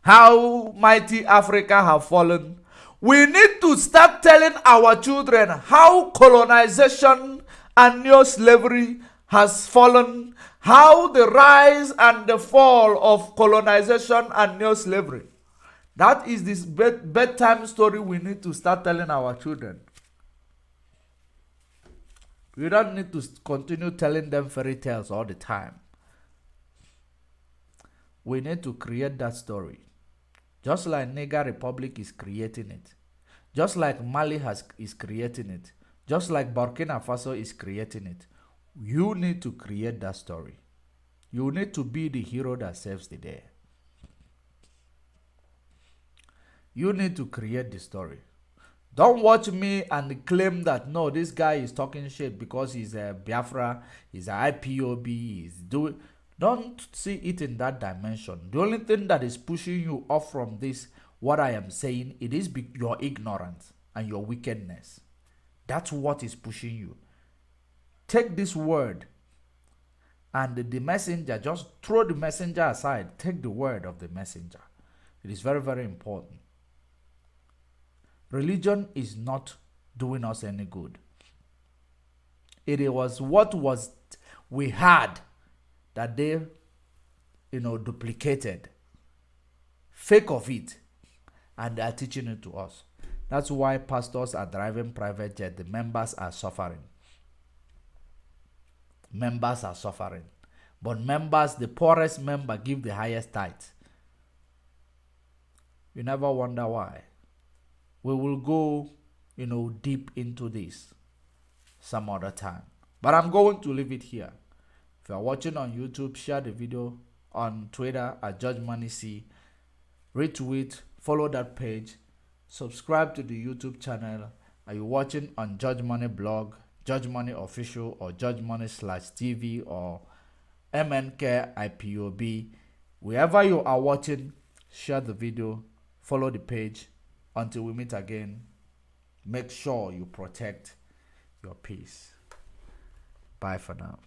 How mighty Africa have fallen. We need to start telling our children how colonization and neo-slavery has fallen, how the rise and the fall of colonization and neo-slavery. That is this bedtime story we need to start telling our children. We don't need to continue telling them fairy tales all the time. We need to create that story. Just like Niger Republic is creating it. Just like Mali is creating it. Just like Burkina Faso is creating it. You need to create that story. You need to be the hero that saves the day. You need to create the story. Don't watch me and claim that, no, this guy is talking shit because he's a Biafra, he's a IPOB, he's doing... Don't see it in that dimension. The only thing that is pushing you off from this, what I am saying, it is your ignorance and your wickedness. That's what is pushing you. Take this word and the messenger, just throw the messenger aside. Take the word of the messenger. It is very, very important. Religion is not doing us any good. It was what we had that they, duplicated, fake of it, and they are teaching it to us. That's why pastors are driving private jet. The members are suffering. Members are suffering. But members, the poorest member, give the highest tithe. You never wonder why. We will go, deep into this some other time. But I'm going to leave it here. If you are watching on YouTube, share the video. On Twitter at JudgeMoneyC. Retweet, follow that page. Subscribe to the YouTube channel. Are you watching on Judge Money blog, Judge Money official, or Judge Money/TV, or MNK IPOB? Wherever you are watching, share the video, follow the page. Until we meet again, make sure you protect your peace. Bye for now.